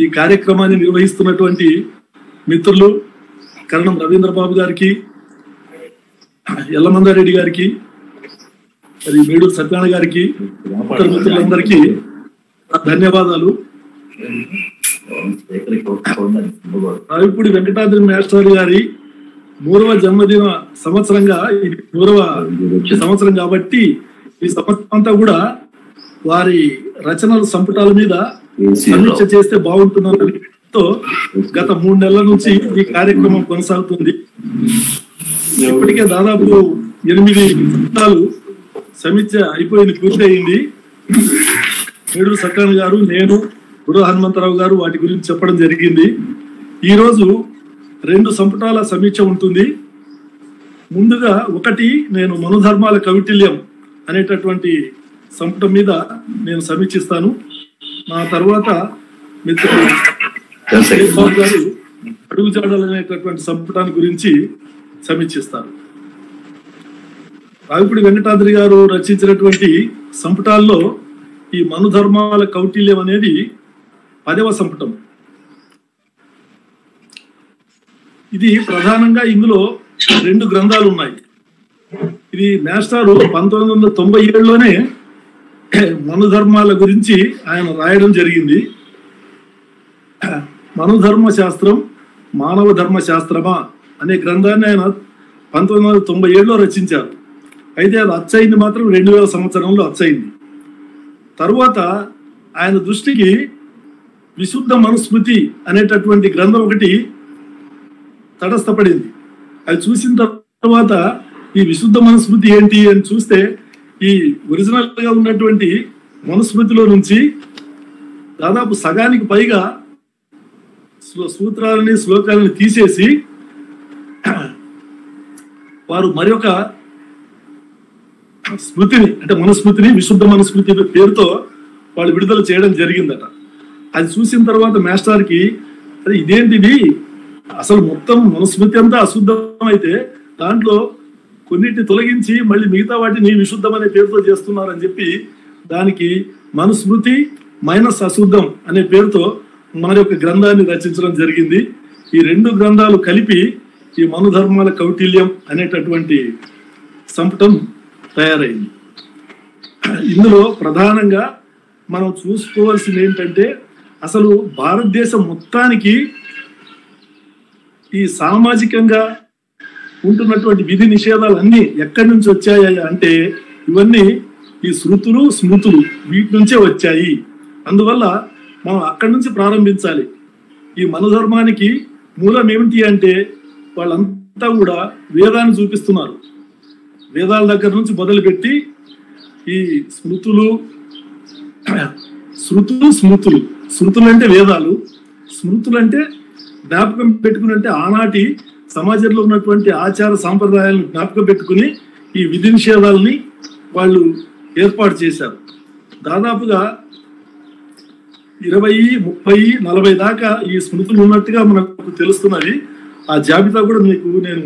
ఈ కార్యక్రమాన్ని నిర్వహిస్తున్నటువంటి మిత్రులు కరణం రవీంద్రబాబు గారికి, ఎల్లమందారెడ్డి గారికి, మరి మేడూరు సత్యనారాయణ గారికి, ఇతర మిత్రులందరికీ ధన్యవాదాలు. రావిపూడి వెంకటాద్రి మాస్టర్ గారి 3వ జన్మదిన సంవత్సరంగా, ఇది 3వ సంవత్సరం కాబట్టి ఈ సంవత్సరం అంతా కూడా వారి రచనల సంపుటాల మీద సమీక్ష చేస్తే బాగుంటుందతో గత 3 నెలల నుంచి ఈ కార్యక్రమం కొనసాగుతుంది. ఇప్పటికే దాదాపు 8 సంపుటాలు సమీక్ష అయిపోయింది, పూర్తి అయింది. మేడూరు సత్యనారాయణ గారు, నేను, గురు హనుమంతరావు గారు వాటి గురించి చెప్పడం జరిగింది. ఈ రోజు 2 సంపుటాల సమీక్ష ఉంటుంది. ముందుగా ఒకటి నేను మనుధర్మాల కవిటిల్యం అనేటటువంటి సంపుటం మీద నేను సమీక్షిస్తాను. నా తర్వాత మిత్రులు గారు అడుగుజాడలు అనేటటువంటి సంపుటాన్ని గురించి సమీక్షిస్తారు. రావిపూడి వెంకటాద్రి గారు రచించినటువంటి సంపుటాల్లో ఈ మనుధర్మాల కౌటిల్యం అనేది 10వ సంపుటం. ఇది ప్రధానంగా ఇందులో 2 గ్రంథాలు ఉన్నాయి. ఇది మాస్టారు 1997లోనే మనుధర్మాల గురించి ఆయన రాయడం జరిగింది. మనుధర్మ శాస్త్రం మానవ ధర్మ శాస్త్రమా అనే గ్రంథాన్ని ఆయన 1997లో రచించారు. అయితే అది అచ్చయింది మాత్రం 2000 సంవత్సరంలో అచ్చయింది. తరువాత ఆయన దృష్టికి విశుద్ధ మనుస్మృతి అనేటటువంటి గ్రంథం ఒకటి తటస్థపడింది. అది చూసిన తర్వాత ఈ విశుద్ధ మనుస్మృతి ఏంటి అని చూస్తే, ఈ ఒరిజినల్ గా ఉన్నటువంటి మనుస్మృతిలో నుంచి దాదాపు సగానికి పైగా సూత్రాలని, శ్లోకాలని తీసేసి వారు మరొక స్మృతిని, అంటే మనుస్మృతిని, విశుద్ధ మనుస్మృతి పేరుతో వాళ్ళు విడుదల చేయడం జరిగిందట. అది చూసిన తర్వాత మాస్టర్కి అది ఇదేంటిది, అసలు మొత్తం మనుస్మృతి అంతా అశుద్ధం అయితే దాంట్లో కొన్నిటిని తొలగించి మళ్ళీ మిగతా వాటిని విశుద్ధం అనే పేరుతో చేస్తున్నారని చెప్పి దానికి మనుస్మృతి మైనస్ అశుద్ధం అనే పేరుతో మరి ఒక గ్రంథాన్ని రచించడం జరిగింది. ఈ 2 గ్రంథాలు కలిపి ఈ మనుధర్మాల కౌటిల్యం అనేటటువంటి సంపుటం తయారైంది. ఇందులో ప్రధానంగా మనం చూసుకోవాల్సింది ఏంటంటే, అసలు భారతదేశం మొత్తానికి ఈ సామాజికంగా ఉంటున్నటువంటి విధి నిషేధాలు అన్ని ఎక్కడి నుంచి వచ్చాయి అంటే, ఇవన్నీ ఈ శృతులు, స్మృతులు వీటి నుంచే వచ్చాయి. అందువల్ల మనం అక్కడి నుంచి ప్రారంభించాలి. ఈ మనుధర్మానికి మూలం ఏమిటి అంటే, వాళ్ళంతా కూడా వేదాన్ని చూపిస్తున్నారు. వేదాల దగ్గర నుంచి మొదలుపెట్టి ఈ శృతులు, స్మృతులు, శృతులు అంటే వేదాలు, స్మృతులు అంటే జ్ఞాపకం పెట్టుకుని, అంటే ఆనాటి సమాజంలో ఉన్నటువంటి ఆచార సాంప్రదాయాలను జ్ఞాపకం పెట్టుకుని ఈ విధి నిషేధాలని వాళ్ళు ఏర్పాటు చేశారు. దాదాపుగా 20, 30, 40 దాకా ఈ స్మృతులు ఉన్నట్టుగా మనకు తెలుస్తున్నది. ఆ జాబితా కూడా మీకు నేను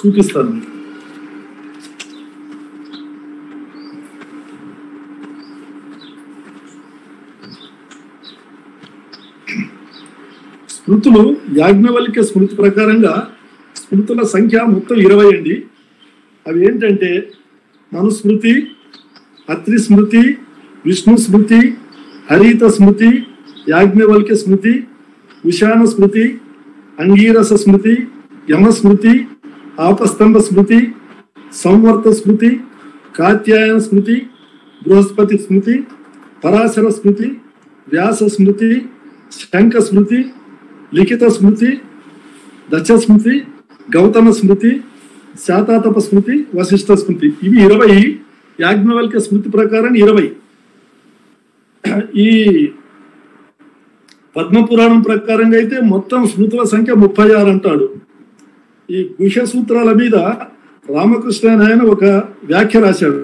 చూపిస్తాను. స్మృతులు యాజ్ఞవల్క్య స్మృతి ప్రకారంగా స్మృతుల సంఖ్య మొత్తం 20 అండి. అవి ఏంటంటే మనుస్మృతి, అత్రి స్మృతి, విష్ణు స్మృతి, హరిత స్మృతి, యాజ్ఞవల్క్య స్మృతి, ఉషాన స్మృతి, అంగీరస స్మృతి, యమ స్మృతి, ఆపస్తంభ స్మృతి, సంవర్త స్మృతి, కాత్యాయన స్మృతి, బృహస్పతి స్మృతి, పరాశర స్మృతి, వ్యాస స్మృతి, శంఖ స్మృతి, లిఖిత స్మృతి, దశ స్మృతి, గౌతమ స్మృతి, శాతాతప స్మృతి, వశిష్ఠ స్మృతి. ఇవి 20 యాజ్ఞవల్క్య స్మృతి ప్రకారం 20. ఈ పద్మపురాణం ప్రకారంగా అయితే మొత్తం స్మృతుల సంఖ్య 36 అంటాడు. ఈ గుహ్య సూత్రాల మీద రామకృష్ణ ఆయన ఒక వ్యాఖ్య రాశాడు.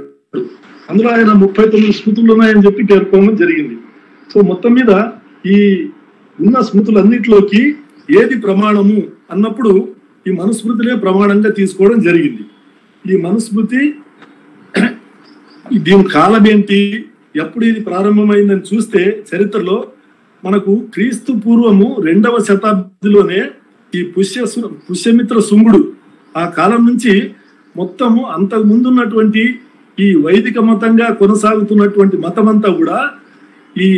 అందులో ఆయన 39 స్మృతులు ఉన్నాయని చెప్పి పేర్కొనడం జరిగింది. సో మొత్తం మీద ఈ ఉన్న స్మృతులన్నిటిలోకి ఏది ప్రమాణము అన్నప్పుడు ఈ మనుస్మృతినే ప్రమాణంగా తీసుకోవడం జరిగింది. ఈ మనుస్మృతి దీని కాలం ఏంటి, ఎప్పుడు ఇది ప్రారంభమైందని చూస్తే చరిత్రలో మనకు క్రీస్తు పూర్వము 2వ శతాబ్దిలోనే ఈ పుష్యమిత్ర శుంగుడు ఆ కాలం నుంచి మొత్తము అంతకు ముందున్నటువంటి ఈ వైదిక మతంగా కొనసాగుతున్నటువంటి మతమంతా కూడా ఈ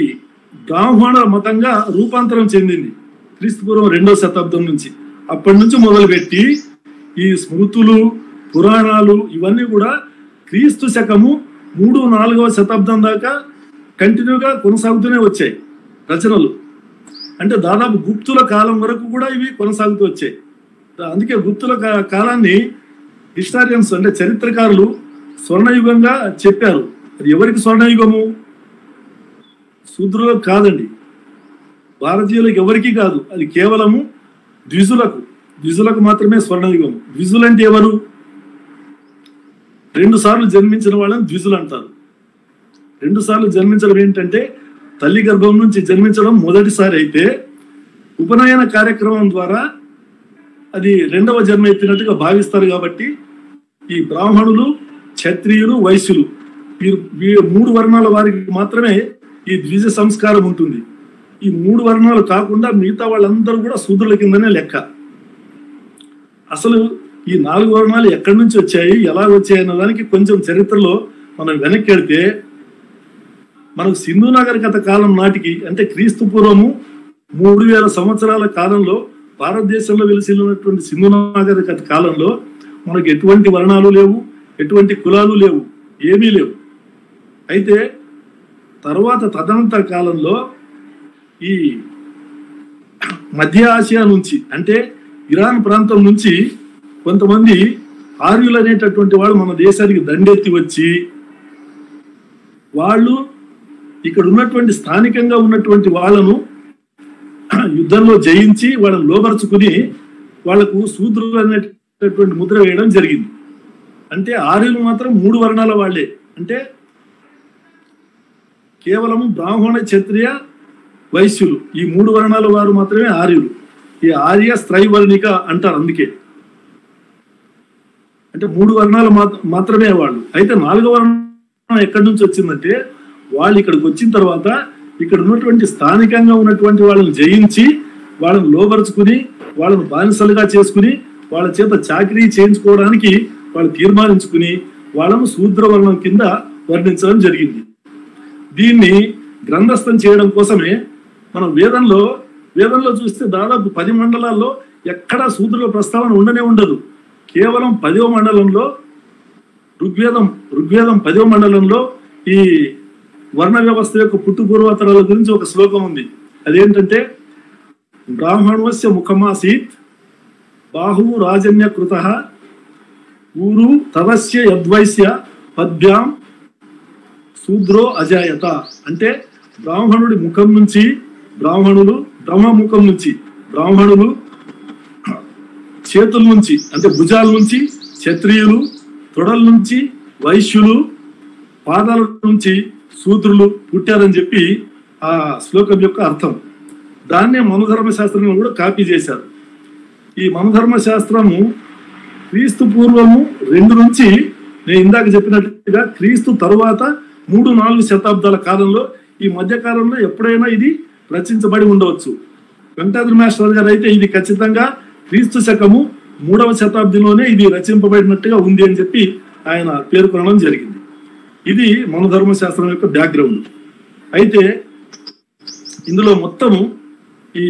బ్రాహ్మణ మతంగా రూపాంతరం చెందింది. క్రీస్తు పూర్వం 2వ శతాబ్దం నుంచి అప్పటి నుంచి మొదలుపెట్టి ఈ స్మృతులు పురాణాలు ఇవన్నీ కూడా క్రీస్తు శకము 3-4వ శతాబ్దం దాకా కంటిన్యూగా కొనసాగుతూనే వచ్చాయి రచనలు. అంటే దాదాపు గుప్తుల కాలం వరకు కూడా ఇవి కొనసాగుతూ వచ్చాయి. అందుకే గుప్తుల కాలాన్ని హిస్టారియన్స్ అంటే చరిత్రకారులు స్వర్ణయుగంగా చెప్పారు. అది ఎవరికి స్వర్ణయుగము? శూద్రులకు కాదండి, భారతీయులకు ఎవరికి కాదు. అది కేవలము ద్విజులకు మాత్రమే స్వర్ణయుగం. ద్విజులు అంటే ఎవరు? 2 సార్లు జన్మించిన వాళ్ళని ద్విజులు అంటారు. 2 సార్లు జన్మించడం ఏంటంటే తల్లి గర్భం నుంచి జన్మించడం మొదటిసారి అయితే ఉపనయన కార్యక్రమం ద్వారా అది 2వ జన్మ ఎత్తినట్టుగా భావిస్తారు. కాబట్టి ఈ బ్రాహ్మణులు, క్షత్రియులు, వైశ్యులు ఈ 3 వర్ణాల వారికి మాత్రమే ఈ ద్విజ సంస్కారం ఉంటుంది. ఈ 3 వర్ణాలు కాకుండా మిగతా వాళ్ళందరూ కూడా శూద్రుల కిందనే లెక్క. అసలు ఈ 4 వర్ణాలు ఎక్కడి నుంచి వచ్చాయి, ఎలా వచ్చాయి అన్న దానికి కొంచెం చరిత్రలో మనం వెనక్కి వెళ్తే మనకు సింధు నాగరికత కాలం నాటికి అంటే క్రీస్తు పూర్వము 3000 సంవత్సరాల కాలంలో భారతదేశంలో వెలిసిల్లినటువంటి సింధు నాగరికత కాలంలో మనకు ఎటువంటి వర్ణాలు లేవు, ఎటువంటి కులాలు లేవు, ఏమీ లేవు. అయితే తర్వాత తదనంతర కాలంలో ఈ మధ్య ఆసియా నుంచి అంటే ఇరాన్ ప్రాంతం నుంచి కొంతమంది ఆర్యులు అనేటటువంటి వాళ్ళు మన దేశానికి దండెత్తి వచ్చి వాళ్ళు ఇక్కడ ఉన్నటువంటి స్థానికంగా ఉన్నటువంటి వాళ్ళను యుద్ధంలో జయించి వాళ్ళని లోబరుచుకుని వాళ్లకు శూద్రులు అనేటటువంటి ముద్ర వేయడం జరిగింది. అంటే ఆర్యులు మాత్రం 3 వర్ణాల వాళ్లే. అంటే కేవలం బ్రాహ్మణ, క్షత్రియ, వైశ్యులు ఈ 3 వర్ణాల వారు మాత్రమే ఆర్యులు. ఈ ఆర్య స్త్రైవర్ణిక అంటారు. అందుకే అంటే 3 వర్ణాలు మాత్రమే వాళ్ళు. అయితే 4వ వర్ణం ఎక్కడి నుంచి వచ్చిందంటే వాళ్ళు ఇక్కడికి వచ్చిన తర్వాత ఇక్కడ ఉన్నటువంటి స్థానికంగా ఉన్నటువంటి వాళ్ళని జయించి వాళ్ళని లోబరుచుకుని వాళ్ళని బానిసలుగా చేసుకుని వాళ్ళ చేత చాకరీ చేయించుకోవడానికి వాళ్ళు తీర్మానించుకుని వాళ్ళను శూద్రవర్ణం కింద వర్ణించడం జరిగింది. దీన్ని గ్రంథస్థం చేయడం కోసమే మనం వేదంలో చూస్తే దాదాపు 10 మండలాల్లో ఎక్కడా శూద్రుల ప్రస్తావన ఉండనే ఉండదు. కేవలం 10వ మండలంలో ఋగ్వేదం 10వ మండలంలో ఈ వర్ణ వ్యవస్థ యొక్క పుట్టుపూర్వతరాల గురించి ఒక శ్లోకం ఉంది. అదేంటంటే బ్రాహ్మణస్య ముఖమాసీత్ బాహు రాజన్య కృత ఊరు తదస్య యద్వైశ్య పద్భ్యాం శూద్రో అజాయత. అంటే బ్రాహ్మణుడి ముఖం నుంచి బ్రాహ్మణులు, బ్రహ్మముఖం నుంచి బ్రాహ్మణులు, చేతుల నుంచి అంటే భుజాల నుంచి క్షత్రియులు, తొడల నుంచి వైశ్యులు, పాదాల నుంచి శూద్రులు పుట్టారని చెప్పి ఆ శ్లోకం యొక్క అర్థం. దాన్నే మనుధర్మ శాస్త్రంలో కూడా కాపీ చేశారు. ఈ మనుధర్మ శాస్త్రము క్రీస్తు పూర్వము 2 నుంచి నేను ఇందాక చెప్పినట్టుగా క్రీస్తు తరువాత 3-4 శతాబ్దాల కాలంలో ఈ మధ్య కాలంలో ఎప్పుడైనా ఇది రచించబడి ఉండవచ్చు. వెంకటాద్రి మాస్టర్ గారు అయితే ఇది ఖచ్చితంగా క్రీస్తు శకము 3వ శతాబ్దిలోనే ఇది రచింపబడినట్టుగా ఉంది అని చెప్పి ఆయన పేర్కొనడం జరిగింది. ఇది మనుధర్మ శాస్త్రం యొక్క బ్యాక్గ్రౌండ్. అయితే ఇందులో మొత్తము ఈ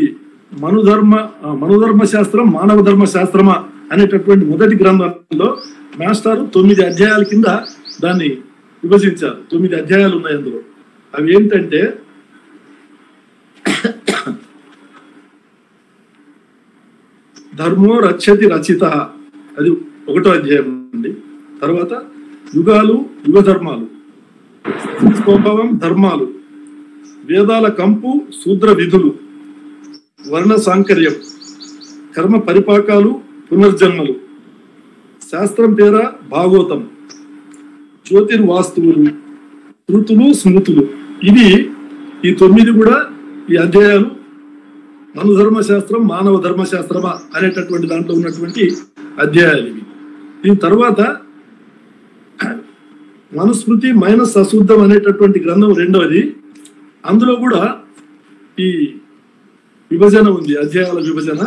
మనుధర్మ శాస్త్రం మానవ ధర్మ శాస్త్రమా అనేటటువంటి మొదటి గ్రంథంలో మాస్టారు 9 అధ్యాయాల కింద దాన్ని విభజించారు. 9 అధ్యాయాలు ఉన్నాయి అందులో. అవి ఏంటంటే ధర్మో రక్షతి రచిత, అది 1వ అధ్యాయం అండి. తర్వాత యుగాలు, యుగ ధర్మాలు, స్వభావం ధర్మాలు, వేదాల కంపు, శూద్ర విధులు, వర్ణ సాంకర్యం, కర్మ పరిపాకాలు, పునర్జన్మలు, శాస్త్రం పేర భాగవతం, జ్యోతిర్వాస్తువులు, శృతులు, స్మృతులు. ఇది ఈ 9 కూడా ఈ అధ్యాయాలు మనుధర్మ శాస్త్రం మానవ ధర్మశాస్త్రమా అనేటటువంటి దాంట్లో ఉన్నటువంటి అధ్యాయాలు ఇవి. దీని తర్వాత మనుస్మృతి మైనస్ అశుద్ధం అనేటటువంటి గ్రంథం 2వది. అందులో కూడా ఈ విభజన ఉంది, అధ్యాయాల విభజన.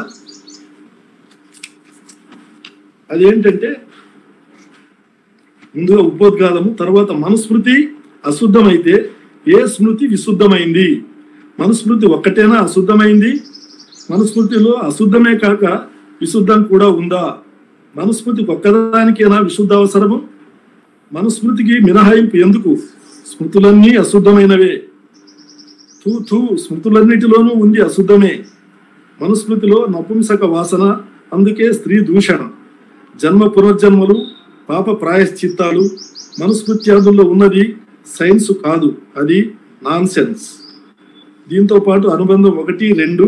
అదేంటంటే ముందుగా ఉపోద్ఘాతము, తర్వాత మనుస్మృతి అశుద్ధమైతే ఏ స్మృతి విశుద్ధమైంది? మనుస్మృతి ఒక్కటేనా అశుద్ధమైంది? మనుస్మృతిలో అశుద్ధమే కాక విశుద్ధం కూడా ఉందా? మనుస్మృతికి ఒక్కదానికేనా విశుద్ధ అవసరము? మనుస్మృతికి మినహాయింపు ఎందుకు? స్మృతులన్నీ అశుద్ధమైనవే. స్మృతులన్నిటిలోనూ ఉంది అశుద్ధమే. మనుస్మృతిలో నపుంసక వాసన, అందుకే స్త్రీ దూషణ, జన్మ పునర్జన్మలు, పాప ప్రాయశ్చిత్తాలు. మనుస్మృత్యాదుల్లో ఉన్నది సైన్స్ కాదు, అది నాన్ సెన్స్. దీంతో పాటు అనుబంధం 1, 2,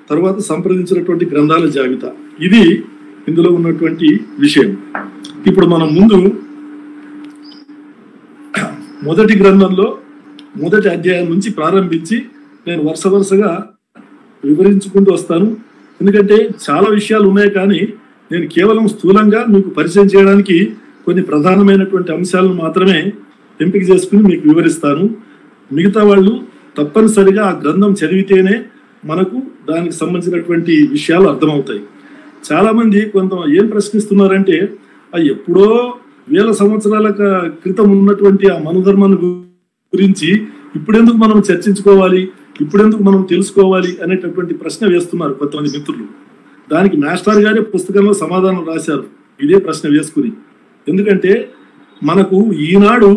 తర్వాత సంప్రదించినటువంటి గ్రంథాల జాబితా. ఇది ఇందులో ఉన్నటువంటి విషయం. ఇప్పుడు మనం ముందు మొదటి గ్రంథంలో మొదటి అధ్యాయం నుంచి ప్రారంభించి నేను వరుసగా వివరించుకుంటూ వస్తాను. ఎందుకంటే చాలా విషయాలు ఉన్నాయి, కానీ నేను కేవలం స్థూలంగా మీకు పరిచయం చేయడానికి కొన్ని ప్రధానమైనటువంటి అంశాలను మాత్రమే ఎంపిక చేసుకుని మీకు వివరిస్తాను. మిగతా వాళ్ళు తప్పనిసరిగా ఆ గ్రంథం చదివితేనే మనకు దానికి సంబంధించినటువంటి విషయాలు అర్థమవుతాయి. చాలా మంది కొంత ఏం ప్రశ్నిస్తున్నారంటే, ఎప్పుడో వేల సంవత్సరాల క్రితం ఉన్నటువంటి ఆ మనుధర్మాన్ని గురించి ఇప్పుడెందుకు మనం చర్చించుకోవాలి, ఇప్పుడెందుకు మనం తెలుసుకోవాలి అనేటటువంటి ప్రశ్న వేస్తున్నారు కొంతమంది మిత్రులు. దానికి మాస్టర్ గారే పుస్తకంలో సమాధానం రాశారు, ఇదే ప్రశ్న వేసుకుని. ఎందుకంటే మనకు ఈనాడు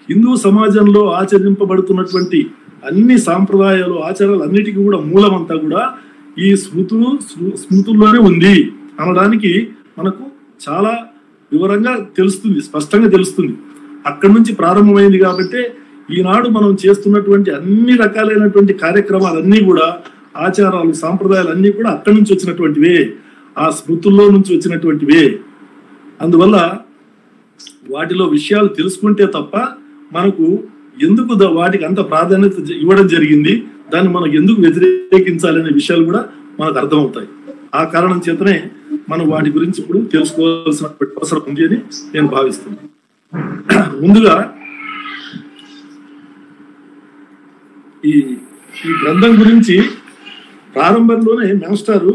హిందూ సమాజంలో ఆచరింపబడుతున్నటువంటి అన్ని సాంప్రదాయాలు, ఆచారాలు అన్నిటికీ కూడా మూలమంతా కూడా ఈ స్మృతుల్లోనే ఉంది అనడానికి మనకు చాలా వివరంగా తెలుస్తుంది, స్పష్టంగా తెలుస్తుంది. అక్కడి నుంచి ప్రారంభమైంది. కాబట్టి ఈనాడు మనం చేస్తున్నటువంటి అన్ని రకాలైనటువంటి కార్యక్రమాలన్నీ కూడా, ఆచారాలు, సాంప్రదాయాలు అన్నీ కూడా అక్కడి నుంచి వచ్చినటువంటివే, ఆ స్మృతుల్లో నుంచి వచ్చినటువంటివే. అందువల్ల వాటిలో విషయాలు తెలుసుకుంటే తప్ప మనకు ఎందుకు వాటికి అంత ప్రాధాన్యత ఇవ్వడం జరిగింది, దాన్ని మనం ఎందుకు వ్యతిరేకించాలనే విషయాలు కూడా మనకు అర్థమవుతాయి. ఆ కారణం చేతనే మనం వాటి గురించి ఇప్పుడు తెలుసుకోవాల్సిన అవసరం ఉంది అని నేను భావిస్తున్నాను. ముందుగా ఈ గ్రంథం గురించి ప్రారంభంలోనే మాస్టారు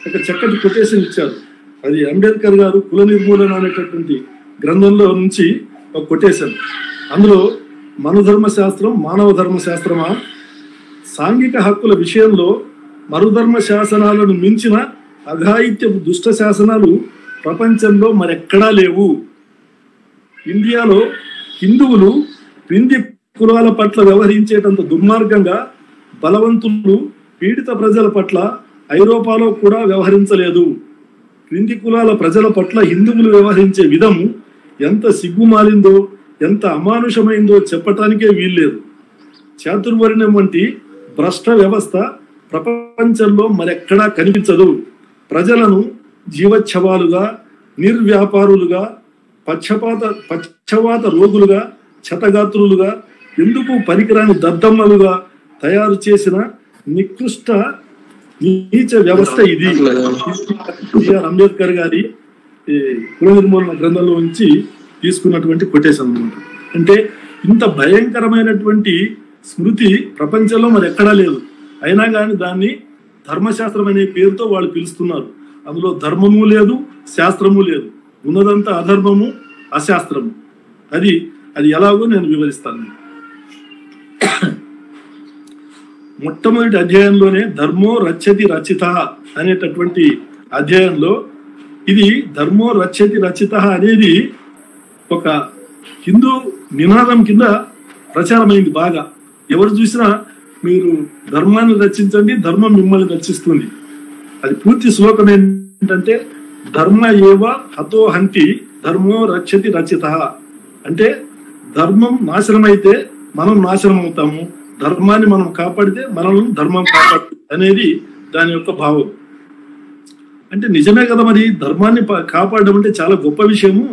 ఒక చక్కటి కొటేషన్ ఇచ్చారు. అది అంబేద్కర్ గారు కుల నిర్మూలన అనేటటువంటి గ్రంథంలో నుంచి ఒక కొటేషన్. అందులో మనుధర్మ శాస్త్రం మానవ ధర్మ శాస్త్రమా, సాంఘిక హక్కుల విషయంలో మరుధర్మ శాసనాలను మించిన అఘాయిత్యపు దుష్ట శాసనాలు ప్రపంచంలో మరెక్కడా లేవు. ఇండియాలో హిందువులు క్రింది కులాల పట్ల వ్యవహరించేటంత దుర్మార్గంగా బలవంతులు పీడిత ప్రజల పట్ల ఐరోపాలో కూడా వ్యవహరించలేదు. క్రింది కులాల ప్రజల పట్ల హిందువులు వ్యవహరించే విధము ఎంత సిగ్గుమాలిందో, ఎంత అమానుషమైందో చెప్పటానికే వీల్లేదు. చాతుర్వర్ణ్యం వంటి భ్రష్ట వ్యవస్థ ప్రపంచంలో మరెక్కడా కనిపించదు. ప్రజలను జీవచ్ఛవాలుగా, నిర్వ్యాపారులుగా, పక్షవాత రోగులుగా, క్షతగాత్రులుగా, ఎందుకు పనికిరాని దద్దమ్మలుగా తయారు చేసిన నికృష్ట నీచ వ్యవస్థ ఇది. అంబేద్కర్ గారి కుల నిర్మూలన గ్రంథంలో నుంచి తీసుకున్నటువంటి కొటేషన్ అన్నమాట. అంటే ఇంత భయంకరమైనటువంటి స్మృతి ప్రపంచంలో మరి ఎక్కడా లేదు. అయినా కానీ దాన్ని ధర్మశాస్త్రం అనే పేరుతో వాళ్ళు పిలుస్తున్నారు. అందులో ధర్మము లేదు, శాస్త్రము లేదు, ఉన్నదంతా అధర్మము, అశాస్త్రము. అది ఎలాగో నేను వివరిస్తాను. మొట్టమొదటి అధ్యాయంలోనే ధర్మో రక్షతి రచిత అనేటటువంటి అధ్యాయంలో ఇది ధర్మో రక్షతి రచిత అనేది ఒక హిందూ నినాదం కింద ప్రచారమైంది బాగా. ఎవరు చూసినా మీరు ధర్మాన్ని రక్షించండి, ధర్మం మిమ్మల్ని రక్షిస్తుంది. అది పూర్తి శ్లోకం ఏంటంటే ధర్మ ఏవ హతో హంతి ధర్మో రక్షతి రచిత. అంటే ధర్మం నాశనం అయితే మనం నాశనం అవుతాము, ధర్మాన్ని మనం కాపాడితే మనల్ని ధర్మం కాపాడు అనేది దాని యొక్క భావం. అంటే నిజమే కదా, మరి ధర్మాన్ని కాపాడడం అంటే చాలా గొప్ప విషయము.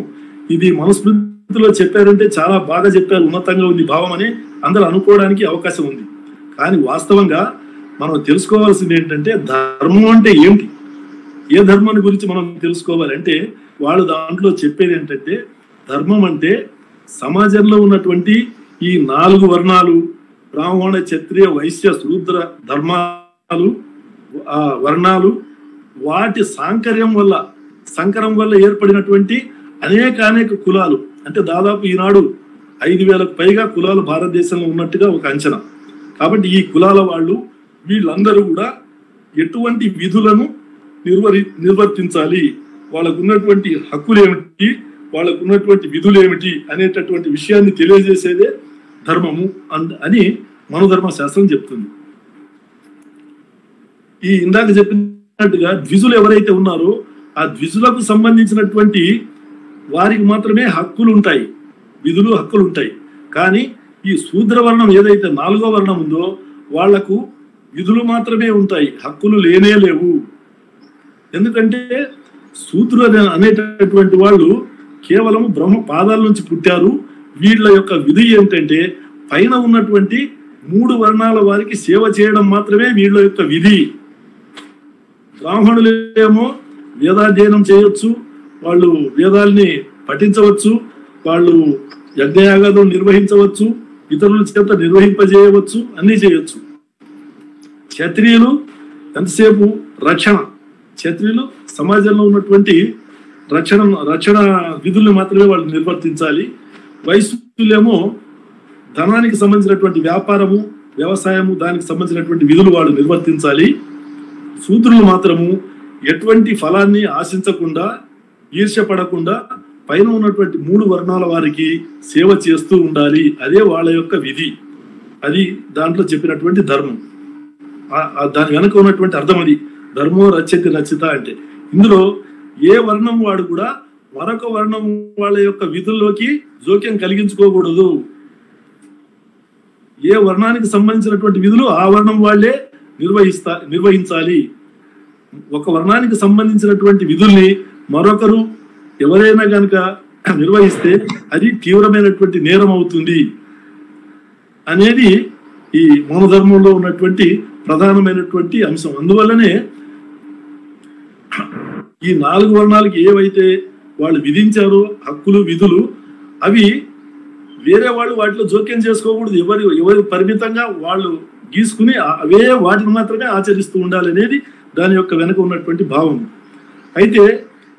ఇది మనుస్మృతిలో చెప్పారంటే చాలా బాగా చెప్పారు, ఉన్నతంగా ఉంది భావం అని అందరూ అనుకోవడానికి అవకాశం ఉంది. కానీ వాస్తవంగా మనం తెలుసుకోవాల్సింది ఏంటంటే ధర్మం అంటే ఏంటి, ఏ ధర్మాన్ని గురించి మనం తెలుసుకోవాలంటే వాళ్ళు దాంట్లో చెప్పేది ఏంటంటే ధర్మం అంటే సమాజంలో ఉన్నటువంటి ఈ 4 వర్ణాలు, బ్రాహ్మణ, క్షత్రియ, వైశ్య, శూద్ర ధర్మాలు, వర్ణాలు, వాటి సంకరం వల్ల ఏర్పడినటువంటి అనేక కులాలు. అంటే దాదాపు ఈనాడు 5,000కు పైగా కులాలు భారతదేశంలో ఉన్నట్టుగా ఒక అంచనా. కాబట్టి ఈ కులాల వీళ్ళందరూ కూడా ఎటువంటి విధులను నిర్వర్తించాలి, వాళ్ళకు ఉన్నటువంటి హక్కులు ఏమిటి, వాళ్ళకు ఉన్నటువంటి విధులు ఏమిటి అనేటటువంటి విషయాన్ని తెలియజేసేదే ధర్మము అని మనోధర్మ శాస్త్రం చెప్తుంది. ఈ ఇందాక చెప్పినట్టుగా ద్విజులు ఎవరైతే ఉన్నారో ఆ ద్విజులకు సంబంధించినటువంటి వారికి మాత్రమే హక్కులు ఉంటాయి, విధులు హక్కులు ఉంటాయి. కానీ ఈ శూద్రవర్ణం ఏదైతే 4వ వర్ణం ఉందో వాళ్లకు విధులు మాత్రమే ఉంటాయి, హక్కులు లేనే లేవు. ఎందుకంటే శూద్రులు అనేటటువంటి వాళ్ళు కేవలం బ్రహ్మ పాదాల నుంచి పుట్టారు. వీళ్ళ యొక్క విధి ఏమిటంటే పైన ఉన్నటువంటి 3 వర్ణాల వారికి సేవ చేయడం మాత్రమే వీళ్ళ యొక్క విధి. బ్రాహ్మణులేమో వేదాధ్యయనం చేయొచ్చు, వాళ్ళు వేదాల్ని పఠించవచ్చు, వాళ్ళు యజ్ఞయాగాలు నిర్వహించవచ్చు, ఇతరుల చేత నిర్వహింపజేయవచ్చు, అన్నీ చేయొచ్చు. క్షత్రియులు ఎంతసేపు క్షత్రియులు సమాజంలో ఉన్నటువంటి రక్షణ విధుల్ని మాత్రమే వాళ్ళు నిర్వర్తించాలి. వైశ్యులేమో ధనానికి సంబంధించినటువంటి వ్యాపారము, వ్యవసాయము, దానికి సంబంధించినటువంటి విధులు వాళ్ళు నిర్వర్తించాలి. శూద్రులు మాత్రము ఎటువంటి ఫలాన్ని ఆశించకుండా, ఈర్ష్యపడకుండా పైన ఉన్నటువంటి 3 వర్ణాల వారికి సేవ చేస్తూ ఉండాలి. అదే వాళ్ళ యొక్క విధి. అది దాంట్లో చెప్పినటువంటి ధర్మం. దాని వెనక ఉన్నటువంటి అర్థం అది. ధర్మో రచతి రచిత అంటే ఇందులో ఏ వర్ణం వాడు కూడా మరొక వర్ణం వాళ్ళ యొక్క విధుల్లోకి జోక్యం కలిగించుకోకూడదు. ఏ వర్ణానికి సంబంధించినటువంటి విధులు ఆ వర్ణం వాళ్ళే నిర్వహించాలి. ఒక వర్ణానికి సంబంధించినటువంటి విధుల్ని మరొకరు ఎవరైనా కనుక నిర్వహిస్తే అది తీవ్రమైనటువంటి నేరం అవుతుంది అనేది ఈ మౌనధర్మంలో ఉన్నటువంటి ప్రధానమైనటువంటి అంశం. అందువల్లనే ఈ 4 వర్ణాలకి ఏవైతే వాళ్ళు విధించారో హక్కులు, విధులు, అవి వేరే వాళ్ళు వాటిలో జోక్యం చేసుకోకూడదు. ఎవరి పరిమితంగా వాళ్ళు గీసుకుని అవే వాటిని మాత్రమే ఆచరిస్తూ ఉండాలనేది దాని యొక్క వెనక ఉన్నటువంటి భావం. అయితే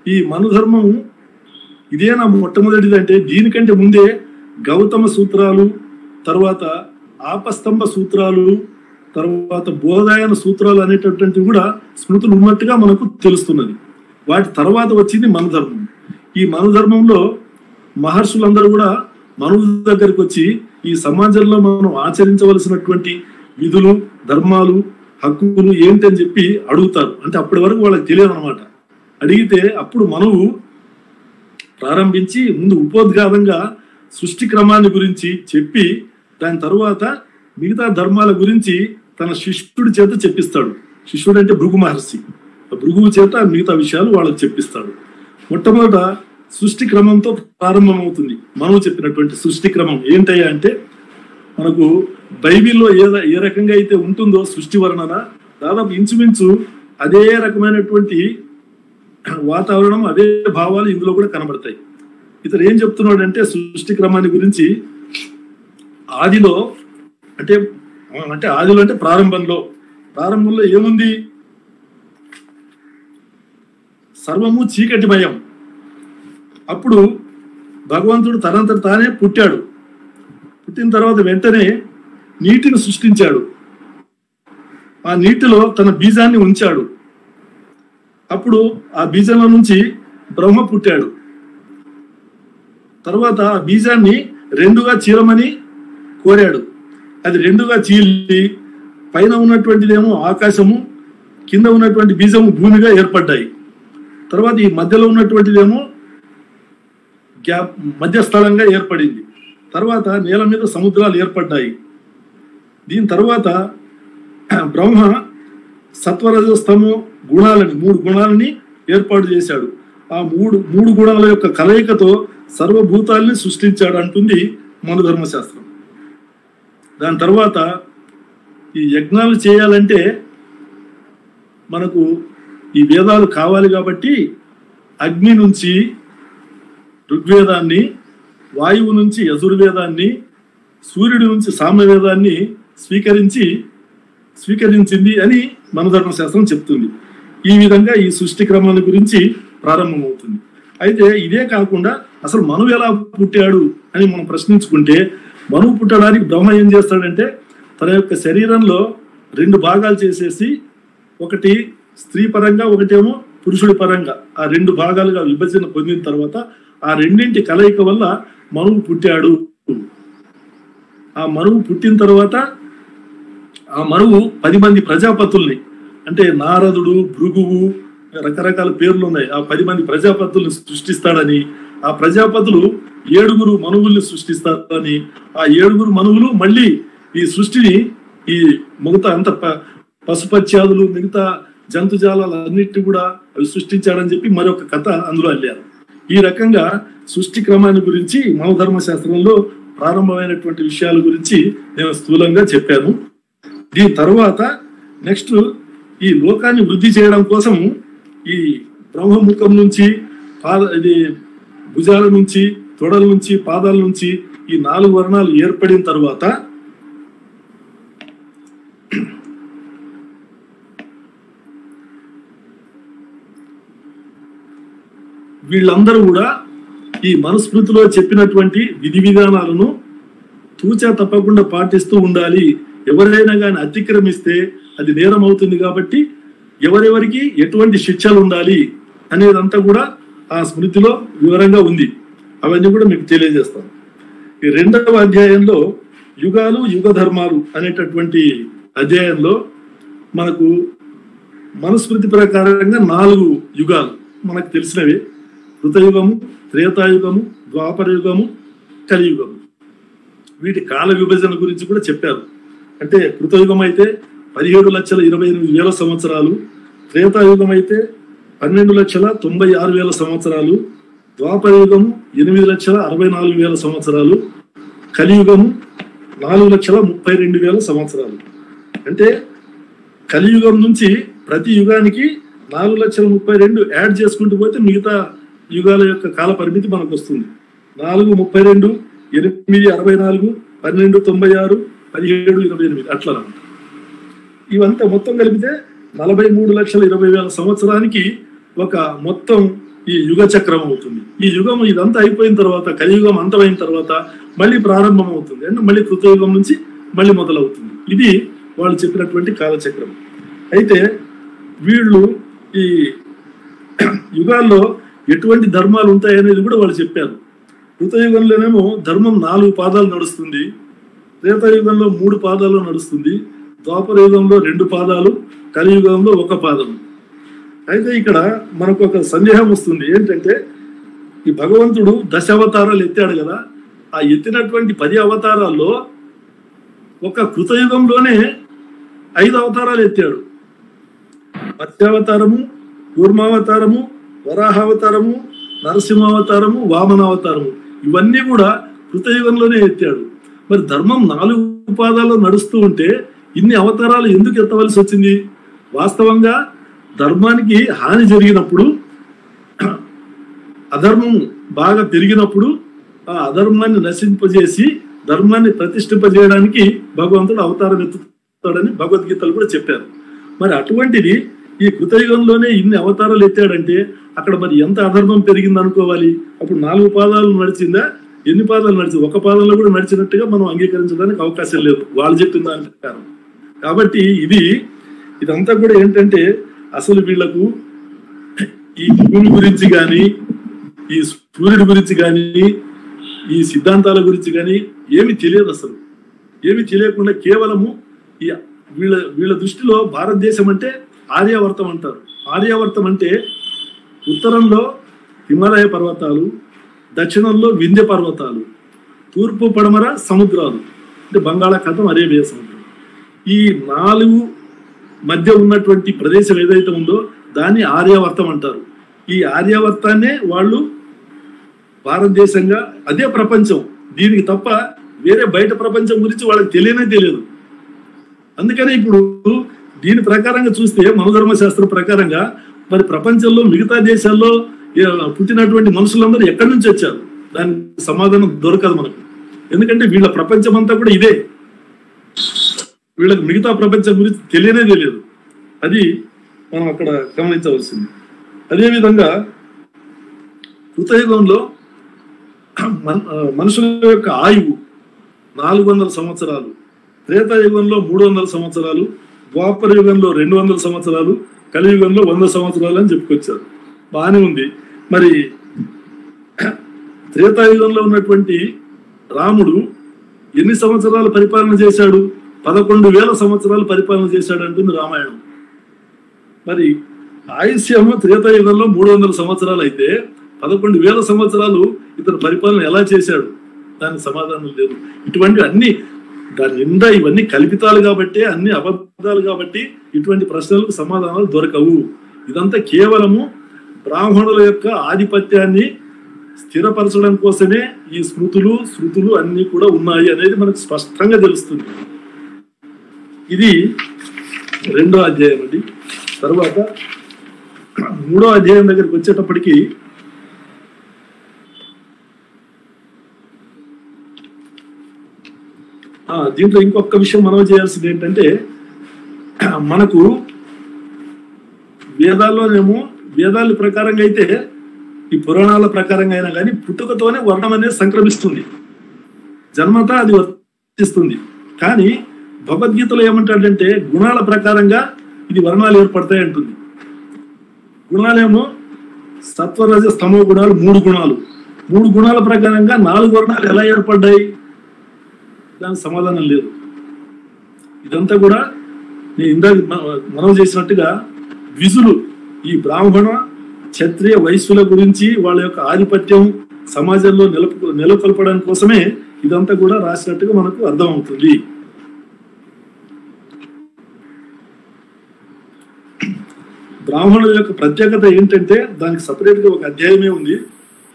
ఈ మనుధర్మం ఇదేనా మొట్టమొదటిది అంటే దీనికంటే ముందే గౌతమ సూత్రాలు, తర్వాత ఆపస్తంభ సూత్రాలు, తర్వాత బోధాయన సూత్రాలు అనేటటువంటివి కూడా స్మృతులు ఉన్నట్టుగా మనకు తెలుస్తున్నది. వాటి తర్వాత వచ్చింది మనుధర్మం. ఈ మనుధర్మంలో మహర్షులందరూ కూడా మనువు దగ్గరికి వచ్చి ఈ సమాజంలో మనం ఆచరించవలసినటువంటి విధులు, ధర్మాలు, హక్కులు ఏంటని చెప్పి అడుగుతారు. అంటే అప్పటి వరకు వాళ్ళకి తెలియదు అనమాట. అడిగితే అప్పుడు మనువు ప్రారంభించి ముందు ఉపోద్ఘాతంగా సృష్టి క్రమాన్ని గురించి చెప్పి దాని తరువాత మిగతా ధర్మాల గురించి తన శిష్యుడి చేత చెప్పిస్తాడు. శిష్యుడు అంటే భృగు మహర్షి. భృగువు చేత మిగతా విషయాలు వాళ్ళకి చెప్పిస్తాడు. మొట్టమొదట సృష్టి క్రమంతో ప్రారంభమవుతుంది. మనువు చెప్పినటువంటి సృష్టి క్రమం ఏంటయ్యా అంటే మనకు బైబిల్లో ఏ రకంగా అయితే ఉంటుందో సృష్టి వర్ణన దాదాపు ఇంచుమించు అదే రకమైనటువంటి వాతావరణం, అదే భావాలు ఇందులో కూడా కనబడతాయి. ఇతను ఏం చెప్తున్నాడు అంటే సృష్టి క్రమాన్ని గురించి ఆదిలో అంటే ప్రారంభంలో ఏముంది? సర్వము చీకటిమయం. అప్పుడు భగవంతుడు తనంతట తానే పుట్టాడు. పుట్టిన తర్వాత వెంటనే నీటిని సృష్టించాడు. ఆ నీటిలో తన బీజాన్ని ఉంచాడు. అప్పుడు ఆ బీజంలో నుంచి బ్రహ్మ పుట్టాడు. తర్వాత ఆ బీజాన్ని 2గా చీలమని కోరాడు. అది 2గా చీలి పైన ఉన్నటువంటిదేమో ఆకాశము, కింద ఉన్నటువంటి బీజము భూమిగా ఏర్పడ్డాయి. తర్వాత ఈ మధ్యలో ఉన్నటువంటిదేమో మధ్యస్థలంగా ఏర్పడింది. తర్వాత నేల మీద సముద్రాలు ఏర్పడ్డాయి. దీని తర్వాత బ్రహ్మ సత్వరజస్తమో గుణాలని 3 గుణాలని ఏర్పాటు చేశాడు. ఆ మూడు గుణాల యొక్క కలయికతో సర్వభూతాల్ని సృష్టించాడు అంటుంది మనుధర్మశాస్త్రం. దాని తర్వాత ఈ యజ్ఞాలు చేయాలంటే మనకు ఈ వేదాలు కావాలి కాబట్టి అగ్ని నుంచి ఋగ్వేదాన్ని, వాయువు నుంచి యజుర్వేదాన్ని, సూర్యుడి నుంచి సామవేదాన్ని స్వీకరించింది అని మన ధర్మశాస్త్రం చెప్తుంది. ఈ విధంగా ఈ సృష్టి క్రమాన్ని గురించి ప్రారంభమవుతుంది. అయితే ఇదే కాకుండా అసలు మనువు ఎలా పుట్టాడు అని మనం ప్రశ్నించుకుంటే, మనువు పుట్టడానికి బ్రహ్మ ఏం చేస్తాడంటే తన యొక్క శరీరంలో 2 భాగాలు చేసేసి, ఒకటి స్త్రీ పరంగా ఒకటేమో పురుషుడి పరంగా, ఆ 2 భాగాలుగా విభజన పొందిన తర్వాత ఆ రెండింటి కలయిక వల్ల మనువు పుట్టాడు. ఆ మనువు పుట్టిన తర్వాత ఆ మనువు 10 మంది ప్రజాపతుల్ని, అంటే నారదుడు, భృగువు, రకరకాల పేర్లు ఉన్నాయి, ఆ 10 మంది ప్రజాపతుల్ని సృష్టిస్తాడని, ఆ ప్రజాపతులు 7 మనువుల్ని సృష్టిస్తారని, ఆ 7 మనువులు మళ్ళీ ఈ సృష్టిని ఈ మిగతా అంత పశుపత్యాదులు మిగతా జంతుజాలన్నిటిని కూడా అవి సృష్టించాడని చెప్పి మరొక కథ అందులో అల్లారు. ఈ రకంగా సృష్టి క్రమాన్ని గురించి మన ధర్మశాస్త్రంలో ప్రారంభమైనటువంటి విషయాల గురించి నేను స్థూలంగా చెప్పాను. దీని తర్వాత నెక్స్ట్ ఈ లోకాన్ని వృద్ధి చేయడం కోసం ఈ బ్రహ్మముఖం నుంచి ఇది భుజాల నుంచి, తొడల నుంచి, పాదాల నుంచి ఈ 4 వర్ణాలు ఏర్పడిన తర్వాత వీళ్ళందరూ కూడా ఈ మనుస్మృతిలో చెప్పినటువంటి విధి విధానాలను తూచా తప్పకుండా పాటిస్తూ ఉండాలి. ఎవరైనా కానీ అతిక్రమిస్తే అది నేరం అవుతుంది కాబట్టి ఎవరెవరికి ఎటువంటి శిక్షలు ఉండాలి అనేదంతా కూడా ఆ స్మృతిలో వివరంగా ఉంది. అవన్నీ కూడా మీకు తెలియజేస్తాను. ఈ 2వ అధ్యాయంలో యుగాలు యుగ ధర్మాలు అనేటటువంటి అధ్యాయంలో మనకు మనుస్మృతి ప్రకారంగా 4 యుగాలు మనకు తెలిసినవి: కృతయుగము, త్రేతాయుగము, ద్వాపర యుగము, కలియుగము. వీటి కాల విభజన గురించి కూడా చెప్పారు. అంటే కృతయుగం అయితే 17,28,000 సంవత్సరాలు, త్రేతాయుగం అయితే 12,96,000 సంవత్సరాలు, ద్వాపర యుగము 8,64,000 సంవత్సరాలు, కలియుగము 4,32,000 సంవత్సరాలు. అంటే కలియుగం నుంచి ప్రతి యుగానికి 4,32,000 యాడ్ చేసుకుంటూ పోతే మిగతా యుగాల యొక్క కాల పరిమితి మనకు వస్తుంది. 4,32, 8,64, 12,96, 17,28 అట్లా. ఇవంతా మొత్తం కలిపితే 43,20,000 సంవత్సరానికి ఒక మొత్తం ఈ యుగ చక్రం అవుతుంది. ఈ యుగం ఇదంతా అయిపోయిన తర్వాత, కలియుగం అంతమైన తర్వాత మళ్ళీ ప్రారంభం అవుతుంది. అంటే మళ్ళీ కృతయుగం నుంచి మళ్ళీ మొదలవుతుంది. ఇది వాళ్ళు చెప్పినటువంటి కాలచక్రం. అయితే వీళ్ళు ఈ యుగాల్లో ఎటువంటి ధర్మాలు ఉంటాయనేది కూడా వాళ్ళు చెప్పారు. కృతయుగంలోనేమో ధర్మం 4 పాదాలు నడుస్తుంది, త్రేతాయుగంలో 3 పాదాలు నడుస్తుంది, ద్వాపర యుగంలో 2 పాదాలు, కలియుగంలో 1 పాదం. అయితే ఇక్కడ మనకు ఒక సందేహం వస్తుంది. ఏంటంటే ఈ భగవంతుడు 10 అవతారాలు ఎత్తాడు కదా, ఆ ఎత్తినటువంటి 10 అవతారాల్లో ఒక కృతయుగంలోనే 5 అవతారాలు ఎత్తాడు. మత్స్యావతారము, కూర్మావతారము, వరాహావతారము, నరసింహావతారము, వామనావతారము, ఇవన్నీ కూడా కృతయుగంలోనే ఎత్తాడు. మరి ధర్మం 4 పాదాల్లో నడుస్తూ ఉంటే ఇన్ని అవతారాలు ఎందుకు ఎత్తవలసి వచ్చింది? వాస్తవంగా ధర్మానికి హాని జరిగినప్పుడు, అధర్మం బాగా పెరిగినప్పుడు ఆ అధర్మాన్ని నశింపజేసి ధర్మాన్ని ప్రతిష్ఠింపజేయడానికి భగవంతుడు అవతారం ఎత్తుతాడని భగవద్గీతలు కూడా చెప్పారు. మరి అటువంటిది ఈ కృతయుగంలోనే ఇన్ని అవతారాలు ఎత్తాడంటే అక్కడ మరి ఎంత అధర్మం పెరిగింది అనుకోవాలి? అప్పుడు 4 పాదాలు నడిచిందా, ఎన్ని పాదాలు నడిచింది? 1 పాదంలో కూడా నడిచినట్టుగా మనం అంగీకరించడానికి అవకాశం లేదు వాళ్ళు చెప్పిన దాని ప్రకారం. కాబట్టి ఇదంతా కూడా ఏంటంటే అసలు వీళ్లకు ఈ భూమి గురించి కానీ, ఈ సూర్యుడి గురించి కానీ, ఈ సిద్ధాంతాల గురించి కానీ ఏమి తెలియదు. అసలు ఏమి తెలియకుండా కేవలము ఈ వీళ్ళ దృష్టిలో భారతదేశం అంటే ఆర్యావర్తం అంటారు. ఆర్యావర్తం అంటే ఉత్తరంలో హిమాలయ పర్వతాలు, దక్షిణంలో వింధ్య పర్వతాలు, తూర్పు పడమర సముద్రాలు అంటే బంగాళాఖాతం, అరేబియా సముద్రం. ఈ 4 మధ్య ఉన్నటువంటి ప్రదేశం ఏదైతే ఉందో దాన్ని ఆర్యావర్తం అంటారు. ఈ ఆర్యావర్తాన్నే వాళ్ళు భారతదేశంగా, అదే ప్రపంచం, దీనికి తప్ప వేరే బయట ప్రపంచం గురించి వాళ్ళకి తెలియనే తెలియదు. అందుకనే ఇప్పుడు దీని ప్రకారంగా చూస్తే మనోధర్మశాస్త్రం ప్రకారంగా మరి ప్రపంచంలో మిగతా దేశాల్లో పుట్టినటువంటి మనుషులందరూ ఎక్కడి నుంచి వచ్చారు? దానికి సమాధానం దొరకదు మనకు. ఎందుకంటే వీళ్ళ ప్రపంచం అంతా కూడా ఇదే. వీళ్ళకి మిగతా ప్రపంచం గురించి తెలియనే తెలియదు. అది మనం అక్కడ గమనించవలసింది. అదేవిధంగా కృతయుగంలో మనుషుల యొక్క ఆయువు 400 సంవత్సరాలు, త్రేతాయుగంలో 300 సంవత్సరాలు, ద్వాపర యుగంలో 200 సంవత్సరాలు, కలియుగంలో 100 సంవత్సరాలు అని చెప్పుకొచ్చారు. బాగానే ఉంది. మరి త్రేతాయుగంలో ఉన్నటువంటి రాముడు ఎన్ని సంవత్సరాలు పరిపాలన చేశాడు? 11,000 సంవత్సరాలు పరిపాలన చేశాడు అంటుంది రామాయణం. మరి ఆయుష్యము త్రేతాయుగంలో 300 సంవత్సరాలు అయితే 11,000 సంవత్సరాలు ఇతను పరిపాలన ఎలా చేశాడు? దానికి సమాధానం లేదు. ఇటువంటి అన్ని దాని నిండా ఇవన్నీ కల్పితాలు కాబట్టి, అన్ని అబద్ధాలు కాబట్టి ఇటువంటి ప్రశ్నలకు సమాధానాలు దొరకవు. ఇదంతా కేవలము బ్రాహ్మణుల యొక్క ఆధిపత్యాన్ని స్థిరపరచడం కోసమే ఈ స్మృతులు శృతులు అన్ని కూడా ఉన్నాయి అనేది మనకు స్పష్టంగా తెలుస్తుంది. ఇది 2వ అధ్యాయం అండి. తర్వాత 3వ అధ్యాయం దగ్గరికి వచ్చేటప్పటికి దీంట్లో ఇంకొక విషయం మనం చేయాల్సింది ఏంటంటే, మనకు వేదాల్లోనేమో వేదాల ప్రకారంగా అయితే ఈ పురాణాల ప్రకారంగా అయినా కానీ పుట్టుకతోనే వర్ణం అనేది సంక్రమిస్తుంది, జన్మతా అది వర్తిస్తుంది. కానీ భగవద్గీతలో ఏమంటాడంటే గుణాల ప్రకారంగా ఇది వర్ణాలు ఏర్పడతాయి అంటుంది. గుణాలేమో సత్వరజ స్తమో గుణాలు 3 గుణాలు. 3 గుణాల ప్రకారంగా 4 వర్ణాలు ఎలా ఏర్పడ్డాయి? దానికి సమాధానం లేదు. ఇదంతా కూడా నేను ఇందాక మనం చేసినట్టుగా ద్విజులు ఈ బ్రాహ్మణ క్షత్రియ వైశ్యుల గురించి వాళ్ళ యొక్క ఆధిపత్యం సమాజంలో నెలకొల్పడానికి కోసమే ఇదంతా కూడా రాసినట్టుగా మనకు అర్థమవుతుంది. బ్రాహ్మణుల యొక్క ప్రత్యేకత ఏంటంటే దానికి సపరేట్ గా ఒక అధ్యాయమే ఉంది.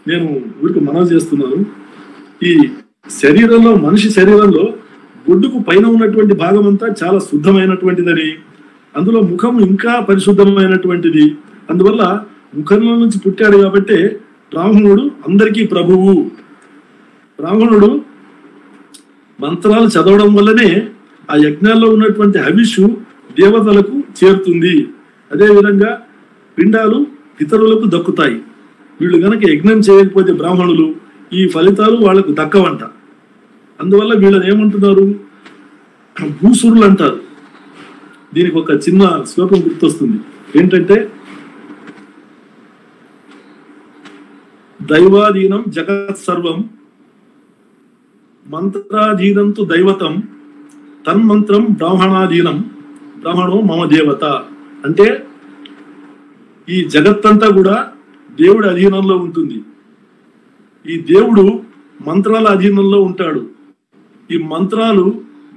నేను ఊరికి మనవి చేస్తున్నాను. ఈ శరీరంలో మనిషి శరీరంలో బొడ్డుకు పైన ఉన్నటువంటి భాగం అంతా చాలా శుద్ధమైనటువంటిదని, అందులో ముఖం ఇంకా పరిశుద్ధమైనటువంటిది. అందువల్ల ముఖంలో నుంచి పుట్టాడు కాబట్టి బ్రాహ్మణుడు అందరికీ ప్రభువు. బ్రాహ్మణుడు మంత్రాలు చదవడం వల్లనే ఆ యజ్ఞాల్లో ఉన్నటువంటి హవిషు దేవతలకు చేరుతుంది. అదేవిధంగా పిండాలు ఇతరులకు దక్కుతాయి. వీళ్ళు కనుక యజ్ఞం చేయకపోతే బ్రాహ్మణులు ఈ ఫలితాలు వాళ్లకు దక్కవంట. అందువల్ల వీళ్ళని ఏమంటున్నారు? భూసురులు అంటారు. దీనికి ఒక చిన్న శ్లోకం గుర్తొస్తుంది. ఏంటంటే, దైవాధీనం జగత్ సర్వం మంత్రాధీనంతు దైవతం తన్మంత్రం బ్రాహ్మణాధీనం బ్రాహ్మణో మమ దేవత. అంటే ఈ జగత్తంతా కూడా దేవుడి అధీనంలో ఉంటుంది. ఈ దేవుడు మంత్రాల అధీనంలో ఉంటాడు. ఈ మంత్రాలు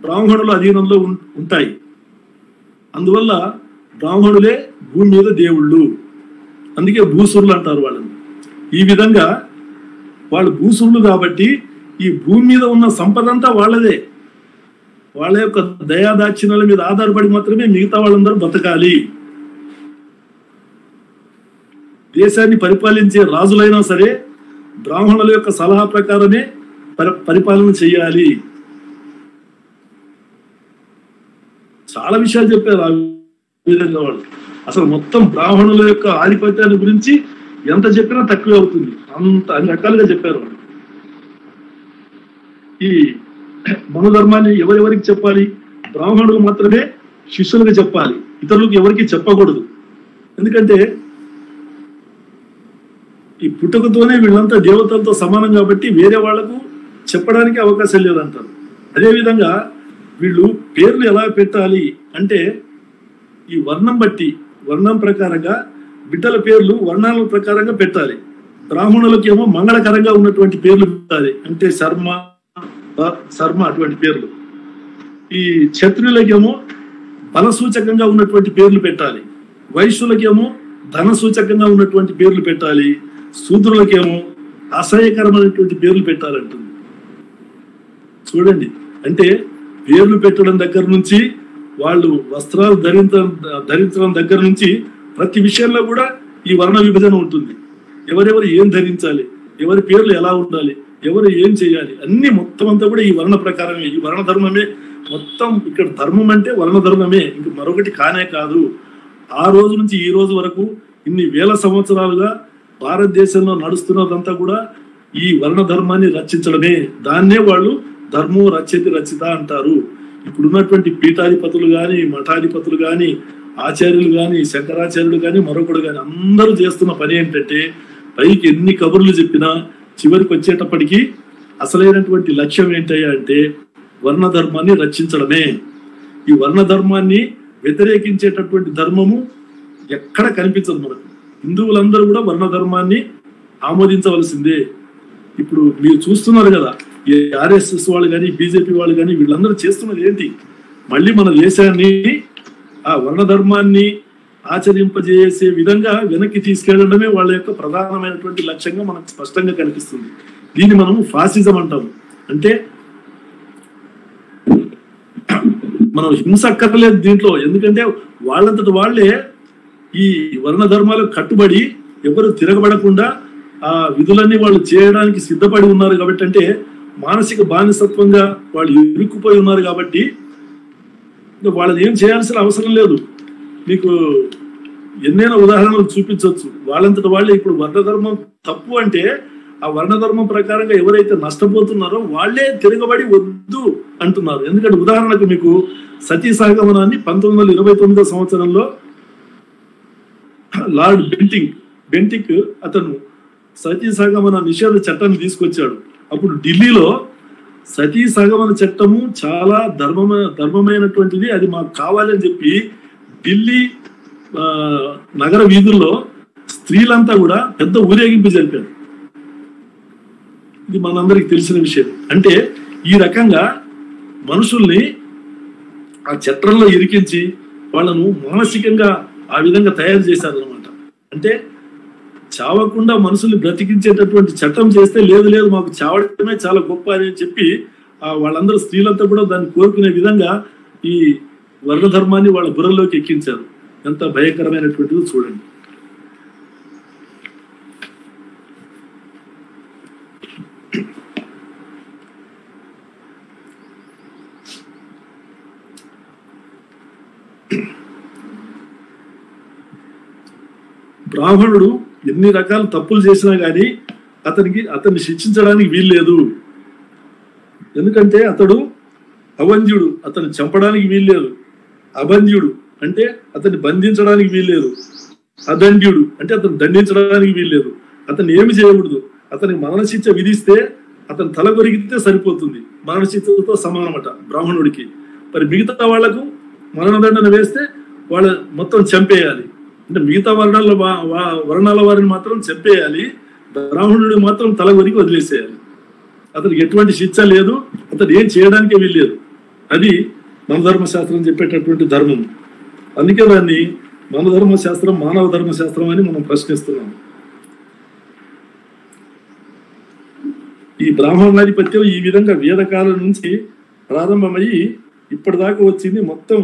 బ్రాహ్మణుల అధీనంలో ఉంటాయి. అందువల్ల బ్రాహ్మణులే భూమి మీద దేవుళ్ళు. అందుకే భూసురులు అంటారు వాళ్ళని. ఈ విధంగా వాళ్ళు భూసురులు కాబట్టి ఈ భూమి మీద ఉన్న సంపద అంతా వాళ్ళదే. వాళ్ళ యొక్క దయాదాక్షిణ్యాల మీద ఆధారపడి మాత్రమే మిగతా వాళ్ళందరూ బతకాలి. దేశాన్ని పరిపాలించే రాజులైనా సరే బ్రాహ్మణుల యొక్క సలహా ప్రకారమే పరిపాలన చేయాలి. చాలా విషయాలు చెప్పారు ఆ విధంగా వాళ్ళు. అసలు మొత్తం బ్రాహ్మణుల యొక్క ఆధిపత్యాన్ని గురించి ఎంత చెప్పినా తక్కువే అవుతుంది. అంత అన్ని రకాలుగా చెప్పారు వాళ్ళు. ఈ మనోధర్మాన్ని ఎవరెవరికి చెప్పాలి? బ్రాహ్మణులు మాత్రమే శిష్యులకు చెప్పాలి, ఇతరులకు ఎవరికి చెప్పకూడదు. ఎందుకంటే ఈ పుట్టుకతోనే వీళ్ళంతా దేవతలతో సమానం కాబట్టి వేరే వాళ్లకు చెప్పడానికి అవకాశం లేదంటారు. అదేవిధంగా వీళ్ళు పేర్లు ఎలా పెట్టాలి అంటే ఈ వర్ణం బట్టి, వర్ణం ప్రకారంగా బిడ్డల పేర్లు వర్ణాల ప్రకారంగా పెట్టాలి. బ్రాహ్మణులకి ఏమో మంగళకరంగా ఉన్నటువంటి పేర్లు పెట్టాలి, అంటే శర్మ అటువంటి పేర్లు. ఈ క్షత్రియులకేమో బల సూచకంగా ఉన్నటువంటి పేర్లు పెట్టాలి. వైశ్యులకేమో ధన సూచకంగా ఉన్నటువంటి పేర్లు పెట్టాలి. శూద్రులకేమో అసహ్యకరమైనటువంటి పేర్లు పెట్టాలంటుంది. చూడండి, అంటే పేర్లు పెట్టడం దగ్గర నుంచి వాళ్ళు వస్త్రాలు ధరించడం దగ్గర నుంచి ప్రతి విషయంలో కూడా ఈ వర్ణ విభజన ఉంటుంది. ఎవరెవరు ఏం ధరించాలి, ఎవరి పేర్లు ఎలా ఉండాలి, ఎవరు ఏం చేయాలి, అన్ని మొత్తం అంతా కూడా ఈ వర్ణ ప్రకారమే, ఈ వర్ణ ధర్మమే మొత్తం ఇక్కడ ధర్మం అంటే వర్ణ ధర్మమే, ఇంక మరొకటి కానే కాదు. ఆ రోజు నుంచి ఈ రోజు వరకు ఇన్ని వేల సంవత్సరాలుగా భారతదేశంలో నడుస్తున్నదంతా కూడా ఈ వర్ణ ధర్మాన్ని రక్షించడమే. దాన్నే వాళ్ళు ధర్మం రక్షతి రచిత అంటారు. ఇప్పుడున్నటువంటి పీఠాధిపతులు కానీ, మఠాధిపతులు కానీ, ఆచార్యులు కానీ, శంకరాచార్యులు కానీ, మరొకడు కానీ అందరూ చేస్తున్న పని ఏంటంటే పైకి ఎన్ని కబుర్లు చెప్పినా చివరికి వచ్చేటప్పటికీ అసలైనటువంటి లక్ష్యం ఏంటయ్యా అంటే వర్ణ ధర్మాన్ని రక్షించడమే. ఈ వర్ణ ధర్మాన్ని వ్యతిరేకించేటటువంటి ధర్మము ఎక్కడ కనిపించదు మనకు. హిందువులందరూ కూడా వర్ణ ధర్మాన్ని ఆమోదించవలసిందే. ఇప్పుడు మీరు చూస్తున్నారు కదా, ఈ ఆర్ఎస్ఎస్ వాళ్ళు కానీ, బీజేపీ వాళ్ళు కానీ వీళ్ళందరూ చేస్తున్నది ఏంటి? మళ్ళీ మన దేశాన్ని ఆ వర్ణ ధర్మాన్ని ఆచరింపజేసే విధంగా వెనక్కి తీసుకెళ్లడమే వాళ్ళ యొక్క ప్రధానమైనటువంటి లక్ష్యంగా మనకు స్పష్టంగా కనిపిస్తుంది. దీన్ని మనము ఫాసిజం అంటాము. అంటే మనం హింస అక్కర్లేదు దీంట్లో, ఎందుకంటే వాళ్ళంతటి వాళ్ళే ఈ వర్ణ ధర్మాలకు కట్టుబడి ఎవరు తిరగబడకుండా ఆ విధులన్నీ వాళ్ళు చేయడానికి సిద్ధపడి ఉన్నారు. కాబట్టి అంటే మానసిక బానిసత్వంగా వాళ్ళు ఇరుక్కుపోయి ఉన్నారు. కాబట్టి వాళ్ళని ఏం చేయాల్సిన అవసరం లేదు. మీకు ఎన్నైనా ఉదాహరణలు చూపించవచ్చు. వాళ్ళంతటి వాళ్ళే ఇప్పుడు వర్ణధర్మం తప్పు అంటే ఆ వర్ణధర్మం ప్రకారంగా ఎవరైతే నష్టపోతున్నారో వాళ్ళే తిరగబడి వద్దు అంటున్నారు. ఎందుకంటే ఉదాహరణకు మీకు సతీ సహగమనాన్ని 1929 సంవత్సరంలో లార్డ్ బెంటిక్ అతను సతీ సహగమన నిషేధ చట్టాన్ని తీసుకొచ్చాడు. అప్పుడు ఢిల్లీలో సతీ సహగమన చట్టము చాలా ధర్మమైనటువంటిది, అది మాకు కావాలని చెప్పి ఢిల్లీ నగర వీధుల్లో స్త్రీలంతా కూడా పెద్ద ఊరేగింపు జరిపారు. ఇది మనందరికి తెలిసిన విషయం. అంటే ఈ రకంగా మనుషుల్ని ఆ చట్రంలో ఇరికించి వాళ్ళను మానసికంగా ఆ విధంగా తయారు చేశారు అనమాట. అంటే చావకుండా మనుషుల్ని బ్రతికించేటటువంటి చట్టం చేస్తే లేదు మాకు చావడమే చాలా గొప్ప అని చెప్పి వాళ్ళందరూ స్త్రీలంతా కూడా దాన్ని కోరుకునే విధంగా ఈ వర్ణధర్మాన్ని వాళ్ళ బుర్రలోకి ఎక్కించారు. ఎంత భయంకరమైనటువంటిది చూడండి. బ్రాహ్మణుడు ఎన్ని రకాల తప్పులు చేసినా కానీ అతన్ని శిక్షించడానికి వీల్లేదు. ఎందుకంటే అతడు అవంధ్యుడు, అతన్ని చంపడానికి వీల్లేదు. అబంధ్యుడు అంటే అతన్ని బంధించడానికి వీల్లేదు. అదండ్యుడు అంటే అతను దండించడానికి వీల్లేదు. అతన్ని ఏమి చేయకూడదు. అతనికి మరణశిక్ష విధిస్తే అతను తల కొరిగితే సరిపోతుంది, మరణశిక్షతో సమానమట బ్రాహ్మణుడికి. మరి మిగతా వాళ్లకు మరణదండన వేస్తే వాళ్ళ మొత్తం చంపేయాలి. అంటే మిగతా వర్ణాల వారిని మాత్రం చంపేయాలి, బ్రాహ్మణుడిని మాత్రం తల కొరికి వదిలేసేయాలి. అతనికి ఎటువంటి శిక్ష లేదు, అతను ఏం చేయడానికే వీల్లేదు. అది మన ధర్మశాస్త్రం చెప్పేటటువంటి ధర్మం. అందుకే దాన్ని మన ధర్మశాస్త్రం మానవ ధర్మశాస్త్రం అని మనం ప్రశ్నిస్తున్నాం. ఈ బ్రాహ్మణాధిపత్యం ఈ విధంగా వేదకాలం నుంచి ప్రారంభమయ్యి ఇప్పటిదాకా వచ్చింది. మొత్తం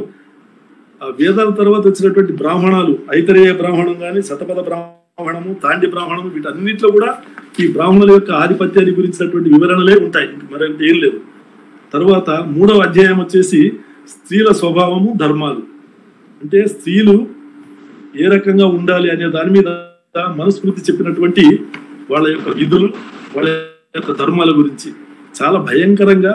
వేదాల తర్వాత వచ్చినటువంటి బ్రాహ్మణాలు, ఐతరేయ బ్రాహ్మణం కానీ, శతపథ బ్రాహ్మణము, తాండి బ్రాహ్మణము, వీటన్నిటిలో కూడా ఈ బ్రాహ్మణుల యొక్క ఆధిపత్యాన్ని గురించినటువంటి వివరణలే ఉంటాయి, మరొకటి ఏం లేదు. తర్వాత 3వ అధ్యాయం వచ్చేసి స్త్రీల స్వభావము ధర్మాలు. అంటే స్త్రీలు ఏ రకంగా ఉండాలి అనే దాని మీద మనుస్మృతి చెప్పినటువంటి వాళ్ళ యొక్క విధులు, వాళ్ళ యొక్క ధర్మాల గురించి చాలా భయంకరంగా,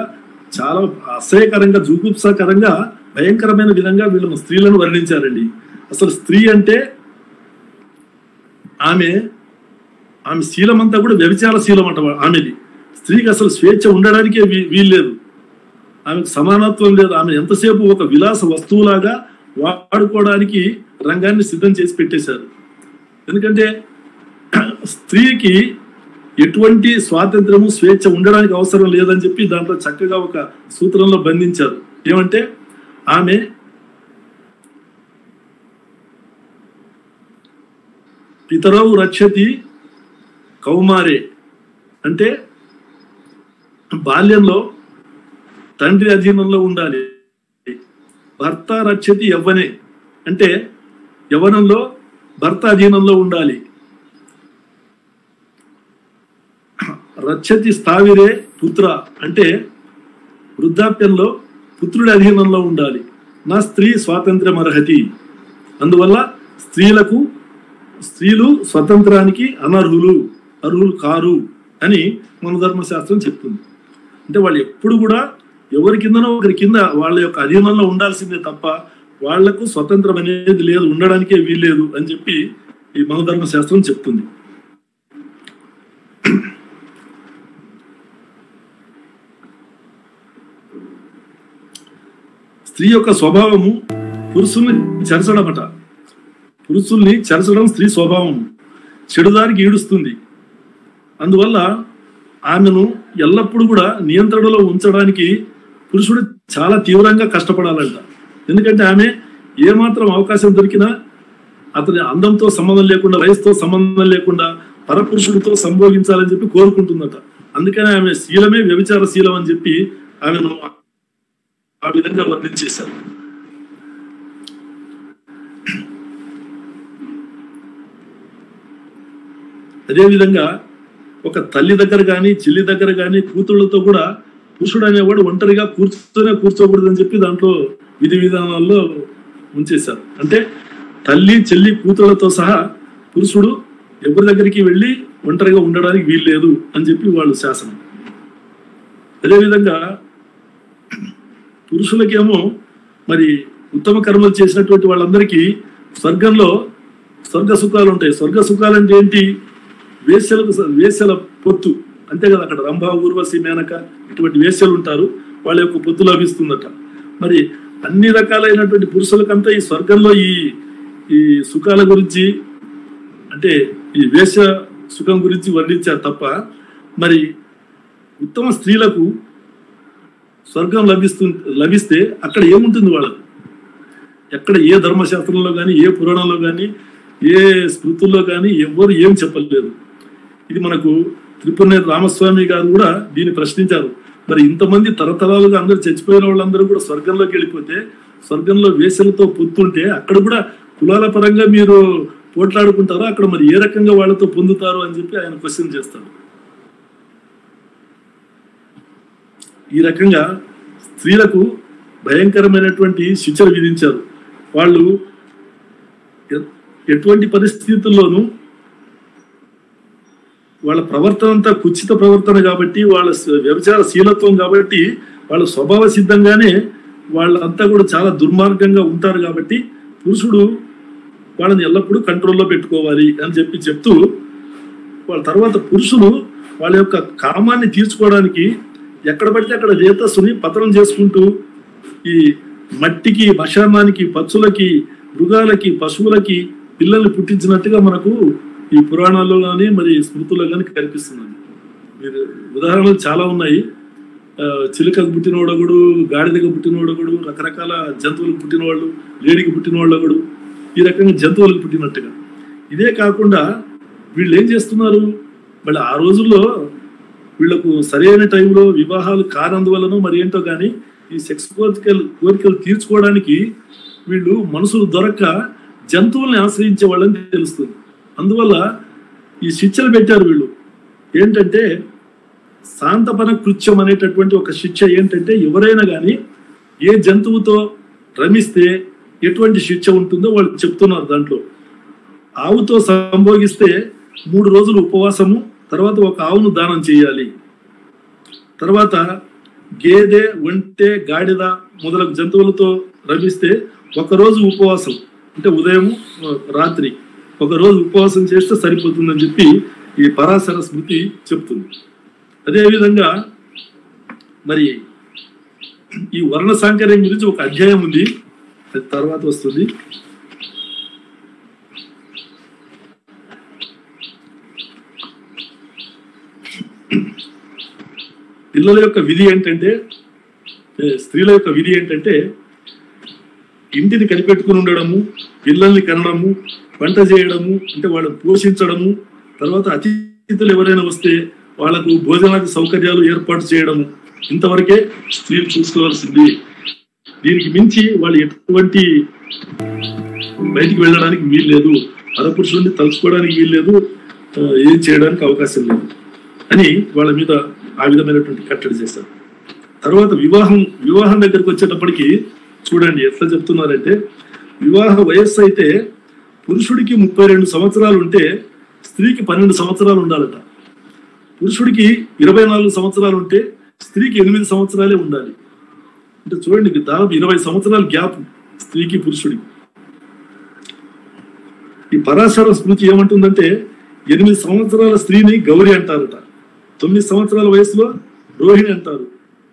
చాలా అసహ్యకరంగా, జుగుప్సాకరంగా, భయంకరమైన విధంగా వీళ్ళను స్త్రీలను వర్ణించారండి. అసలు స్త్రీ అంటే ఆమె శీలం అంతా కూడా వ్యభిచార శీలం అంట ఆమెది. స్త్రీకి అసలు స్వేచ్ఛ ఉండడానికే వీల్లేదు, ఆమెకు సమానత్వం లేదు. ఆమె ఎంతసేపు ఒక విలాస వస్తువులాగా వాడుకోవడానికి రంగాన్ని సిద్ధం చేసి పెట్టేశారు. ఎందుకంటే స్త్రీకి ఎటువంటి స్వాతంత్రము, స్వేచ్ఛ ఉండడానికి అవసరం లేదని చెప్పి దాంట్లో చక్కగా ఒక సూత్రంలో బంధించారు. ఏమంటే ఆమె పితరౌ రక్షతి కౌమారే, అంటే బాల్యంలో తండ్రి అధీనంలో ఉండాలి. భర్త రక్షతి యవ్వనే, అంటే యవ్వనంలో భర్త అధీనంలో ఉండాలి. రక్షతి స్థావిరే పుత్ర, అంటే వృద్ధాప్యంలో పుత్రుడి అధీనంలో ఉండాలి. నా స్త్రీ స్వాతంత్ర్యం అర్హతి. అందువల్ల స్త్రీలు స్వతంత్రానికి అర్హులు కారు అని మన ధర్మశాస్త్రం చెప్తుంది. అంటే వాళ్ళు ఎప్పుడు కూడా ఎవరి కిందనో ఒకరి కింద వాళ్ళ యొక్క అధీనంలో ఉండాల్సిందే తప్ప వాళ్లకు స్వతంత్రం అనేది లేదు, ఉండడానికే వీల్లేదు అని చెప్పి ఈ మన ధర్మశాస్త్రం చెప్తుంది. స్త్రీ యొక్క స్వభావము పురుషుల్ని చెరచడం స్త్రీ స్వభావం. చెడుదారికి ఈడుస్తుంది. అందువల్ల ఆమెను ఎల్లప్పుడూ కూడా నియంత్రణలో ఉంచడానికి పురుషుడు చాలా తీవ్రంగా కష్టపడాలంట. ఎందుకంటే ఆమె ఏమాత్రం అవకాశం దొరికినా అతని అందంతో సంబంధం లేకుండా, వయసుతో సంబంధం లేకుండా పరపురుషుడితో సంభోగించాలని చెప్పి కోరుకుంటుందట. అందుకని ఆమె శీలమే వ్యభిచార శీలం అని చెప్పి ఆమెను ఆ విధంగా వర్ణించేశారు. అదేవిధంగా ఒక తల్లి దగ్గర కానీ, చెల్లి దగ్గర కానీ, కూతుళ్లతో కూడా పురుషుడు అనేవాడు ఒంటరిగా కూర్చోకూడదని చెప్పి దాంట్లో విధి విధానాల్లో ఉంచేశారు. అంటే తల్లి, చెల్లి, కూతుళ్లతో సహా పురుషుడు ఎవరి దగ్గరికి వెళ్ళి ఒంటరిగా ఉండడానికి వీల్లేదు అని చెప్పి వాళ్ళు శాసనం. అదేవిధంగా పురుషులకేమో మరి ఉత్తమ కర్మలు చేసినటువంటి వాళ్ళందరికీ స్వర్గంలో స్వర్గ సుఖాలు ఉంటాయి. స్వర్గ సుఖాలు అంటే ఏంటి? వేశ్యల పొత్తు, అంతే కదా. అక్కడ రంభ, ఊర్వశి, మేనక ఇటువంటి వేశ్యలు ఉంటారు, వాళ్ళ యొక్క పొత్తు లభిస్తుందట. మరి అన్ని రకాలైనటువంటి పురుషులకంతా ఈ స్వర్గంలో ఈ సుఖాల గురించి, అంటే ఈ వేశ్య సుఖం గురించి వర్ణించారు తప్ప మరి ఉత్తమ స్త్రీలకు స్వర్గం లభిస్తే అక్కడ ఏముంటుంది వాళ్ళకు? ఎక్కడ ఏ ధర్మశాస్త్రంలో కానీ, ఏ పురాణంలో కానీ, ఏ స్మృతుల్లో కానీ ఎవ్వరు ఏం చెప్పలేదు. ఇది మనకు త్రిపురనేని రామస్వామి గారు కూడా దీన్ని ప్రశ్నించారు. మరి ఇంతమంది తరతరాలుగా అందరూ చచ్చిపోయిన వాళ్ళందరూ కూడా స్వర్గంలోకి వెళ్ళిపోతే, స్వర్గంలో వేసలతో పొత్తుంటే అక్కడ కూడా కులాల పరంగా మీరు పోట్లాడుకుంటారో అక్కడ మరి ఏ రకంగా వాళ్ళతో పొందుతారు అని చెప్పి ఆయన క్వశ్చన్ చేస్తాడు. ఈ రకంగా స్త్రీలకు భయంకరమైనటువంటి శిక్షలు విధించారు. వాళ్ళు ఎటువంటి పరిస్థితుల్లోనూ వాళ్ళ ప్రవర్తన అంతా కుచిత ప్రవర్తన కాబట్టి, వాళ్ళ వ్యభిచార శీలత్వం కాబట్టి, వాళ్ళ స్వభావ సిద్ధంగానే వాళ్ళంతా కూడా చాలా దుర్మార్గంగా ఉంటారు. కాబట్టి పురుషుడు వాళ్ళని ఎల్లప్పుడూ కంట్రోల్లో పెట్టుకోవాలి అని చెప్తూ వాళ్ళ తర్వాత పురుషులు వాళ్ళ యొక్క కామాన్ని తీర్చుకోవడానికి ఎక్కడ పడితే అక్కడ రేతస్సుని పతనం చేసుకుంటూ ఈ మట్టికి, మశానానికి, పచ్చులకి, మృగాలకి, పశువులకి పిల్లల్ని పుట్టించినట్టుగా మనకు ఈ పురాణాల్లో కానీ మరి స్మృతుల్లో కానీ కనిపిస్తుంది. మీరు ఉదాహరణలు చాలా ఉన్నాయి. చిలుకకు పుట్టినోడొకడు, గాడిదకు పుట్టినోడొకడు, రకరకాల జంతువులకు పుట్టినవాళ్ళు, లేడికి పుట్టినవాళ్ళొకడు, ఈ రకంగా జంతువులకు పుట్టినట్టుగా. ఇదే కాకుండా వీళ్ళు ఏం చేస్తున్నారు? మళ్ళీ ఆ రోజుల్లో వీళ్లకు సరైన టైంలో వివాహాలు కానందువలన మరి ఏంటో కానీ ఈ సెక్స్ కోరికలు తీర్చుకోవడానికి వీళ్ళు మనుషులు దొరక్క జంతువుల్ని ఆశ్రయించే వాళ్ళని తెలుస్తుంది. అందువల్ల ఈ శిక్షలు పెట్టారు వీళ్ళు. ఏంటంటే శాంతపన కృత్యం అనేటటువంటి ఒక శిక్ష. ఏంటంటే ఎవరైనా కానీ ఏ జంతువుతో రమిస్తే ఎటువంటి శిక్ష ఉంటుందో వాళ్ళు చెప్తున్నారు. దాంట్లో ఆవుతో సంభోగిస్తే 3 రోజులు ఉపవాసము, తర్వాత ఒక ఆవును దానం చేయాలి. తర్వాత గేదె, ఒంటె, గాడిద మొదలగు జంతువులతో రమిస్తే 1 రోజు ఉపవాసం, అంటే ఉదయం రాత్రి 1 రోజు ఉపవాసం చేస్తే సరిపోతుందని చెప్పి ఈ పరాశర స్మృతి చెప్తుంది. అదేవిధంగా మరి ఈ వర్ణ సాంకర్యం గురించి ఒక అధ్యాయం ఉంది, అది తర్వాత వస్తుంది. పిల్లల యొక్క విధి ఏంటంటే, స్త్రీల యొక్క విధి ఏంటంటే ఇంటిని కనిపెట్టుకుని ఉండడము, పిల్లల్ని కనడము, వంట చేయడము, అంటే వాళ్ళని పోషించడము, తర్వాత అతిథులు ఎవరైనా వస్తే వాళ్లకు భోజనాది సౌకర్యాలు ఏర్పాటు చేయడము, ఇంతవరకే స్త్రీలు చూసుకోవాల్సింది. దీనికి మించి వాళ్ళు ఎటువంటి బయటికి వెళ్ళడానికి వీల్లేదు, పరపురుషుల్ని తలుచుకోవడానికి వీల్లేదు, ఏం చేయడానికి అవకాశం లేదు అని వాళ్ళ మీద ఆ విధమైనటువంటి కట్టడి చేశారు. తర్వాత వివాహం దగ్గరికి వచ్చేటప్పటికి చూడండి ఎట్లా చెప్తున్నారంటే, వివాహ వయస్సు అయితే పురుషుడికి 32 సంవత్సరాలు ఉంటే స్త్రీకి 12 సంవత్సరాలు ఉండాలట. పురుషుడికి 24 సంవత్సరాలు ఉంటే స్త్రీకి 8 సంవత్సరాలే ఉండాలి. అంటే చూడండి, దాదాపు 20 సంవత్సరాల గ్యాప్ స్త్రీకి పురుషుడికి. ఈ పరాశర స్మృతి ఏమంటుందంటే 8 సంవత్సరాల స్త్రీని గౌరి అంటారట, 9 సంవత్సరాల వయసులో రోహిణి అంటారు,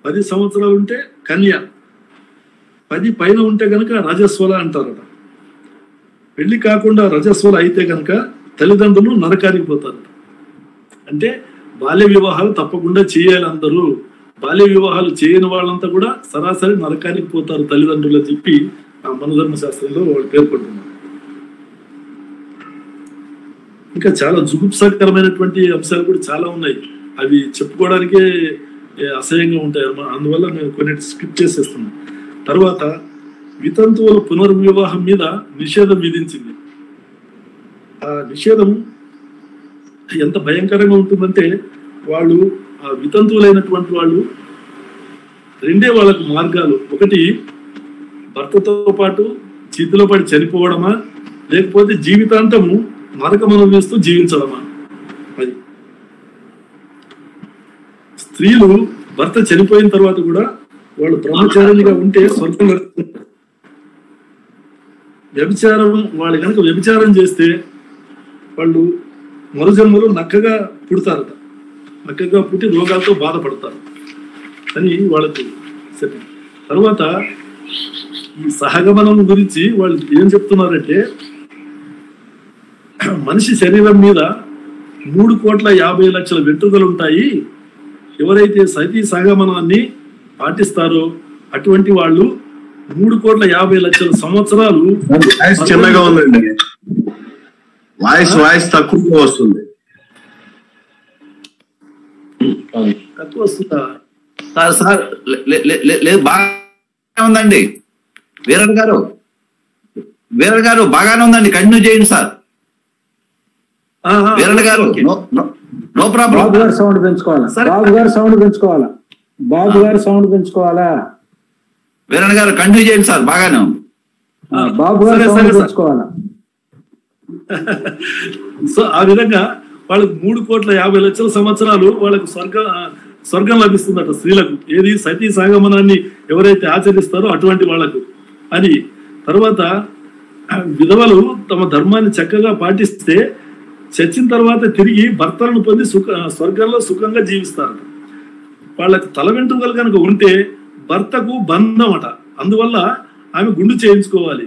10 సంవత్సరాలు ఉంటే కన్య, 10 పైన ఉంటే గనక రజస్వల అంటారట. పెళ్లి కాకుండా రజస్వల అయితే గనక తల్లిదండ్రులు నరకానికి పోతారట. అంటే బాల్య వివాహాలు తప్పకుండా చేయాలి అందరూ, బాల్య వివాహాలు చేయని వాళ్ళంతా కూడా సరాసరి నరకానికి పోతారు తల్లిదండ్రులు అని చెప్పి ఆ మనధర్మ శాస్త్రంలో వాళ్ళు పేర్కొంటున్నారు. ఇంకా చాలా జుగుప్సాకరమైనటువంటి అంశాలు కూడా చాలా ఉన్నాయి, అవి చెప్పుకోవడానికే అసహ్యంగా ఉంటాయి. అందువల్ల నేను కొన్ని స్కిప్ చేసేస్తున్నాను. తర్వాత వితంతువుల పునర్వివాహం మీద నిషేధం విధించింది. ఆ నిషేధం ఎంత భయంకరంగా ఉంటుందంటే, వాళ్ళు ఆ వితంతువులైనటువంటి వాళ్ళు రెండే వాళ్ళకు మార్గాలు. ఒకటి భర్తతో పాటు చేతిలో పడి చనిపోవడమా, లేకపోతే జీవితాంతము నరకం అనుభవిస్తూ జీవించడమా. అది స్త్రీలు భర్త చనిపోయిన తర్వాత కూడా వాళ్ళు బ్రహ్మచారిగా ఉంటే స్వర్గం వ్యభిచారం, వాళ్ళు కనుక వ్యభిచారం చేస్తే వాళ్ళు మరుజన్మలో నక్కగా పుడతారట, నక్కగా పుట్టి రోగాలతో బాధపడతారు అని వాళ్ళకు చెప్పారు. తర్వాత ఈ సహగమనం గురించి వాళ్ళు ఏం చెప్తున్నారంటే, మనిషి శరీరం మీద 3,50,00,000 వెంట్రుకలు ఉంటాయి. ఎవరైతే సతీ సహగమనాన్ని పాటిస్తారో అటువంటి వాళ్ళు 3,50,00,000 సంవత్సరాలు. చిన్నగా ఉందండి, వాయిస్ తక్కువగా వస్తుంది. తక్కువ వస్తుందా సార్? లేదు, బాగా ఉందండి. వీరన్ గారు బాగానే ఉందండి, కంటిన్యూ చేయండి సార్. వీరన్ గారు నో ప్రాబ్లం. బాబు గారు సౌండ్ పెంచుకోవాలా? వీరన్ గారు కంటిన్యూ చేయండి సార్, బాగానే ఉంది. బాబు గారు సౌండ్ పెంచుకోవాలా? సో ఆ విధంగా వాళ్ళకు 3,50,00,000 సంవత్సరాలు వాళ్ళకు స్వర్గం లభిస్తుందట స్త్రీలకు. ఏది సతీ సాగమనాన్ని ఎవరైతే ఆచరిస్తారో అటువంటి వాళ్లకు అని. తర్వాత విధవలు తమ ధర్మాన్ని చక్కగా పాటిస్తే చచ్చిన తర్వాత తిరిగి భర్తలను పొంది స్వర్గంలో సుఖంగా జీవిస్తారు. వాళ్ళకి తల వెంట్రుకలు కనుక ఉంటే భర్తకు బంధం అట, అందువల్ల ఆమె గుండు చేయించుకోవాలి,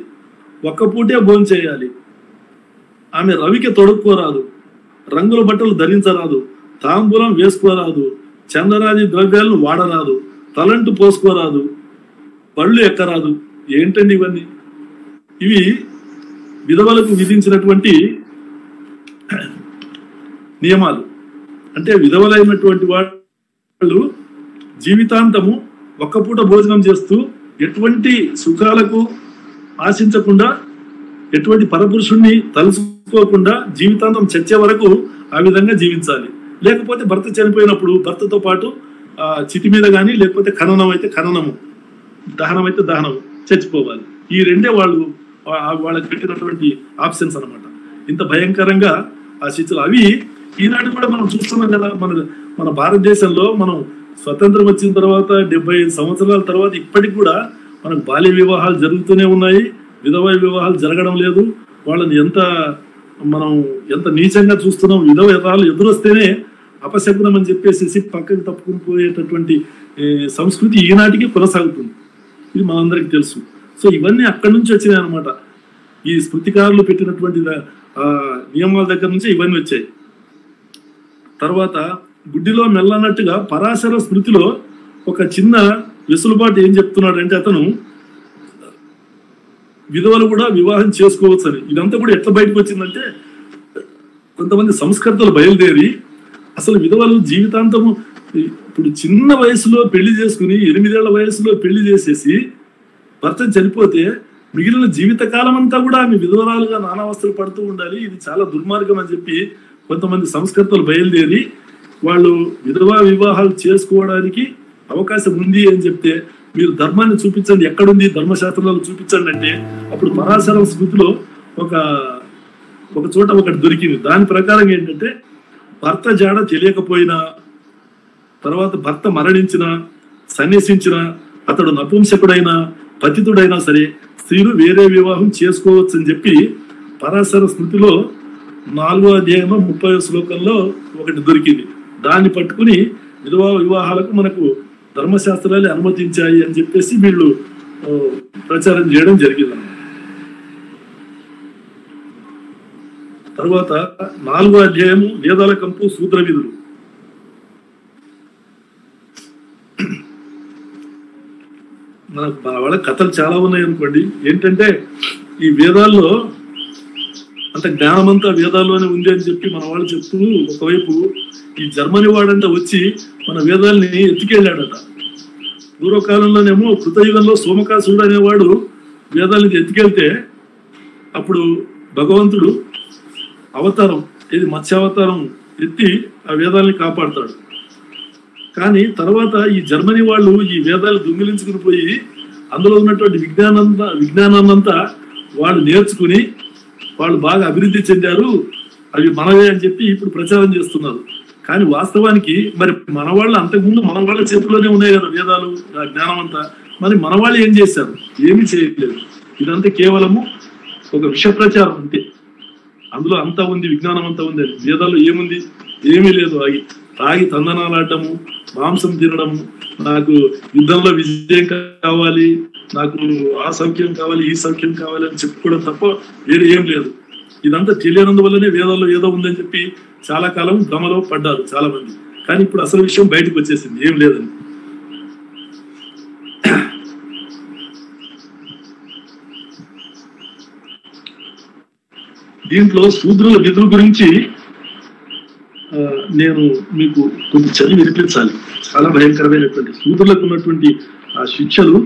ఒక్క పూటే భోజనం చేయాలి, ఆమె రవికి తొడుక్కోరాదు, రంగుల బట్టలు ధరించరాదు, తాంబూలం వేసుకోరాదు, చందనాది ద్రవ్యాలను వాడరాదు, తలంటు పోసుకోరాదు, పళ్ళు ఎక్కరాదు. ఏంటండి ఇవన్నీ? ఇవి విధవలకు విధించినటువంటి నియమాలు. అంటే విధవలైనటువంటి వాళ్ళు జీవితాంతము ఒక్క పూట భోజనం చేస్తూ ఎటువంటి సుఖాలకు ఆశించకుండా, ఎటువంటి పరపురుషుణ్ణి తలుసుకోకుండా జీవితాంతం చచ్చే వరకు ఆ విధంగా జీవించాలి. లేకపోతే భర్త చనిపోయినప్పుడు భర్తతో పాటు చితి మీద కానీ, లేకపోతే ఖననం అయితే ఖననము, దహనం అయితే దహనము, చచ్చిపోవాలి. ఈ రెండే వాళ్ళకి పెట్టినటువంటి ఆప్షన్స్ అనమాట. ఇంత భయంకరంగా ఆ శిక్షలు అవి ఈనాడు కూడా మనం చూస్తున్నాం కదా. మన భారతదేశంలో మనం స్వతంత్రం వచ్చిన తర్వాత 75 సంవత్సరాల తర్వాత ఇప్పటికి కూడా మనకు బాల్య వివాహాలు జరుగుతూనే ఉన్నాయి, విధవ వివాహాలు జరగడం లేదు. వాళ్ళని మనం ఎంత నీచంగా చూస్తున్నాం. విధవరాలు ఎదురొస్తేనే అపశకునం అని చెప్పేసి పక్కకు తప్పుకుని పోయేటటువంటి సంస్కృతి ఈనాటికి కొనసాగుతుంది. ఇది మనందరికీ తెలుసు. సో ఇవన్నీ అక్కడి నుంచి వచ్చినాయి అనమాట. ఈ స్మృతికారులు పెట్టినటువంటి నియమాల దగ్గర నుంచి ఇవన్నీ వచ్చాయి. తర్వాత గుడ్డిలో మెల్లన్నట్టుగా పరాశర స్మృతిలో ఒక చిన్న వెసులుబాటు ఏం చెప్తున్నాడంటే, అతను విధవలు కూడా వివాహం చేసుకోవచ్చు అని. ఇదంతా కూడా ఎట్లా బయటకు వచ్చిందంటే, కొంతమంది సంస్కర్తలు బయలుదేరి అసలు విధవలు జీవితాంతము ఇప్పుడు చిన్న వయసులో పెళ్లి చేసుకుని 8 ఏళ్ల వయసులో పెళ్లి చేసేసి భర్త చనిపోతే మిగిలిన జీవితకాలం అంతా కూడా ఆమె విధవరాలుగా నానావస్థలు పడుతూ ఉండాలి, ఇది చాలా దుర్మార్గం అని చెప్పి కొంతమంది సంస్కర్తలు బయలుదేరి వాళ్ళు విధవా వివాహాలు చేసుకోవడానికి అవకాశం ఉంది అని చెప్తే మీరు ధర్మాన్ని చూపించండి, ఎక్కడుంది ధర్మశాస్త్రాలు చూపించండి అంటే అప్పుడు పరాశర స్మృతిలో ఒక చోట ఒకటి దొరికింది. దాని ప్రకారం ఏంటంటే భర్త జాడ తెలియకపోయినా, తర్వాత భర్త మరణించిన, సన్యసించిన, అతడు నపుంసకుడైనా పతితుడైనా సరే స్త్రీలు వేరే వివాహం చేసుకోవచ్చు అని చెప్పి పరాశర స్మృతిలో 4వ అధ్యాయంలో 30వ శ్లోకంలో ఒకటి దొరికింది. దాన్ని పట్టుకుని విధవా వివాహాలకు మనకు ధర్మశాస్త్రాలు అనుమతించాయి అని చెప్పేసి వీళ్ళు ప్రచారం చేయడం జరిగింది. తర్వాత 4వ అధ్యాయము వేదాల కంపు సూత్ర విధులు. మన వాళ్ళ కథలు చాలా ఉన్నాయి అనుకోండి. ఏంటంటే ఈ వేదాల్లో అంత జ్ఞానమంతా వేదాల్లోనే ఉంది అని చెప్పి మన వాళ్ళు చెప్తూ ఒకవైపు ఈ జర్మనీ వాడంట వచ్చి మన వేదాల్ని ఎత్తుకెళ్ళాడట. పూర్వకాలంలోనేమో కృతయుగంలో సోమకాసుడు అనేవాడు వేదాలని ఎత్తుకెళ్తే అప్పుడు భగవంతుడు అవతారం, ఇది మత్స్యావతారం ఎత్తి ఆ వేదాలని కాపాడతాడు. కానీ తర్వాత ఈ జర్మనీ వాళ్ళు ఈ వేదాలు దొంగిలించుకుని పోయి అందులో ఉన్నటువంటి విజ్ఞానాన్నంతా వాళ్ళు నేర్చుకుని వాళ్ళు బాగా అభివృద్ధి చెందారు, అవి మనవే అని చెప్పి ఇప్పుడు ప్రచారం చేస్తున్నారు. కానీ వాస్తవానికి మరి మన వాళ్ళు అంతకుముందు మన వాళ్ళ చేతుల్లోనే ఉన్నాయి కదా వేదాలు, ఆ జ్ఞానం అంతా. మరి మన వాళ్ళు ఏం చేశారు? ఏమీ చేయలేదు. ఇదంతా కేవలము ఒక విష ప్రచారం అంతే. అందులో అంతా ఉంది, విజ్ఞానం అంతా ఉంది. వేదాల్లో ఏముంది? ఏమీ లేదు. తాగి తందనాలాడటము, మాంసం తినడము, నాకు యుద్ధంలో విజయం కావాలి, నాకు ఆ సౌఖ్యం కావాలి, ఈ సౌఖ్యం కావాలి అని చెప్పుకోవడం తప్ప వేరే ఏం లేదు. ఇదంతా తెలియనందువల్లనే వేదాల్లో ఏదో ఉందని చెప్పి చాలా కాలం భ్రమలో పడ్డారు చాలా మంది. కానీ ఇప్పుడు అసలు విషయం బయటకు వచ్చేసింది, ఏం లేదని. దీంట్లో శూద్రుల విధుల గురించి నేను మీకు కొంచెం చదివి వినిపించాలి. చాలా భయంకరమైనటువంటి శూద్రులకు ఉన్నటువంటి ఆ శిక్షలు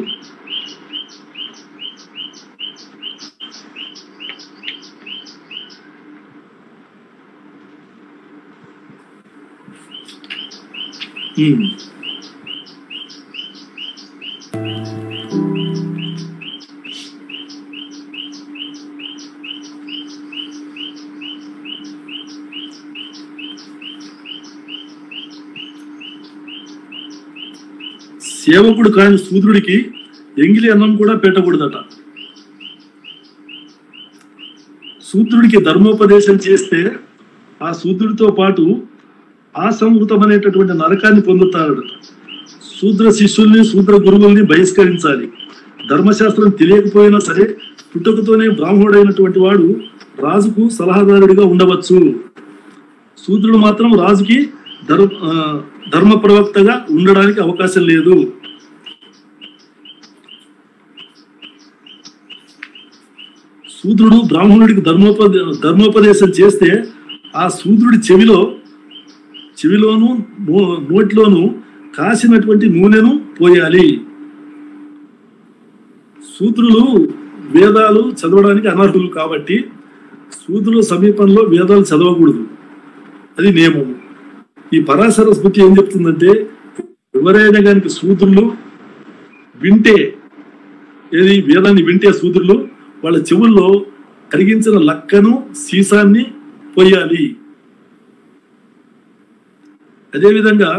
సేవకుడు కాని శూద్రుడికి ఎంగిలి అన్నం కూడా పెట్టకూడదట. శూద్రుడికి ధర్మోపదేశం చేస్తే ఆ శూద్రుడితో పాటు ఆసంవృతం అనేటటువంటి నరకాన్ని పొందుతాడట. శూద్ర శిష్యుల్ని, శూద్ర గురువుల్ని బహిష్కరించాలి. ధర్మశాస్త్రం తెలియకపోయినా సరే పుట్టుకతోనే బ్రాహ్మణుడైనటువంటి వాడు రాజుకు సలహాదారుడిగా ఉండవచ్చు. శూద్రుడు మాత్రం రాజుకి ధర్మ ప్రవక్తగా ఉండడానికి అవకాశం లేదు. శూద్రుడు బ్రాహ్మణుడికి ధర్మోపదేశం చేస్తే ఆ శూద్రుడి చెవిలోను నోటిలోను కాసినటువంటి నూనెను పోయాలి. శూద్రులు వేదాలు చదవడానికి అనర్హులు కాబట్టి శూద్రుల సమీపంలో వేదాలు చదవకూడదు, అది నియమము. ఈ పరాశర స్మృతి ఏం చెప్తుందంటే ఎవరైనా కనుక శూద్రులు వింటే, ఏది వేదాన్ని వింటే శూద్రులు వాళ్ళ చెవుల్లో కరిగించిన లక్కను, సీసాన్ని పోయాలి. అదేవిధంగా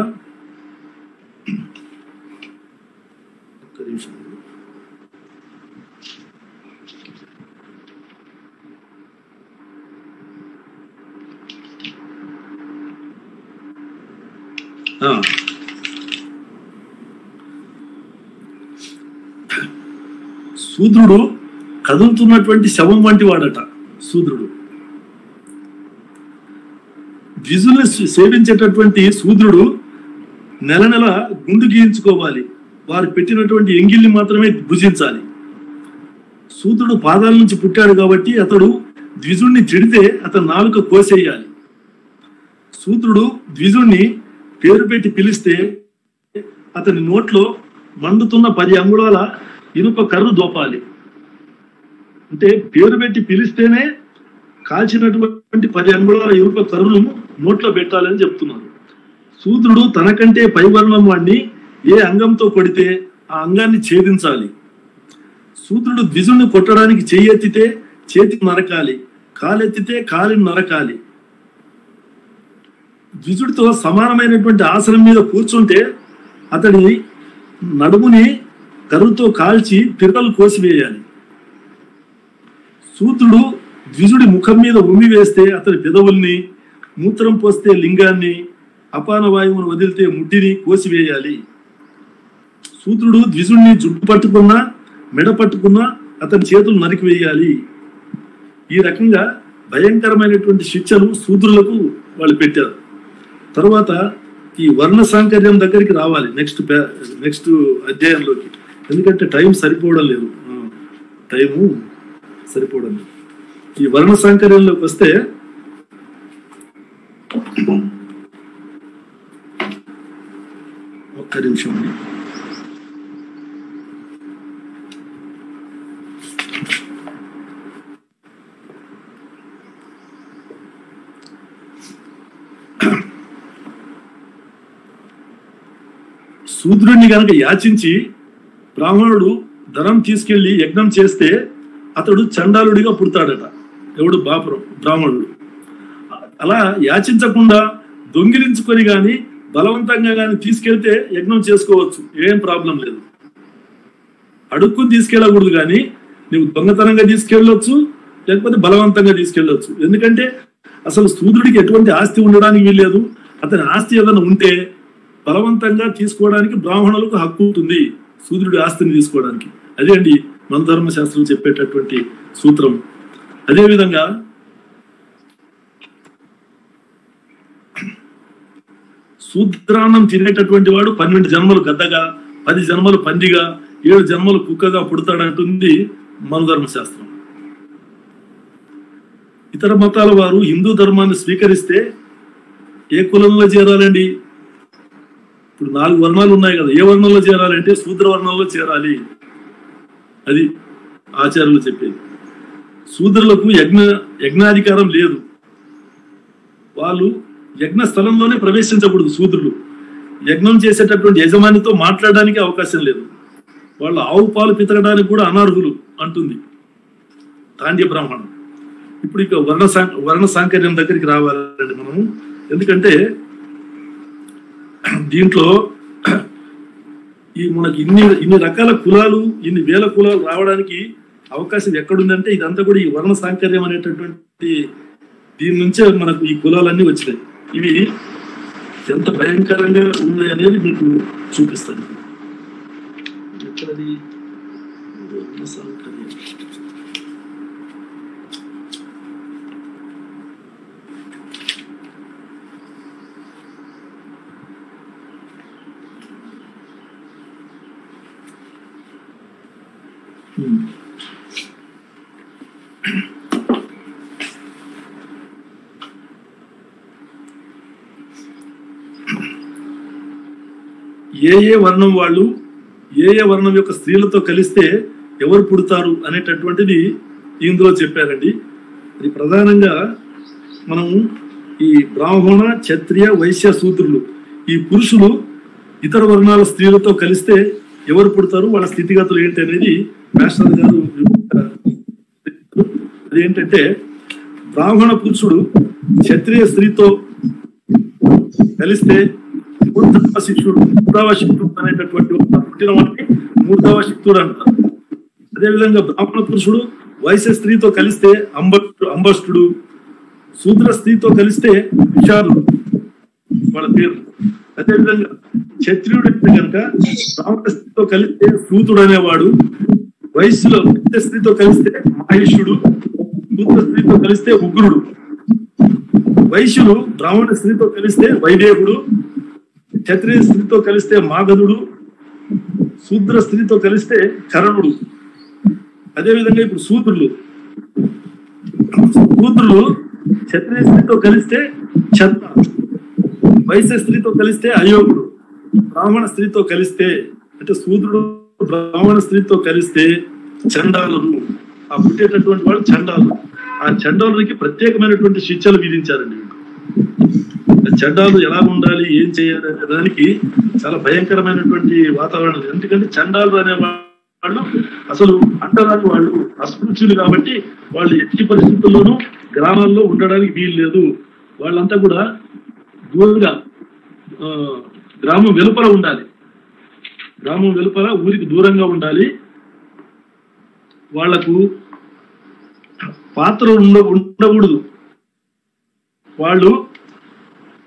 శూద్రుడు కదులుతున్నటువంటి శవం వంటి వాడట. శూద్రుడు ద్విజుల్ని సేవించేటటువంటి శూద్రుడు నెల నెల గుండు గీయించుకోవాలి. వారు పెట్టినటువంటి ఎంగిల్ని మాత్రమే భుజించాలి. శూద్రుడు పాదాల నుంచి పుట్టాడు కాబట్టి అతడు ద్విజుణ్ణి తిడితే అతను నాలుక కోసేయాలి. శూద్రుడు ద్విజుణ్ణి పేరు పెట్టి పిలిస్తే అతని నోట్లో మండుతున్న 10 అంగుళాల ఇనుప కర్రు దోపాలి. అంటే పేరు పెట్టి పిలిస్తేనే కాల్చినటువంటి 10 అంగుళాల ఇనుప కర్రును నోట్లో పెట్టాలని చెప్తున్నారు. శూద్రుడు తనకంటే పైవర్ణం వాడిని ఏ అంగంతో కొడితే ఆ అంగాన్ని ఛేదించాలి. శూద్రుడు ద్విజుడిని కొట్టడానికి చెయ్యెత్తితే చేతికి నరకాలి, కాలెత్తితే కాలిని నరకాలి. ద్విజుడితో సమానమైనటువంటి ఆసనం మీద కూర్చుంటే అతడి నడుముని కరువుతో కాల్చి పిర్రలు కోసివేయాలి. శూద్రుడు ద్విజుడి ముఖం మీద ఉమ్మి వేస్తే అతడి పెదవుల్ని, మూత్రం పోస్తే లింగాన్ని, అపాన వాయువును వదిలితే ముట్టిని కోసివేయాలి. శూద్రుడు ద్విజుడిని జుట్టు పట్టుకున్నా మెడ పట్టుకున్నా అతని చేతులు నరికివేయాలి. ఈ రకంగా భయంకరమైనటువంటి శిక్షలు శూద్రులకు వాళ్ళు పెట్టారు. తర్వాత ఈ వర్ణ సాంకర్యం దగ్గరికి రావాలి నెక్స్ట్ అధ్యాయంలోకి. ఎందుకంటే టైం సరిపోవడం లేదు, టైము సరిపోవడం లేదు. ఈ వర్ణ సాంకర్యంలోకి వస్తే ఒక్క నిమిషం అండి. శూద్రుడిని గనక యాచించి బ్రాహ్మణుడు ధనం తీసుకెళ్లి యజ్ఞం చేస్తే అతడు చండాలుడిగా పుడతాడట. ఎవడు? బ్రాహ్మణుడు. అలా యాచించకుండా దొంగిలించుకొని గాని బలవంతంగా గాని తీసుకెళ్తే యజ్ఞం చేసుకోవచ్చు, ఏం ప్రాబ్లం లేదు. అడుక్కుని తీసుకెళ్ళకూడదు, కానీ నువ్వు దొంగతనంగా తీసుకెళ్ళొచ్చు, లేకపోతే బలవంతంగా తీసుకెళ్ళొచ్చు. ఎందుకంటే అసలు శూద్రుడికి ఎటువంటి ఆస్తి ఉండడానికి వీల్లేదు. అతని ఆస్తి ఏదైనా ఉంటే బలవంతంగా తీసుకోవడానికి బ్రాహ్మణులకు హక్కు ఉంటుంది, శూద్రుడి ఆస్తిని తీసుకోవడానికి. అదే అండి మన ధర్మశాస్త్రం చెప్పేటటువంటి సూత్రం. అదేవిధంగా శూద్రాన్నం తినేటటువంటి వాడు 12 జన్మలు గద్దగా, 10 జన్మలు పందిగా, 7 జన్మలు కుక్కగా పుడతాడంటుంది మన ధర్మశాస్త్రం. ఇతర మతాల వారు హిందూ ధర్మాన్ని స్వీకరిస్తే ఏ కులంలో చేరాలండి? ఇప్పుడు 4 వర్ణాలు ఉన్నాయి కదా, ఏ వర్ణంలో చేరాలంటే శూద్ర వర్ణంలో చేరాలి. అది ఆచార్యులు చెప్పేది. శూద్రులకు యజ్ఞాధికారం లేదు. వాళ్ళు యజ్ఞ స్థలంలోనే ప్రవేశించకూడదు. శూద్రులు యజ్ఞం చేసేటటువంటి యజమానితో మాట్లాడడానికి అవకాశం లేదు. వాళ్ళు ఆవు పాలు పితకడానికి కూడా అనర్హులు అంటుంది తాండ్య బ్రాహ్మణం. ఇప్పుడు ఇక వర్ణ సాంకర్యం దగ్గరికి రావాలండి మనము. ఎందుకంటే దీంట్లో ఈ మనకి ఇన్ని రకాల కులాలు, ఇన్ని వేల కులాలు రావడానికి అవకాశం ఎక్కడుందంటే ఇదంతా కూడా ఈ వర్ణ సాంకర్యం అనేటటువంటి దీని నుంచే మనకు ఈ కులాలన్నీ వచ్చినాయి. ఇవి ఎంత భయంకరంగా ఉన్నాయి అనేది మీకు చూపిస్తాను. ఎక్కడది వర్ణ సాంకర్యం? ఏ వర్ణం వాళ్ళు ఏ వర్ణం యొక్క స్త్రీలతో కలిస్తే ఎవరు పుడతారు అనేటటువంటిది ఇందులో చెప్పారండి. ఇది ప్రధానంగా మనం ఈ బ్రాహ్మణ, క్షత్రియ, వైశ్య, శూద్రులు ఈ పురుషులు ఇతర వర్ణాల స్త్రీలతో కలిస్తే ఎవరు పుడతారు, వాళ్ళ స్థితిగతులు ఏంటి అనేది మాస్టర్ గారు. అదేంటంటే బ్రాహ్మణ పురుషుడు క్షత్రియ స్త్రీతో కలిస్తే మూర్ధవ శిక్షుడు అనేటటువంటి పుట్టిన వాటిని మూర్ధవ శిక్షుడు అంటారు. అదేవిధంగా బ్రాహ్మణ పురుషుడు వైశ్య స్త్రీతో కలిస్తే అంబష్టుడు, శూద్ర స్త్రీతో కలిస్తే విషాలుడు వాళ్ళ పేరు. అదేవిధంగా క్షత్రియుడు అయితే కనుక బ్రాహ్మణ స్త్రీతో కలిస్తే సూతుడు అనేవాడు, వైశ్యుల స్త్రీతో కలిస్తే మహేషుడు, శూద్ర స్త్రీతో కలిస్తే ఉగ్రుడు. వైశ్యులు బ్రాహ్మణ స్త్రీతో కలిస్తే వైదేహుడు, క్షత్రియ స్త్రీతో కలిస్తే మాగధుడు, శూద్ర స్త్రీతో కలిస్తే కరణుడు. అదేవిధంగా ఇప్పుడు శూద్రులు క్షత్రియ స్త్రీతో కలిస్తే ఛత్త, వైశ్య స్త్రీతో కలిస్తే అయోగుడు, బ్రాహ్మణ స్త్రీతో కలిస్తే అంటే శూద్రుడు బ్రాహ్మణ స్త్రీతో కలిస్తే చండాలుడు. ఆ పుట్టేటటువంటి వాళ్ళు చండాలు. ఆ చండాలుడికి ప్రత్యేకమైనటువంటి శిక్షలు విధించారండి. చండాలు ఎలా ఉండాలి, ఏం చేయాలి అనే దానికి చాలా భయంకరమైనటువంటి వాతావరణం. ఎందుకంటే చండాలు అనే వాళ్ళు అసలు అంటరాని వాళ్ళు, అస్పృశ్యులు కాబట్టి వాళ్ళు ఎట్టి పరిస్థితుల్లోనూ గ్రామాల్లో ఉండడానికి వీలు లేదు. వాళ్ళంతా కూడా దూరంగా గ్రామం వెలుపల ఉండాలి, గ్రామం వెలుపల ఊరికి దూరంగా ఉండాలి. వాళ్లకు పాత్ర ఉండకూడదు.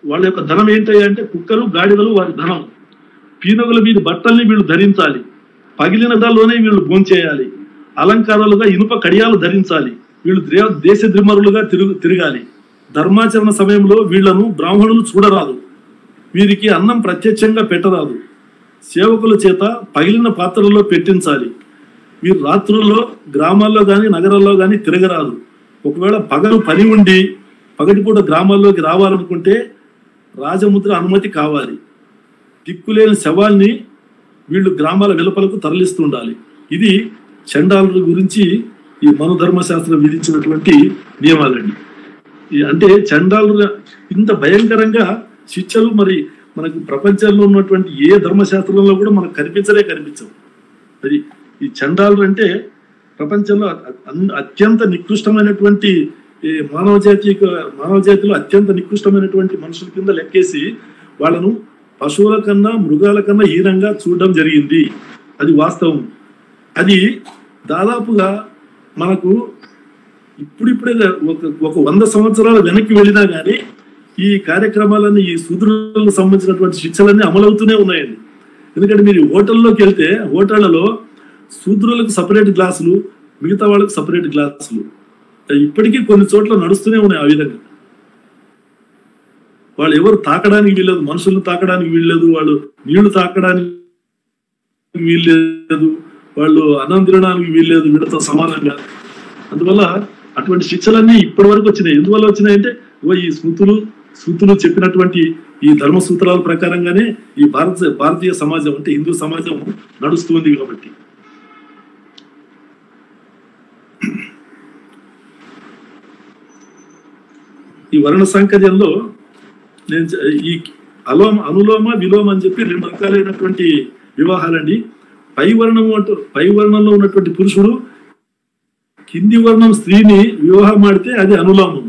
వాళ్ళ యొక్క ధనం ఏంటంటే కుక్కలు గాడిదలు వారి ధనం. పీనుగుల మీద బట్టల్ని వీళ్ళు ధరించాలి, పగిలిన దాల్లోనే వీళ్ళు భోంచేయాలి, అలంకారాలుగా ఇనుప కడియాలు ధరించాలి, వీళ్ళు దేశ ద్రిమరులుగా తిరగాలి. ధర్మాచరణ సమయంలో వీళ్లను బ్రాహ్మణులు చూడరాదు, వీరికి అన్నం ప్రత్యక్షంగా పెట్టరాదు, సేవకుల చేత పగిలిన పాత్రల్లో పెట్టించాలి. వీరు రాత్రుల్లో గ్రామాల్లో గాని నగరాల్లో గాని తిరగరాదు. ఒకవేళ పగలు పని ఉండి పగటిపూట గ్రామాల్లోకి రావాలనుకుంటే రాజముద్ర అనుమతి కావాలి. దిక్కులేని శవాల్ని వీళ్ళు గ్రామాల వెలుపలకు తరలిస్తుండాలి. ఇది చండాలుల గురించి ఈ మనోధర్మశాస్త్రం విధించినటువంటి నియమాలండి. అంటే చండాలుల ఇంత భయంకరంగా శిక్షలు మరి మనకు ప్రపంచంలో ఉన్నటువంటి ఏ ధర్మశాస్త్రంలో కూడా మనకు కనిపించవు. మరి ఈ చండాలులు అంటే ప్రపంచంలో అత్యంత నికృష్టమైనటువంటి మానవ జాతిలో అత్యంత నికృష్టమైనటువంటి మనుషుల కింద లెక్కేసి వాళ్ళను పశువుల కన్నా మృగాల కన్నా హీనంగా చూడడం జరిగింది. అది వాస్తవం. అది దాదాపుగా మనకు ఇప్పుడిప్పుడే ఒక 100 సంవత్సరాల వెనక్కి వెళ్ళినా కానీ ఈ కార్యక్రమాలన్నీ, ఈ శూద్రులకు సంబంధించినటువంటి శిక్షలన్నీ అమలవుతూనే ఉన్నాయండి. ఎందుకంటే మీరు హోటల్లోకి వెళ్తే హోటళ్లలో శూద్రులకు సపరేట్ గ్లాసులు, మిగతా వాళ్ళకి సపరేట్ గ్లాసులు ఇప్పటికీ కొన్ని చోట్ల నడుస్తూనే ఉన్నాయి. ఆ విధంగా వాళ్ళు ఎవరు తాకడానికి వీల్లేదు, మనుషులను తాకడానికి వీల్లేదు, వాళ్ళు నీళ్లు తాకడానికి వీల్లేదు, వాళ్ళు అన్నం తినడానికి వీల్లేదు వీళ్ళతో సమానంగా. అందువల్ల అటువంటి శిక్షలన్నీ ఇప్పటి వరకు వచ్చినాయి. ఎందువల్ల వచ్చినాయంటే ఈ స్మృతులు చెప్పినటువంటి ఈ ధర్మ సూత్రాల ప్రకారంగానే ఈ భారతీయ సమాజం అంటే హిందూ సమాజం నడుస్తుంది కాబట్టి. ఈ వర్ణ సాంకర్యంలో నేను ఈ అనులోమ విలోమ అని చెప్పి 2 రకాలైనటువంటి వివాహాలండి. పై వర్ణంలో ఉన్నటువంటి పురుషుడు కింది వర్ణం స్త్రీని వివాహం ఆడితే అది అనులోమం.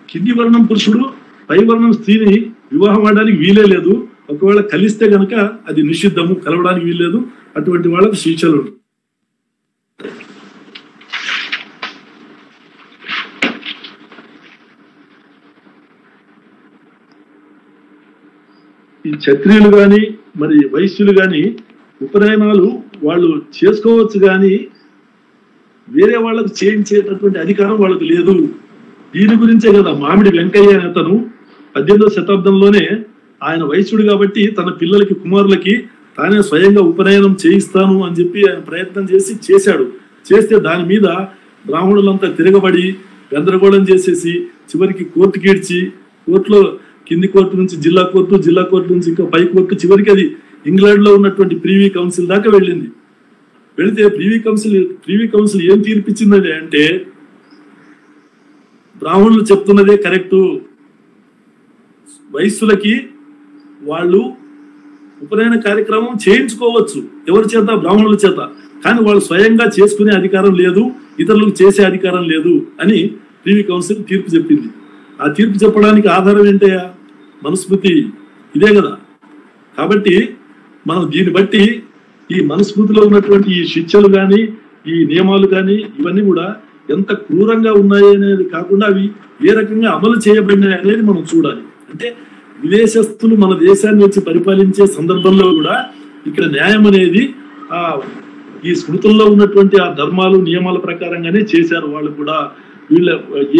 కింది వర్ణం పురుషుడు పై వర్ణం స్త్రీని వివాహం ఆడడానికి వీలే లేదు. ఒకవేళ కలిస్తే గనక అది నిషిద్ధము, కలవడానికి వీల్లేదు. అటువంటి వాళ్ళకు శిక్షలు. ఈ క్షత్రియులు గాని మరి వైశ్యులు గాని ఉపనయనాలు వాళ్ళు చేసుకోవచ్చు కానీ వేరే వాళ్ళకు చేయించేటటువంటి అధికారం వాళ్ళకు లేదు. దీని గురించే కదా మామిడి వెంకయ్య అనే అతను 18వ శతాబ్దంలోనే ఆయన వైశ్యుడు కాబట్టి తన పిల్లలకి కుమారులకి తానే స్వయంగా ఉపనయనం చేయిస్తాను అని చెప్పి ఆయన ప్రయత్నం చేశాడు. చేస్తే దాని మీద బ్రాహ్మణులంతా తిరగబడి గందరగోళం చేసేసి చివరికి కోర్టుకి ఈడ్చి, కోర్టులో కింది కోర్టు నుంచి జిల్లా కోర్టు, జిల్లా కోర్టు నుంచి ఇంకా పై కోర్టు, చివరికి అది ఇంగ్లాండ్ లో ఉన్నటువంటి ప్రీవీ కౌన్సిల్ దాకా వెళ్ళింది. వెళితే ప్రీవీ కౌన్సిల్ ఏం తీర్పిచ్చిందని అంటే బ్రాహ్మణులు చెప్తున్నదే కరెక్టు, వైశ్యులకి వాళ్ళు ఉపనయన కార్యక్రమం చేయించుకోవచ్చు ఎవరి చేత, బ్రాహ్మణుల చేత, కానీ వాళ్ళు స్వయంగా చేసుకునే అధికారం లేదు, ఇతరులకు చేసే అధికారం లేదు అని ప్రీవీ కౌన్సిల్ తీర్పు చెప్పింది. ఆ తీర్పు చెప్పడానికి ఆధారం ఏంటయ్యా? మనుస్మృతి ఇదే కదా. కాబట్టి మనం దీన్ని బట్టి ఈ మనుస్మృతిలో ఉన్నటువంటి ఈ శిక్షలు కానీ ఈ నియమాలు కానీ ఇవన్నీ కూడా ఎంత క్రూరంగా ఉన్నాయి అనేది కాకుండా అవి ఏ రకంగా అమలు చేయబడినాయి అనేది మనం చూడాలి. అంటే విదేశస్తులు మన దేశాన్ని వచ్చి పరిపాలించే సందర్భంలో కూడా ఇక్కడ న్యాయం అనేది ఈ స్మృతుల్లో ఉన్నటువంటి ఆ ధర్మాలు నియమాల ప్రకారంగానే చేశారు. వాళ్ళు కూడా వీళ్ళ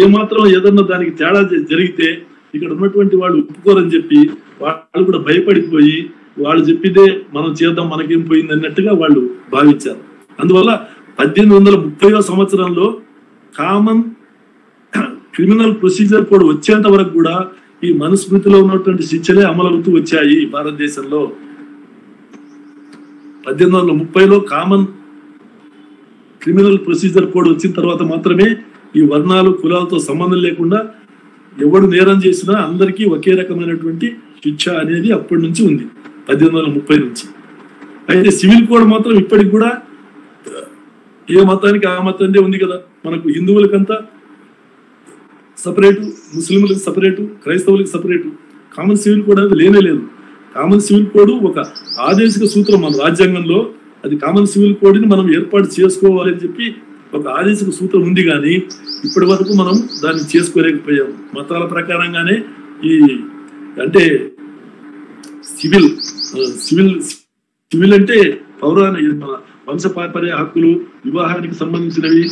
ఏమాత్రం ఏదన్నా దానికి తేడా జరిగితే ఇక్కడ ఉన్నటువంటి వాళ్ళు ఒప్పుకోరని చెప్పి వాళ్ళు కూడా భయపడిపోయి వాళ్ళు చెప్పిందే మనం చేద్దాం, మనకేం పోయింది అన్నట్టుగా వాళ్ళు భావించారు. అందువల్ల 1830వ సంవత్సరంలో కామన్ క్రిమినల్ ప్రొసీజర్ కోడ్ వచ్చేంత వరకు కూడా ఈ మనుస్మృతిలో ఉన్నటువంటి శిక్షలే అమలవుతూ వచ్చాయి భారతదేశంలో. 1830లో కామన్ క్రిమినల్ ప్రొసీజర్ కోడ్ వచ్చిన తర్వాత మాత్రమే ఈ వర్ణాలు కులాలతో సంబంధం లేకుండా ఎవడు నేరం చేసినా అందరికీ ఒకే రకమైనటువంటి శిక్ష అనేది అప్పటి నుంచి ఉంది. 1830 నుంచి. అయితే సివిల్ కోడ్ మాత్రం ఇప్పటికి కూడా ఏ మతానికి ఆ మతందే ఉంది కదా. మనకు హిందువులకంతా సపరేటు, ముస్లింలకు సపరేటు, క్రైస్తవులకు సపరేటు. కామన్ సివిల్ కోడ్ అనేది లేనే లేదు. కామన్ సివిల్ కోడ్ ఒక ఆదేశిక సూత్రం మన రాజ్యాంగంలో. అది కామన్ సివిల్ కోడ్ని మనం ఏర్పాటు చేసుకోవాలని చెప్పి ఒక ఆదేశిక సూత్రం ఉంది, కానీ ఇప్పటి వరకు మనం దాన్ని చేసుకోలేకపోయాం. మతాల ప్రకారంగానే ఈ అంటే సివిల్ సివిల్ సివిల్ అంటే మన వంశపారంపర్య హక్కులు, వివాహానికి సంబంధించినవి,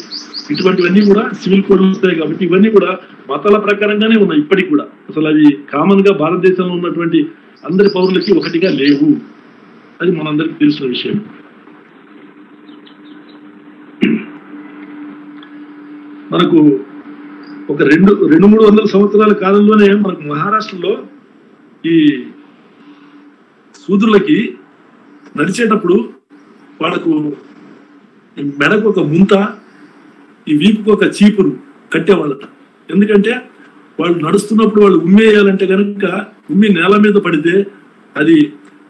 ఇటువంటివన్నీ కూడా సివిల్ కోడ్ వస్తాయి. కాబట్టి ఇవన్నీ కూడా మతాల ప్రకారంగానే ఉన్నాయి ఇప్పటికి కూడా. అసలు అవి కామన్ గా భారతదేశంలో ఉన్నటువంటి అందరి పౌరులకి ఒకటిగా లేవు. అది మనందరికీ తెలిసిన విషయం. మనకు ఒక 200-300 సంవత్సరాల కాలంలోనే మనకు మహారాష్ట్రలో ఈ శూద్రులకి నడిచేటప్పుడు వాళ్ళకు మెడకు ఒక ముంత, ఈ వీపుకు ఒక చీపురు కట్టేవాళ్ళట. ఎందుకంటే వాళ్ళు నడుస్తున్నప్పుడు వాళ్ళు ఉమ్మేయాలంటే కనుక ఉమ్మి నేల మీద పడితే అది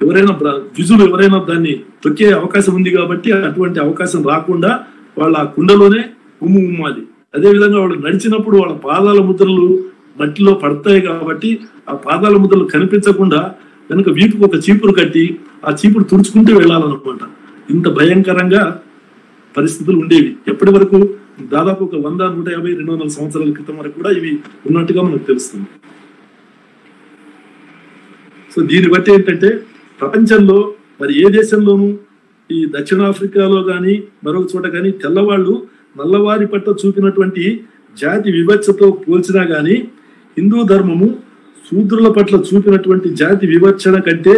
ఎవరైనా ద్విజులు ఎవరైనా దాన్ని తొక్కే అవకాశం ఉంది. కాబట్టి అటువంటి అవకాశం రాకుండా వాళ్ళ ఆ కుండలోనే ఉమ్మాలి. అదేవిధంగా వాళ్ళు నడిచినప్పుడు వాళ్ళ పాదాల ముద్రలు మట్టిలో పడతాయి. కాబట్టి ఆ పాదాల ముద్రలు కనిపించకుండా కనుక వీపుకు ఒక చీపురు కట్టి ఆ చీపురు తుడుచుకుంటూ వెళ్ళాలన్నమాట. ఇంత భయంకరంగా పరిస్థితులు ఉండేవి. ఎప్పటి వరకు? దాదాపు ఒక 100, 150, 200 సంవత్సరాల క్రితం వరకు కూడా ఇవి ఉన్నట్టుగా మనకు తెలుస్తుంది. సో దీన్ని బట్టి ఏంటంటే ప్రపంచంలో మరి ఏ దేశంలోనూ, ఈ దక్షిణాఫ్రికాలో కానీ మరొక చోట కానీ తెల్లవాళ్ళు నల్లవారి పట్ల చూపినటువంటి జాతి వివక్షతో పోల్చినా కానీ హిందూ ధర్మము శూద్రుల పట్ల చూపినటువంటి జాతి వివక్షణ కంటే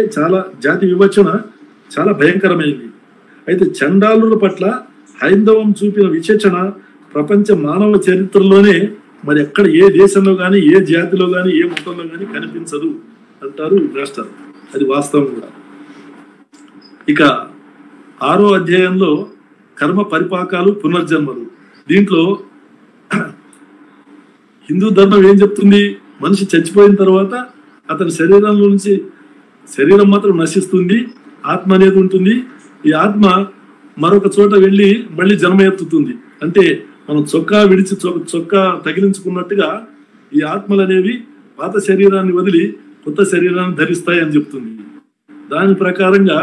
జాతి వివక్షణ చాలా భయంకరమైంది. అయితే చండాలుల పట్ల హైందవం చూపిన విచక్షణ ప్రపంచ మానవ చరిత్రలోనే మరి ఎక్కడ ఏ దేశంలో కానీ, ఏ జాతిలో కానీ, ఏ మతంలో కానీ కనిపించదు అంటారు మాస్టర్. అది వాస్తవం కూడా. ఇక 6వ అధ్యాయంలో కర్మ పరిపాకాలు, పునర్జన్మలు. దీంట్లో హిందూ ధర్మం ఏం చెప్తుంది? మనిషి చచ్చిపోయిన తర్వాత అతని శరీరంలో నుంచి శరీరం మాత్రం నశిస్తుంది, ఆత్మ అనేది ఉంటుంది. ఈ ఆత్మ మరొక చోట వెళ్ళి మళ్ళీ జన్మ ఎత్తుతుంది. అంటే మనం చొక్కా విడిచి చొక్కా తగిలించుకున్నట్టుగా ఈ ఆత్మలు అనేవి పాత శరీరాన్ని వదిలి కొత్త శరీరాన్ని ధరిస్తాయి అని చెప్తుంది. దాని ప్రకారంగా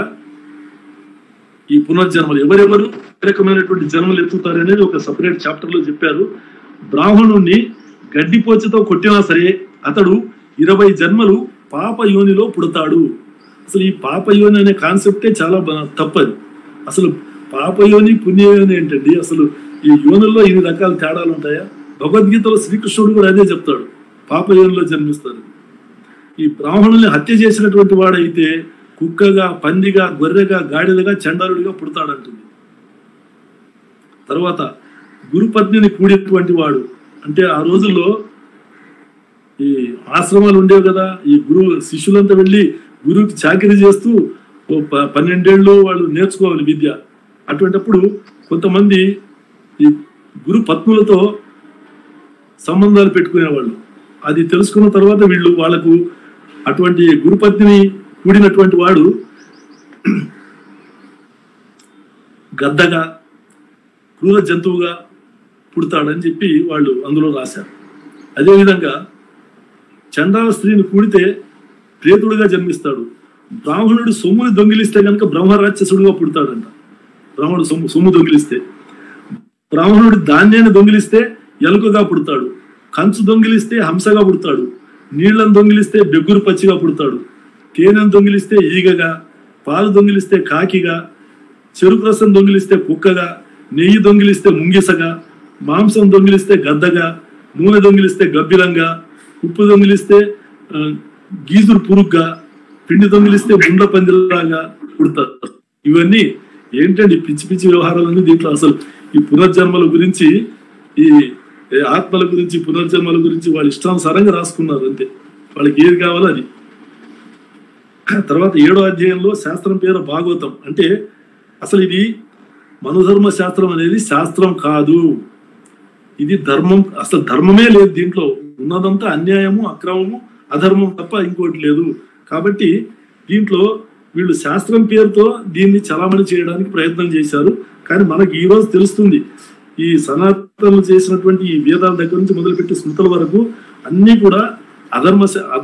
ఈ పునర్జన్మలు ఎవరెవరు రకమైనటువంటి జన్మలు ఎత్తుతారు అనేది ఒక సపరేట్ చాప్టర్ లో చెప్పారు. బ్రాహ్మణుణ్ణి గడ్డిపోచతో కొట్టినా సరే అతడు 20 జన్మలు పాప యోనిలో పుడతాడు. అసలు ఈ పాప యోని అనే కాన్సెప్టే చాలా తప్పది. అసలు పాపయోని, పుణ్యయోని ఏంటండి? అసలు ఈ యోనుల్లో ఇన్ని రకాల తేడాలు ఉంటాయా? భగవద్గీతలో శ్రీకృష్ణుడు కూడా అదే చెప్తాడు, పాపయోనిలో జన్మిస్తారు. ఈ బ్రాహ్మణుల్ని హత్య చేసినటువంటి వాడైతే కుక్కగా, పందిగా, గొర్రెగా, గాడిదగా, చండాలుడిగా పుడతాడంటుంది. తర్వాత గురుపత్నిని కూడినటువంటి వాడు, అంటే ఆ రోజుల్లో ఈ ఆశ్రమాలు ఉండేవి కదా, ఈ శిష్యులంతా వెళ్ళి గురువుకి చాకరీ చేస్తూ 12 ఏళ్ళు వాళ్ళు నేర్చుకోవాలి విద్య. అటువంటిప్పుడు కొంతమంది ఈ గురు పత్నులతో సంబంధాలు పెట్టుకునేవాళ్ళు. అది తెలుసుకున్న తర్వాత వాళ్ళకు అటువంటి గురుపత్నిని కూడినటువంటి వాడు గద్దగా, క్రూర జంతువుగా పుడతాడని చెప్పి వాళ్ళు అందులో రాశారు. అదేవిధంగా చండాల స్త్రీని కూడితే ప్రేతుడుగా జన్మిస్తాడు. బ్రాహ్మణుడు సొమ్ముని దొంగిలిస్తే కనుక బ్రహ్మరాక్షసుడుగా పుడతాడంట. బ్రాహ్మణుడు సొమ్ము దొంగిలిస్తే, బ్రాహ్మణుడు ధాన్యాన్ని దొంగిలిస్తే ఎలుకగా పుడతాడు. కంచు దొంగిలిస్తే హంసగా పుడతాడు. నీళ్లను దొంగిలిస్తే బెగ్గురు పచ్చిగా పుడతాడు. తేనెను దొంగిలిస్తే ఈగగా, పాలు దొంగిలిస్తే కాకిగా, చెరుకు రసం దొంగిలిస్తే కుక్కగా, నెయ్యి దొంగిలిస్తే ముంగిసగా, మాంసం దొంగిలిస్తే గద్దగా, నూనె దొంగిలిస్తే గబ్బిలంగా, ఉప్పు దొంగిలిస్తే గీజురు పురుగ్గా, పిండి దొంగిలిస్తే ముండ్ల పందిలాగా పుడతారు. ఇవన్నీ ఏంటండి పిచ్చి పిచ్చి వ్యవహారాలన్నీ దీంట్లో. అసలు ఈ పునర్జన్మల గురించి, ఈ ఆత్మల గురించి, పునర్జన్మల గురించి వాళ్ళు ఇష్టానుసారంగా రాసుకున్నారు అంతే. వాళ్ళకి ఏది కావాలో అది. తర్వాత 7వ అధ్యాయంలో శాస్త్రం పేరు భాగవతం. అంటే అసలు ఇది మనుధర్మ శాస్త్రం అనేది శాస్త్రం కాదు, ఇది ధర్మం. అసలు ధర్మమే లేదు దీంట్లో. ఉన్నదంతా అన్యాయము, అక్రమము, అధర్మం తప్ప ఇంకోటి లేదు. కాబట్టి దీంట్లో వీళ్ళు శాస్త్రం పేరుతో దీన్ని చలామణి చేయడానికి ప్రయత్నం చేశారు. కానీ మనకి ఈ రోజు తెలుస్తుంది, ఈ సనాతనలు చేసినటువంటి ఈ వేదాల దగ్గర నుంచి మొదలుపెట్టి స్మృతుల వరకు అన్ని కూడా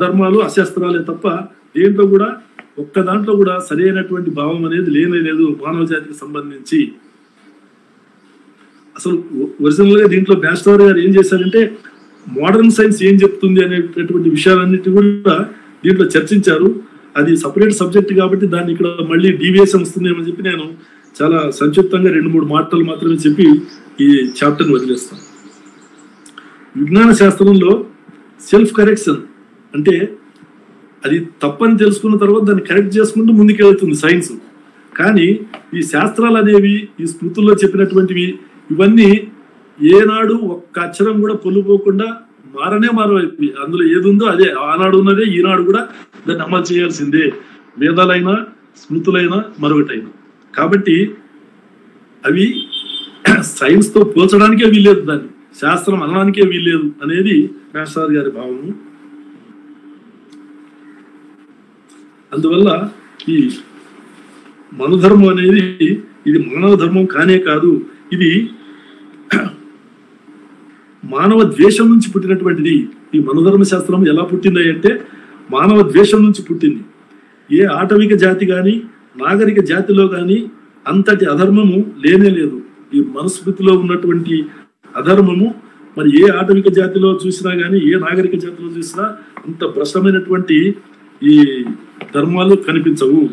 అధర్మాలు అశాస్త్రాలే తప్ప దేంట్లో కూడా ఒక్క దాంట్లో కూడా సరైనటువంటి భావం అనేది లేదు మానవ జాతికి సంబంధించి. అసలు ఒరిజినల్ గా దీంట్లో బ్యాస్టర్ గారు ఏం చేశారంటే మోడర్న్ సైన్స్ ఏం చెప్తుంది అనేటటువంటి విషయాలన్నిటి కూడా దీంట్లో చర్చించారు. అది సపరేట్ సబ్జెక్ట్ కాబట్టి దాన్ని ఇక్కడ మళ్ళీ డీవియేషన్ వస్తుందేమని చెప్పి నేను చాలా సంక్షిప్తంగా 2-3 మాటలు మాత్రమే చెప్పి ఈ చాప్టర్ని వదిలేస్తాను. విజ్ఞాన శాస్త్రంలో సెల్ఫ్ కరెక్షన్ అంటే అది తప్పని తెలుసుకున్న తర్వాత దాన్ని కరెక్ట్ చేసుకుంటూ ముందుకెళ్తుంది సైన్స్. కానీ ఈ శాస్త్రాలు అనేవి ఈ స్మృతుల్లో చెప్పినటువంటివి ఇవన్నీ ఏనాడు ఒక్క అక్షరం కూడా పొల్లుపోకుండా మారవైపు అందులో ఏది ఉందో అదే ఆనాడు ఉన్నదే ఈనాడు కూడా దాన్ని అమలు చేయాల్సిందే, వేదాలైనా స్మృతులైనా మరొకటైనా. కాబట్టి అవి సైన్స్ తో పోల్చడానికే వీల్లేదు, దాన్ని శాస్త్రం అనడానికే వీల్లేదు అనేది మేస్టార్ గారి భావము. అందువల్ల ఈ మనుధర్మం అనేది ఇది మానవ ధర్మం కానే కాదు, ఇది మానవ ద్వేషం నుంచి పుట్టినటువంటిది. ఈ మనుధర్మ శాస్త్రం ఎలా పుట్టింది అంటే మానవ ద్వేషం నుంచి పుట్టింది. ఏ ఆటవిక జాతి కానీ నాగరిక జాతిలో కానీ అంతటి అధర్మము లేనే లేదు. ఈ మనుస్మృతిలో ఉన్నటువంటి అధర్మము మరి ఏ ఆటవిక జాతిలో చూసినా కానీ ఏ నాగరిక జాతిలో చూసినా అంత భ్రష్టమైనటువంటి ఈ ధర్మాలు కనిపించవు.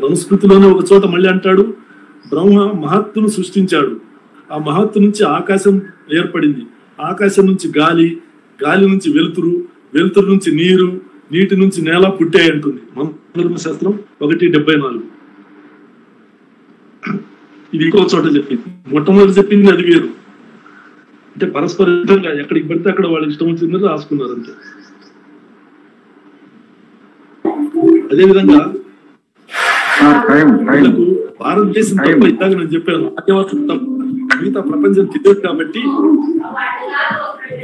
మనుస్మృతిలోనే ఒక చోట మళ్ళీ అంటాడు, బ్రహ్మ మహత్తును సృష్టించాడు, ఆ మహత్తు నుంచి ఆకాశం ఏర్పడింది, ఆకాశం నుంచి గాలి, గాలి నుంచి వెలుతురు, వెలుతురు నుంచి నీరు, నీటి నుంచి నేల పుట్టాయి అంటుంది మనుధర్మశాస్త్రం 1:74. ఇది ఇంకో చోట చెప్పింది. మొట్టమొదటి చెప్పింది అది వేరు, అంటే పరస్పరంగా ఎక్కడికి పడితే అక్కడ వాళ్ళకి ఇష్టం వచ్చిందని రాసుకున్నారు అంతే. అదేవిధంగా భారతదేశం తప్ప ఇందాక నేను చెప్పాను ఆదివాసులు తప్ప మిగతా ప్రపంచం తెలియదు కాబట్టి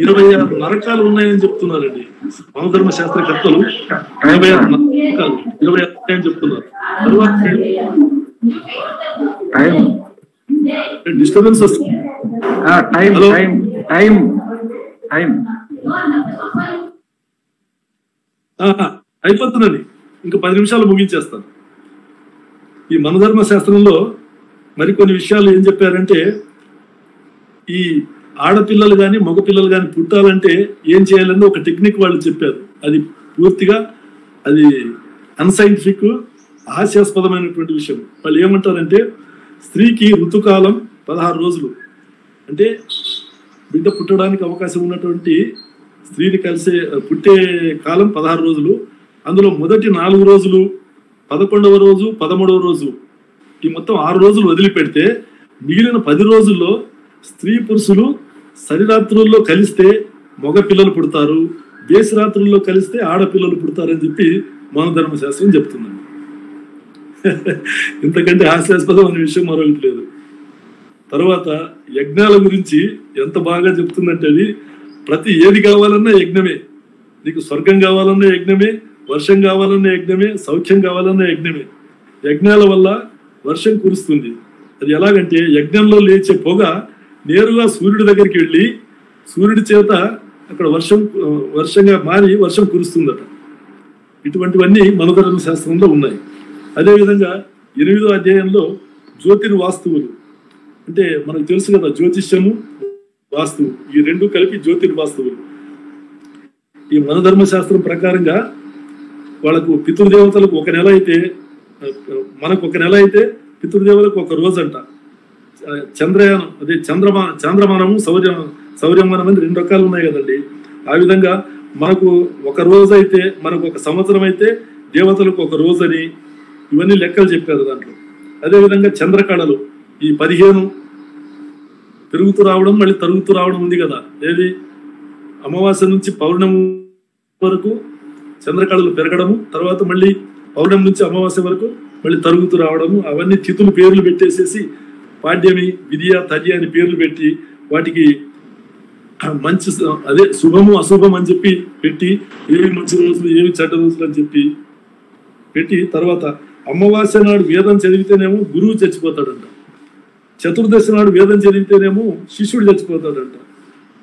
26 నరకాలు ఉన్నాయని చెప్తున్నారండి మనుధర్మ శాస్త్రకర్తలు. 26 నరకాలు 26 ఉన్నాయని చెప్తున్నారు. తర్వాత డిస్టర్బెన్స్ వస్తుంది. అయిపోతున్నది, ఇంకా 10 నిమిషాలు ముగించేస్తాను. ఈ మనుధర్మ శాస్త్రంలో మరికొన్ని విషయాలు ఏం చెప్పారంటే ఈ ఆడపిల్లలు కానీ మగపిల్లలు కానీ పుట్టాలంటే ఏం చేయాలని ఒక టెక్నిక్ వాళ్ళు చెప్పారు. అది పూర్తిగా అది అన్సైంటిఫిక్ హాస్యాస్పదమైనటువంటి విషయం. వాళ్ళు ఏమంటారంటే స్త్రీకి ఋతుకాలం 16 రోజులు, అంటే బిడ్డ పుట్టడానికి అవకాశం ఉన్నటువంటి స్త్రీని కలిసే పుట్టే కాలం 16 రోజులు. అందులో మొదటి 4 రోజులు, 11వ రోజు, 13వ రోజు, ఈ మొత్తం 6 రోజులు వదిలిపెడితే మిగిలిన 10 రోజుల్లో స్త్రీ పురుషులు సరిరాత్రుల్లో కలిస్తే మగ పిల్లలు పుడతారు, దేశరాత్రుల్లో కలిస్తే ఆడపిల్లలు పుడతారని చెప్పి మనుధర్మ శాస్త్రం చెప్తున్నాను. ఇంతకంటే హాస్యాస్పదం అనే విషయం మరొకటి లేదు. తర్వాత యజ్ఞాల గురించి ఎంత బాగా చెప్తుందంటే అది ప్రతి ఏది కావాలన్నా యజ్ఞమే, నీకు స్వర్గం కావాలన్నా యజ్ఞమే, వర్షం కావాలన్నా యజ్ఞమే, సౌఖ్యం కావాలన్నా యజ్ఞమే. యజ్ఞాల వల్ల వర్షం కురుస్తుంది. అది ఎలాగంటే యజ్ఞంలో లేచే పొగ నేరుగా సూర్యుడి దగ్గరికి వెళ్ళి సూర్యుడి చేత అక్కడ వర్షంగా మారి వర్షం కురుస్తుందట. ఇటువంటివన్నీ మనుధర్మ శాస్త్రంలో ఉన్నాయి. అదేవిధంగా 8వ అధ్యాయంలో జ్యోతిర్వాస్తువులు, అంటే మనకు తెలుసు కదా జ్యోతిష్యము వాస్తువు, ఈ రెండు కలిపి జ్యోతిర్వాస్తువులు. ఈ మనుధర్మ శాస్త్రం ప్రకారంగా వాళ్ళకు పితృదేవతలకు 1 నెల అయితే, మనకు 1 నెల అయితే పితృదేవతలకు 1 రోజు అంట. చంద్రయానం అదే చంద్రమానము సౌర్యమానం అని 2 రకాలు ఉన్నాయి కదండి. ఆ విధంగా మనకు 1 రోజు అయితే, మనకు 1 సంవత్సరం అయితే దేవతలకు 1 రోజు అని ఇవన్నీ లెక్కలు చెప్పారు దాంట్లో. అదేవిధంగా చంద్రకళలు ఈ 15 పెరుగుతూ రావడం మళ్ళీ తరుగుతూ రావడం ఉంది కదా, ఏది అమావాస్య నుంచి పౌర్ణమి వరకు చంద్రకళలు పెరగడము, తర్వాత మళ్ళీ పౌర్ణమి నుంచి అమావాస్య వరకు మళ్ళీ తరుగుతూ రావడము, అవన్నీ తిథులు పేర్లు పెట్టేసేసి పాడ్యమి, విద్య, తద్య అని పేర్లు పెట్టి వాటికి మంచి అదే శుభము అశుభం అని చెప్పి పెట్టి ఏవి మంచి రోజులు ఏవి చెడ్డ రోజులు అని చెప్పి పెట్టి తర్వాత అమావాస్య నాడు వేదం చదివితేనేమో గురువు చచ్చిపోతాడంట, చతుర్దశి నాడు వేదం చదివితేనేమో శిష్యుడు చచ్చిపోతాడంట,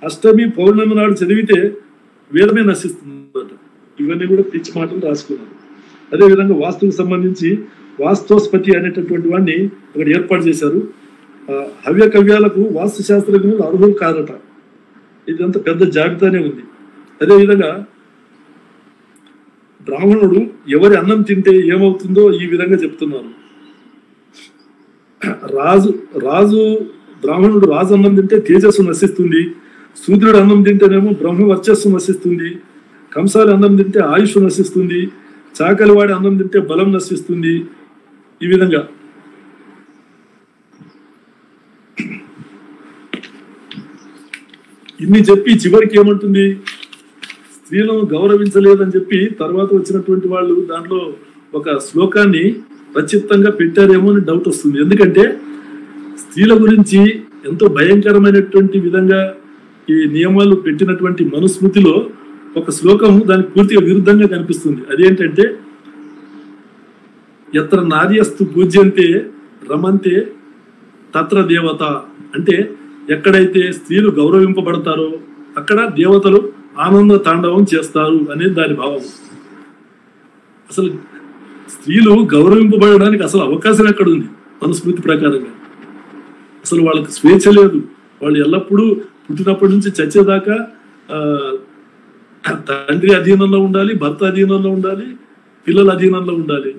అష్టమి పౌర్ణమి నాడు చదివితే వేదమే నశిస్తుందట. ఇవన్నీ కూడా పిచ్చి మాటలు రాసుకున్నారు. అదేవిధంగా వాస్తుకు సంబంధించి వాస్తోస్పతి అనేటటువంటి వాడిని ఒకటి ఏర్పాటు చేశారు. హవ్య కవ్యాలకు వాస్తు శాస్త్రజ్ఞులు అర్హులు కాదట. ఇదంతా పెద్ద జాబితానే ఉంది. అదేవిధంగా బ్రాహ్మణుడు ఎవరి అన్నం తింటే ఏమవుతుందో ఈ విధంగా చెప్తున్నారు. బ్రాహ్మణుడు రాజు అన్నం తింటే తేజస్సు నశిస్తుంది, శూద్రుడు అన్నం తింటేనేమో బ్రహ్మ వర్చస్సు నశిస్తుంది, కంసాలి అన్నం తింటే ఆయుష్ నశిస్తుంది, చాకలివాడి అన్నం తింటే బలం నశిస్తుంది. ఈ విధంగా ఇన్ని చెప్పి చివరికి ఏమంటుంది, స్త్రీలను గౌరవించలేదని చెప్పి తర్వాత వచ్చినటువంటి వాళ్ళు దాంట్లో ఒక శ్లోకాన్ని ప్రచిత్తంగా పెట్టారేమో అని డౌట్ వస్తుంది. ఎందుకంటే స్త్రీల గురించి ఎంతో భయంకరమైనటువంటి విధంగా ఈ నియమాలు పెట్టినటువంటి మనుస్మృతిలో ఒక శ్లోకం దానికి పూర్తిగా విరుద్ధంగా కనిపిస్తుంది. అదేంటంటే ఎత్ర నార్యస్తు పూజ్యంతే రమంతే తత్ర దేవత, అంటే ఎక్కడైతే స్త్రీలు గౌరవింపబడతారో అక్కడ దేవతలు ఆనంద తాండవం చేస్తారు అనేది దాని భావం. అసలు స్త్రీలు గౌరవింపబడడానికి అసలు అవకాశం ఎక్కడుంది మనుస్మృతి ప్రకారంగా? అసలు వాళ్ళకి స్వేచ్ఛ లేదు. వాళ్ళు ఎల్లప్పుడూ పుట్టినప్పటి నుంచి చచ్చేదాకా తండ్రి అధీనంలో ఉండాలి, భర్త అధీనంలో ఉండాలి, పిల్లల అధీనంలో ఉండాలి.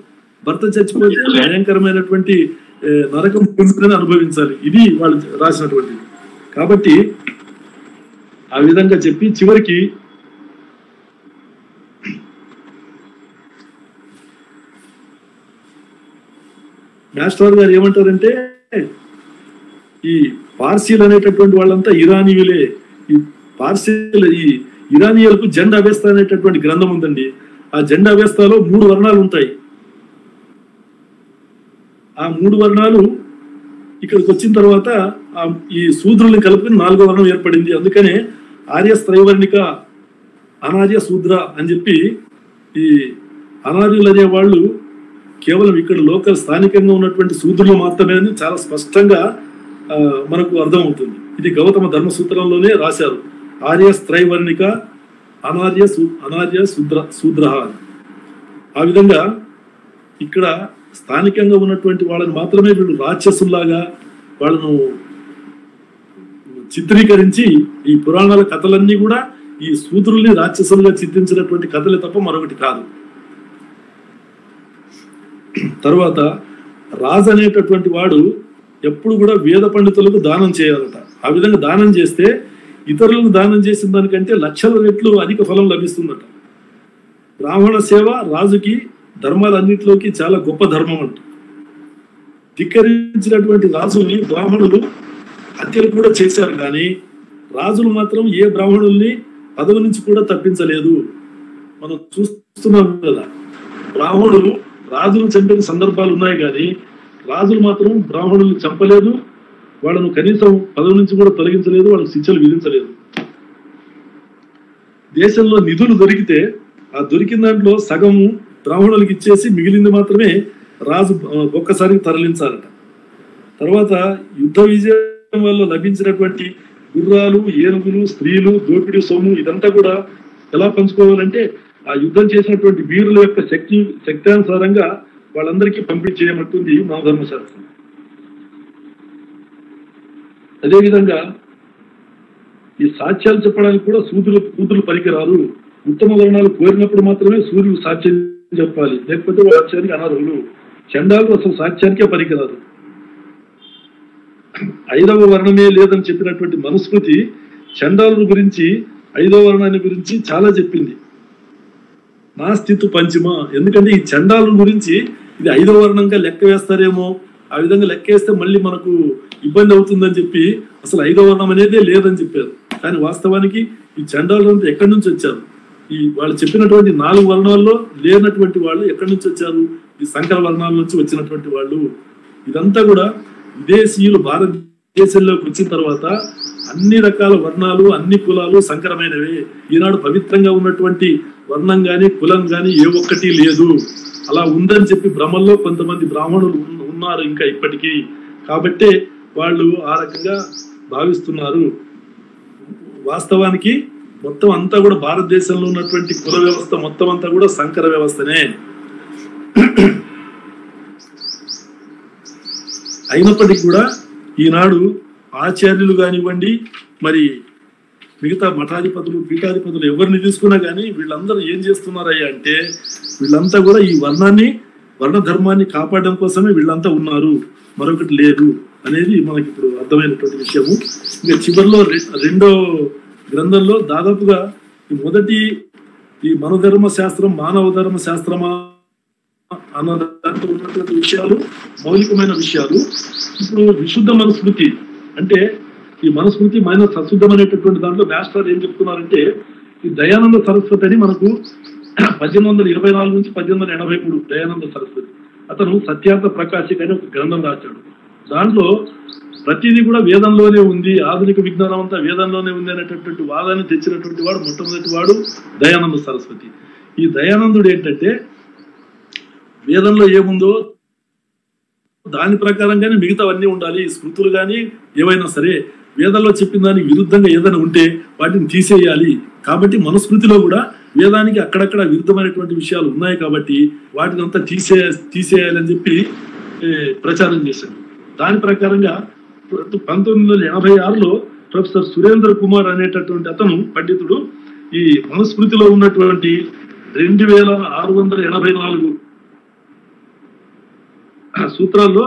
భర్త చచ్చిపోతే భయంకరమైనటువంటి నరకం పొందుకుని అనుభవించాలి. ఇది వాళ్ళు రాసినటువంటిది. కాబట్టి ఆ విధంగా చెప్పి చివరికి మాస్టర్ గారు ఏమంటారంటే ఈ పార్సీలు అనేటటువంటి వాళ్ళంతా ఇరానీయులే. ఈ పార్సీలు ఈ ఇరానీయులకు జెండా అవేస్తా అనేటటువంటి గ్రంథం ఉందండి. ఆ జెండా అవేస్తాలో 3 వర్ణాలు ఉంటాయి. ఆ 3 వర్ణాలు ఇక్కడికి వచ్చిన తర్వాత ఈ శూద్రుల్ని కలుపుకుని 4వ వర్ణం ఏర్పడింది. అందుకనే ఆర్య త్రైవర్ణిక, అనార్య శూద్ర అని చెప్పి ఈ అనార్యులు అనే వాళ్ళు కేవలం ఇక్కడ లోకల్ స్థానికంగా ఉన్నటువంటి శూద్రులు మాత్రమే అని చాలా స్పష్టంగా మనకు అర్థమవుతుంది. ఇది గౌతమ ధర్మసూత్రంలోనే రాశారు. ఆర్య త్రైవర్ణిక, అనార్య శూద్ర. ఆ విధంగా ఇక్కడ స్థానికంగా ఉన్నటువంటి వాళ్ళని మాత్రమే వీళ్ళు రాక్షసుల్లాగా వాళ్ళను చిత్రీకరించి ఈ పురాణాల కథలన్నీ కూడా ఈ శూద్రుల్ని రాక్షసులుగా చిత్రించినటువంటి కథలే తప్ప మరొకటి కాదు. తర్వాత రాజు అనేటటువంటి వాడు ఎప్పుడు కూడా వేద పండితులకు దానం చేయాలట. ఆ విధంగా దానం చేస్తే ఇతరులకు దానం చేసిన దానికంటే లక్షల రెట్లు అధిక ఫలం లభిస్తుందట. బ్రాహ్మణ సేవ రాజుకి ధర్మాలన్నింటిలోకి చాలా గొప్ప ధర్మం అంట. ధిక్కరించినటువంటి రాజుల్ని బ్రాహ్మణులు హత్యలు కూడా చేశారు, కానీ రాజులు మాత్రం ఏ బ్రాహ్మణుల్ని పదవి నుంచి కూడా తప్పించలేదు. మనం చూస్తున్నాం కదా, బ్రాహ్మణులు రాజులు చంపిన సందర్భాలు ఉన్నాయి, కానీ రాజులు మాత్రం బ్రాహ్మణుల్ని చంపలేదు, వాళ్ళను కనీసం పదవి నుంచి కూడా తొలగించలేదు, వాళ్ళకి శిక్షలు విధించలేదు. దేశంలో నిధులు దొరికితే ఆ దొరికిన దాంట్లో సగము బ్రాహ్మణులకు ఇచ్చేసి మిగిలింది మాత్రమే రాజు ఒక్కసారి తరలించాలట. తర్వాత యుద్ధ విజయం వల్ల లభించినటువంటి గుర్రాలు, ఏనుగులు, స్త్రీలు, దోపిడీ సొమ్ము ఇదంతా కూడా ఎలా పంచుకోవాలంటే ఆ యుద్ధం చేసినటువంటి వీరుల యొక్క శక్తానుసారంగా వాళ్ళందరికీ పంపిణీ చేయమంటుంది మన ధర్మశాస్త్రం. అదేవిధంగా ఈ సాక్ష్యాలు చెప్పడానికి కూడా సూదులు పనికిరారు. ఉత్తమ వర్ణాలు కోరినప్పుడు మాత్రమే సూర్యుడు సాక్ష్యం చెప్పాలి, లేకపోతే సాక్ష్యానికి అనర్హులు. చండాలు అసలు సాక్ష్యానికే పనికిరారు. 5వ వర్ణమే లేదని చెప్పినటువంటి మనుస్మృతి చండాలుల గురించి 5వ వర్ణాన్ని గురించి చాలా చెప్పింది. నాస్తితు పంచమ, ఎందుకంటే ఈ చండాలుల గురించి ఇది 5వ వర్ణంగా లెక్క వేస్తారేమో, ఆ విధంగా లెక్క వేస్తే మళ్ళీ మనకు ఇబ్బంది అవుతుందని చెప్పి అసలు 5వ వర్ణం అనేదే లేదని చెప్పారు. కానీ వాస్తవానికి ఈ చండాలులంతా ఎక్కడి నుంచి వచ్చారు? ఈ వాళ్ళు చెప్పినటువంటి 4 వర్ణాల్లో లేనటువంటి వాళ్ళు ఎక్కడి నుంచి వచ్చారు? ఈ సంకర వర్ణాల నుంచి వచ్చినటువంటి వాళ్ళు. ఇదంతా కూడా విదేశీయులు భారతదేశంలోకి వచ్చిన తర్వాత అన్ని రకాల వర్ణాలు, అన్ని కులాలు సంకరమైనవే. ఈనాడు పవిత్రంగా ఉన్నటువంటి వర్ణం గాని కులం గాని ఏ ఒక్కటి లేదు. అలా ఉందని చెప్పి భ్రమల్లో కొంతమంది బ్రాహ్మణులు ఉన్నారు ఇంకా ఇప్పటికీ. కాబట్టే వాళ్ళు ఆ రకంగా భావిస్తున్నారు. వాస్తవానికి మొత్తం అంతా కూడా భారతదేశంలో ఉన్నటువంటి కుల వ్యవస్థ మొత్తం అంతా కూడా సంకర వ్యవస్థనే. అయినప్పటికీ కూడా ఈనాడు ఆచార్యులు కానివ్వండి, మరి మిగతా మఠాధిపతులు, పీఠాధిపతులు ఎవరిని తీసుకున్నా కానీ వీళ్ళందరూ ఏం చేస్తున్నారయ్యా అంటే, వీళ్ళంతా కూడా ఈ వర్ణ ధర్మాన్ని కాపాడడం కోసమే వీళ్ళంతా ఉన్నారు, మరొకటి లేదు అనేది మనకి ఇప్పుడు అర్థమైనటువంటి విషయము. ఇంకా చివరిలో రెండో గ్రంథంలో దాదాపుగా ఈ మొదటి ఈ మనోధర్మ శాస్త్రం, మానవ ధర్మ శాస్త్రమా అన్న దాంట్లో ఉన్నటువంటి విషయాలు మౌలికమైన విషయాలు. ఇప్పుడు విశుద్ధ మనుస్మృతి అంటే ఈ మనుస్మృతి మైనస్ అశుద్ధం అనేటటువంటి దాంట్లో మాస్టర్ ఏం చెప్తున్నారంటే, ఈ దయానంద సరస్వతి అని మనకు 1824 నుంచి 1883 దయానంద సరస్వతి అతను సత్యార్థ ప్రకాశిక అని ఒక గ్రంథం రాశాడు. దాంట్లో ప్రతిదీ కూడా వేదంలోనే ఉంది, ఆధునిక విజ్ఞానం అంతా వేదంలోనే ఉంది అనేటటువంటి వాదాన్ని తెచ్చినటువంటి వాడు మొట్టమొదటి వాడు దయానంద సరస్వతి. ఈ దయానందుడు ఏంటంటే, వేదంలో ఏముందో దాని ప్రకారంగానే మిగతావన్నీ ఉండాలి. స్మృతులు కానీ ఏవైనా సరే వేదంలో చెప్పిన దానికి విరుద్ధంగా ఏదైనా ఉంటే వాటిని తీసేయాలి. కాబట్టి మనుస్మృతిలో కూడా వేదానికి అక్కడక్కడ విరుద్ధమైనటువంటి విషయాలు ఉన్నాయి కాబట్టి వాటిని అంతా తీసేయాలని చెప్పి ప్రచారం చేశారు. దాని ప్రకారంగా 1986లో ప్రొఫెసర్ సురేంద్ర కుమార్ అనేటటువంటి అతను పండితుడు ఈ మనుస్మృతిలో ఉన్నటువంటి 2684 సూత్రాల్లో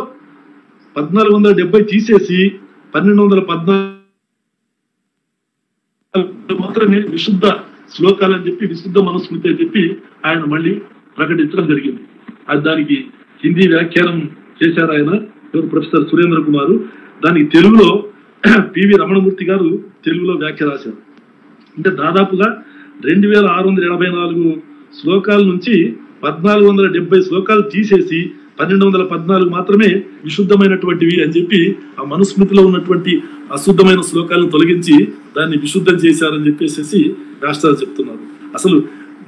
1470 తీసేసి 1214 మాత్రమే విశుద్ధ శ్లోకాలని చెప్పి విశుద్ధ మనుస్మృతి అని చెప్పి ఆయన మళ్ళీ ప్రకటించడం జరిగింది. అది దానికి హిందీ వ్యాఖ్యానం చేశారు ఆయన, ప్రొఫెసర్ సురేంద్ర కుమార్. దానికి తెలుగులో పివి రమణమూర్తి గారు తెలుగులో వ్యాఖ్య రాశారు. అంటే దాదాపుగా 2684 శ్లోకాల నుంచి 1470 శ్లోకాలు తీసేసి 1214 మాత్రమే విశుద్ధమైనటువంటివి అని చెప్పి ఆ మనుస్మృతిలో ఉన్నటువంటి అశుద్ధమైన శ్లోకాలను తొలగించి దాన్ని విశుద్ధం చేశారని చెప్పేసి రాష్ట్రాలు చెప్తున్నారు. అసలు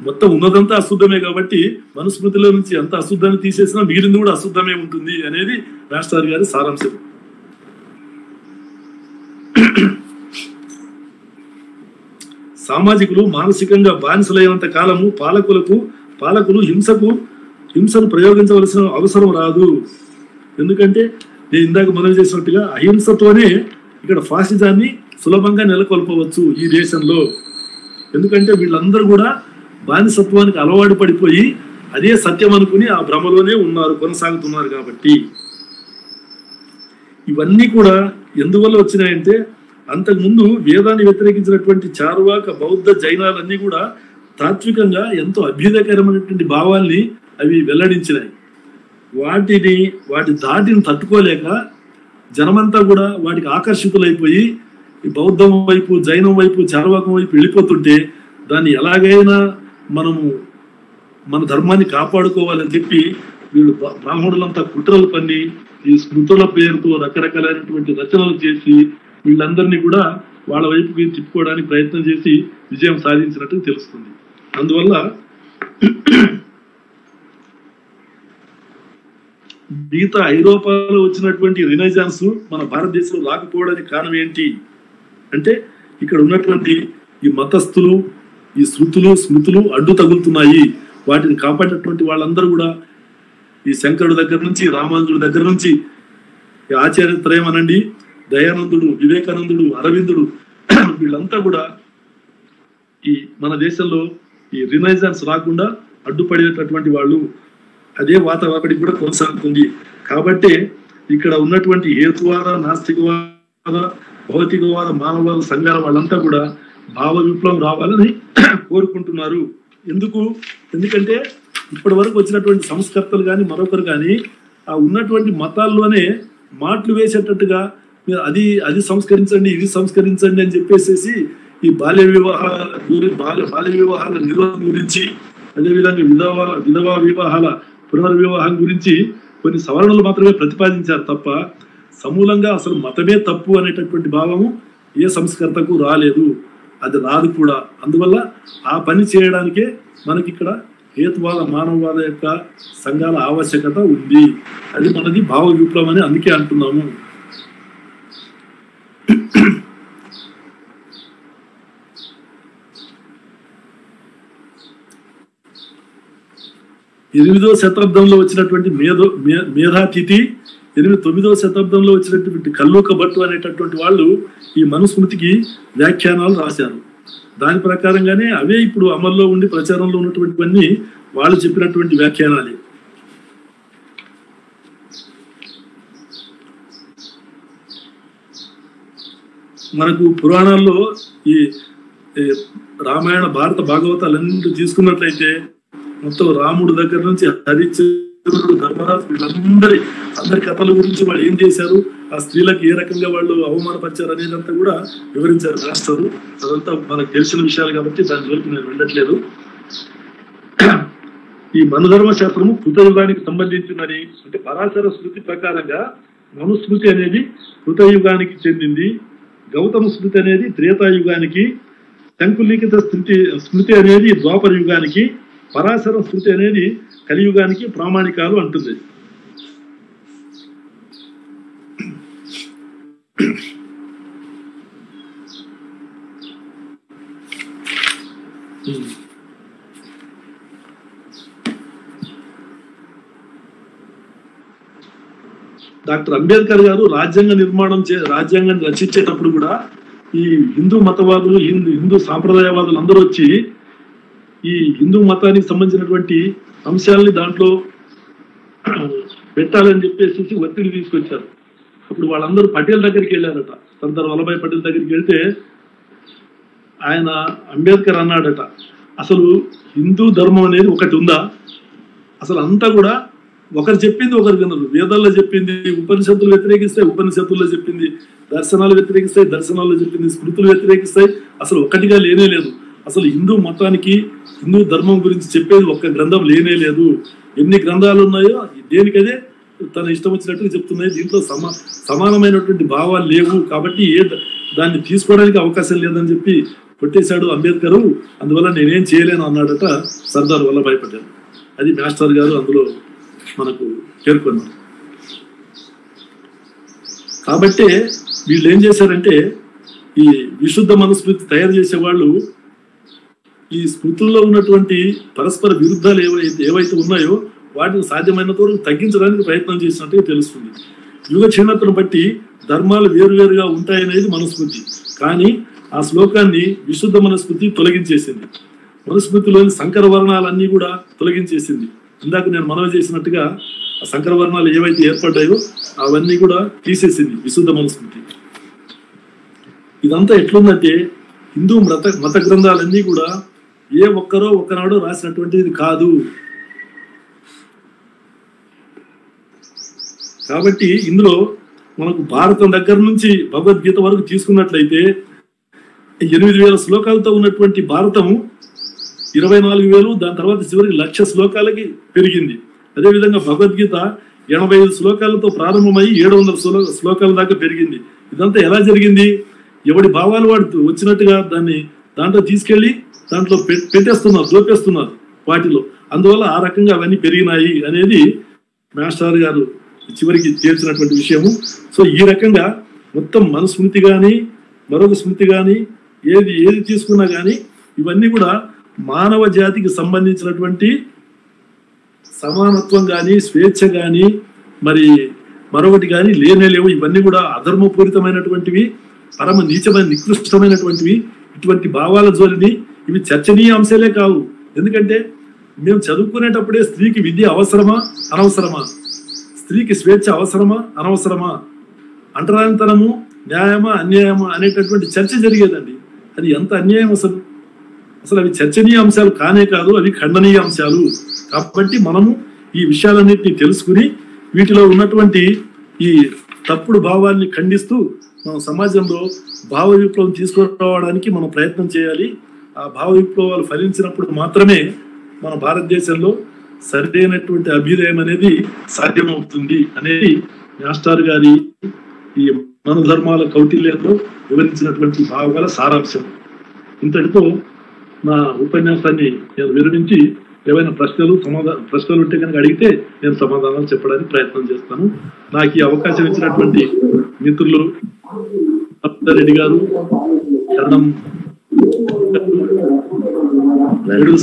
మొత్తం ఉన్నదంతా అశుద్ధమే కాబట్టి మనుస్మృతిలో నుంచి అంత అశుద్ధాన్ని తీసేసినా మిగిలింది కూడా అశుద్ధమే ఉంటుంది అనేది రాష్ట్రాలు గారి సారాంశం. సామాజికులు మానసికంగా బానిసలైనంత కాలము పాలకులు హింసను ప్రయోగించవలసిన అవసరం రాదు. ఎందుకంటే నేను ఇందాక మనం చేసినట్టుగా అహింసతోనే ఇక్కడ ఫాసిజాన్ని సులభంగా నెలకొల్పవచ్చు ఈ దేశంలో. ఎందుకంటే వీళ్ళందరూ కూడా బానిసత్వానికి అలవాటు పడిపోయి అదే సత్యం అనుకుని ఆ భ్రమలోనే కొనసాగుతున్నారు. కాబట్టి ఇవన్నీ కూడా ఎందువల్ల వచ్చినాయంటే, అంతకుముందు వేదాన్ని వ్యతిరేకించినటువంటి చార్వాక, బౌద్ధ, జైనాలన్నీ కూడా తాత్వికంగా ఎంతో అభ్యుదయకరమైనటువంటి భావాల్ని అవి వెల్లడించినాయి. వాటి దాటిని తట్టుకోలేక జనమంతా కూడా వాటికి ఆకర్షితులైపోయి ఈ బౌద్ధం వైపు, జైనం వైపు, చార్వాకం వైపు వెళ్ళిపోతుంటే దాన్ని ఎలాగైనా మనము మన ధర్మాన్ని కాపాడుకోవాలని చెప్పి వీళ్ళు బ్రాహ్మణులంతా కుట్రలు పన్ని ఈ స్మృతుల పేరుతో రకరకాలైనటువంటి రచనలు చేసి వీళ్ళందరినీ కూడా వాళ్ళ వైపుకి తిప్పుకోవడానికి ప్రయత్నం చేసి విజయం సాధించినట్టు తెలుస్తుంది. అందువల్ల మిగతా ఐరోపాలో వచ్చినటువంటి రినైజాన్స్ మన భారతదేశంలో రాకపోవడానికి కారణం ఏంటి అంటే, ఇక్కడ ఉన్నటువంటి ఈ మతస్థులు, ఈ స్మృతులు అడ్డు తగులుతున్నాయి. వాటిని కాపాడినటువంటి వాళ్ళందరూ కూడా ఈ శంకరుడి దగ్గర నుంచి, రామానుజుడి దగ్గర నుంచి, ఈ ఆచార్యత్రయం అనండి, దయానందుడు, వివేకానందుడు, అరవిందుడు, వీళ్ళంతా కూడా ఈ మన దేశంలో ఈ రినైజాన్స్ రాకుండా అడ్డుపడేటటువంటి వాళ్ళు. అదే వాతావరణం కూడా కొనసాగుతుంది. కాబట్టి ఇక్కడ ఉన్నటువంటి హేతువాద, నాస్తికవాద, భౌతికవాద, మానవవాద సంఘాల వాళ్ళంతా కూడా భావ విప్లవం రావాలని కోరుకుంటున్నారు. ఎందుకంటే ఇప్పటి వరకు వచ్చినటువంటి సంస్కర్తలు కానీ మరొకరు కానీ ఆ ఉన్నటువంటి మతాల్లోనే మాటలు వేసేటట్టుగా అది సంస్కరించండి, ఇది సంస్కరించండి అని చెప్పేసి ఈ బాల్య వివాహాల నిర్వహణ గురించి, అదేవిధంగా విధవా వివాహాల పునర్వివాహం గురించి కొన్ని సవరణలు మాత్రమే ప్రతిపాదించారు తప్ప సమూలంగా అసలు మతమే తప్పు అనేటటువంటి భావము ఏ సంస్కర్తకు రాలేదు, అది రాదు కూడా. అందువల్ల ఆ పని చేయడానికే మనకి ఇక్కడ హేతువాద మానవవాద యొక్క సంఘాల ఆవశ్యకత ఉంది. అది మనది భావ విప్లవం అని అందుకే అంటున్నాము. ఎనిమిదవ శతాబ్దంలో వచ్చినటువంటి మేధాతిథి, 9వ శతాబ్దంలో వచ్చినటువంటి కల్లూక భట్టు అనేటటువంటి వాళ్ళు ఈ మనుస్మృతికి వ్యాఖ్యానాలు రాశారు. దాని ప్రకారంగానే అవే ఇప్పుడు అమల్లో ఉండి ప్రచారంలో ఉన్నటువంటివన్నీ వాళ్ళు చెప్పినటువంటి వ్యాఖ్యానాలే. మనకు పురాణాల్లో ఈ రామాయణ భారత భాగవతాలన్నింటి తీసుకున్నట్లయితే మొత్తం రాముడు దగ్గర నుంచి హరిశ్చంద్రుడు, ధర్మరాజు, వీళ్ళందరి కథల గురించి వాళ్ళు ఏం చేశారు, ఆ స్త్రీలకు ఏ రకంగా వాళ్ళు అవమానపరిచారు అనేదంతా కూడా వివరించారు రాస్తారు. అదంతా మనకు తెలిసిన విషయాలు కాబట్టి దాని వరకు నేను వెళ్ళట్లేదు. ఈ మనుధర్మ శాస్త్రము కృతయుగానికి సంబంధించిందని, అంటే పరాశర స్మృతి ప్రకారంగా మనుస్మృతి అనేది కృతయుగానికి చెందింది, గౌతమ స్మృతి అనేది త్రేతాయుగానికి, శంకులిఖిత స్మృతి అనేది ద్వాపర యుగానికి, పరాశర స్మృతి అనేది కలియుగానికి ప్రామాణికాలు అంటుంది. డాక్టర్ అంబేద్కర్ గారు రాజ్యాంగాన్ని రచించేటప్పుడు కూడా ఈ హిందూ మతవాదులు, హిందూ సాంప్రదాయవాదులు అందరూ వచ్చి ఈ హిందూ మతానికి సంబంధించినటువంటి అంశాలని దాంట్లో పెట్టాలని చెప్పేసి ఒత్తిడి తీసుకొచ్చారు. అప్పుడు వాళ్ళందరూ పటేల్ దగ్గరికి వెళ్ళారట, సర్దార్ వల్లభాయ్ పటేల్ దగ్గరికి వెళ్తే ఆయన అంబేద్కర్ అన్నాడట, అసలు హిందూ ధర్మం అనేది ఒకటి ఉందా, అసలు అంతా కూడా ఒకరు చెప్పింది ఒకరు వినరు, వేదాల్లో చెప్పింది ఉపనిషత్తులు వ్యతిరేకిస్తాయి, ఉపనిషత్తుల్లో చెప్పింది దర్శనాలు వ్యతిరేకిస్తాయి, దర్శనాల్లో చెప్పింది స్మృతులు వ్యతిరేకిస్తాయి, అసలు ఒకటిగా లేనే లేదు. అసలు హిందూ మతానికి, హిందూ ధర్మం గురించి చెప్పేది ఒక్క గ్రంథం లేనే లేదు. ఎన్ని గ్రంథాలు ఉన్నాయో దేనికదే తన ఇష్టం వచ్చినట్టుగా చెప్తున్నాయి. దీంట్లో సమానమైనటువంటి భావాలు లేవు, కాబట్టి దాన్ని తీసుకోవడానికి అవకాశం లేదని చెప్పి కొట్టేశాడు అంబేద్కర్. అందువల్ల నేనేం చేయలేను అన్నాడట సర్దార్ వల్లభాయ్ పటేల్. అది మాస్టర్ గారు అందులో మనకు పేర్కొన్నారు. కాబట్టి వీళ్ళు ఏం చేశారంటే, ఈ విశుద్ధ మనుస్మృతి తయారు చేసే వాళ్ళు ఈ స్మృతుల్లో ఉన్నటువంటి పరస్పర విరుద్ధాలు ఏవైతే ఉన్నాయో వాటిని సాధ్యమైనంత వరకు తగ్గించడానికి ప్రయత్నం చేసినట్టుగా తెలుస్తుంది. యుగ క్షీణతను బట్టి ధర్మాలు వేరువేరుగా ఉంటాయనేది మనుస్మృతి, కానీ ఆ శ్లోకాన్ని విశుద్ధ మనుస్మృతి తొలగించేసింది. మనుస్మృతిలోని సంకర వర్ణాలన్నీ కూడా తొలగించేసింది. ఇందాక నేను మనవి చేసినట్టుగా ఆ సంకర వర్ణాలు ఏవైతే ఏర్పడ్డాయో అవన్నీ కూడా తీసేసింది విశుద్ధ మనుస్మృతి. ఇదంతా ఎట్లుందంటే హిందూ మత గ్రంథాలన్నీ కూడా ఏ ఒక్కరో ఒకనాడో రాసినటువంటిది కాదు. కాబట్టి ఇందులో మనకు భారతం దగ్గర నుంచి భగవద్గీత వరకు తీసుకున్నట్లయితే 8,000 శ్లోకాలతో ఉన్నటువంటి భారతము 24,000, దాని తర్వాత చివరికి 1,00,000 శ్లోకాలకి పెరిగింది. అదేవిధంగా భగవద్గీత 85 శ్లోకాలతో ప్రారంభమై 700 శ్లోకాల దాకా పెరిగింది. ఇదంతా ఎలా జరిగింది? ఎవడి భావాలు వాడు వచ్చినట్టుగా దాంట్లో తీసుకెళ్లి దాంట్లో పెట్టేస్తున్నారు, దోపేస్తున్నారు వాటిలో. అందువల్ల ఆ రకంగా అవన్నీ పెరిగినాయి అనేది మాస్టర్ గారు చివరికి తేల్చినటువంటి విషయము. సో ఈ రకంగా మొత్తం మనుస్మృతి కానీ మరొక స్మృతి కానీ ఏది తీసుకున్నా కానీ ఇవన్నీ కూడా మానవ జాతికి సంబంధించినటువంటి సమానత్వం కానీ, స్వేచ్ఛ కానీ, మరి మరొకటి కానీ లేనే లేవు. ఇవన్నీ కూడా అధర్మపూరితమైనటువంటివి, పరమ నీచమైన నికృష్టమైనటువంటివి. ఇటువంటి భావాల జోలిని ఇవి చర్చనీయ అంశాలే కావు. ఎందుకంటే మేము చదువుకునేటప్పుడే స్త్రీకి విద్య అవసరమా అనవసరమా, స్త్రీకి స్వేచ్ఛ అవసరమా అనవసరమా, అంటరానితనము న్యాయమా అన్యాయమా అనేటటువంటి చర్చ జరిగేదండి. అది ఎంత అన్యాయం అసలు అవి చర్చనీయ అంశాలు కానే కాదు, అవి ఖండనీయ అంశాలు. కాబట్టి మనము ఈ విషయాలన్నింటినీ తెలుసుకుని వీటిలో ఉన్నటువంటి ఈ తప్పుడు భావాన్ని ఖండిస్తూ మన సమాజంలో భావ విప్లవం తీసుకురావడానికి మనం ప్రయత్నం చేయాలి. ఆ భావ విప్లవాలు ఫలించినప్పుడు మాత్రమే మన భారతదేశంలో సరైనటువంటి అభ్యుదయం అనేది సాధ్యమవుతుంది అనేది మాస్టర్ గారి ఈ మన ధర్మాల కౌటిల్యంలో వివరించినటువంటి భావాల సారాంశం. ఇంతటితో నా ఉపన్యాసాన్ని నేను వివరించి ఏవైనా ప్రశ్నలు ఉంటే కనుక అడిగితే నేను సమాధానాలు చెప్పడానికి ప్రయత్నం చేస్తాను. నాకు ఈ అవకాశం ఇచ్చినటువంటి మిత్రులు రెడ్డి గారు, కరణం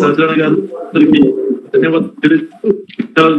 సహజన గారు అందరికీ ధన్యవాదాలు.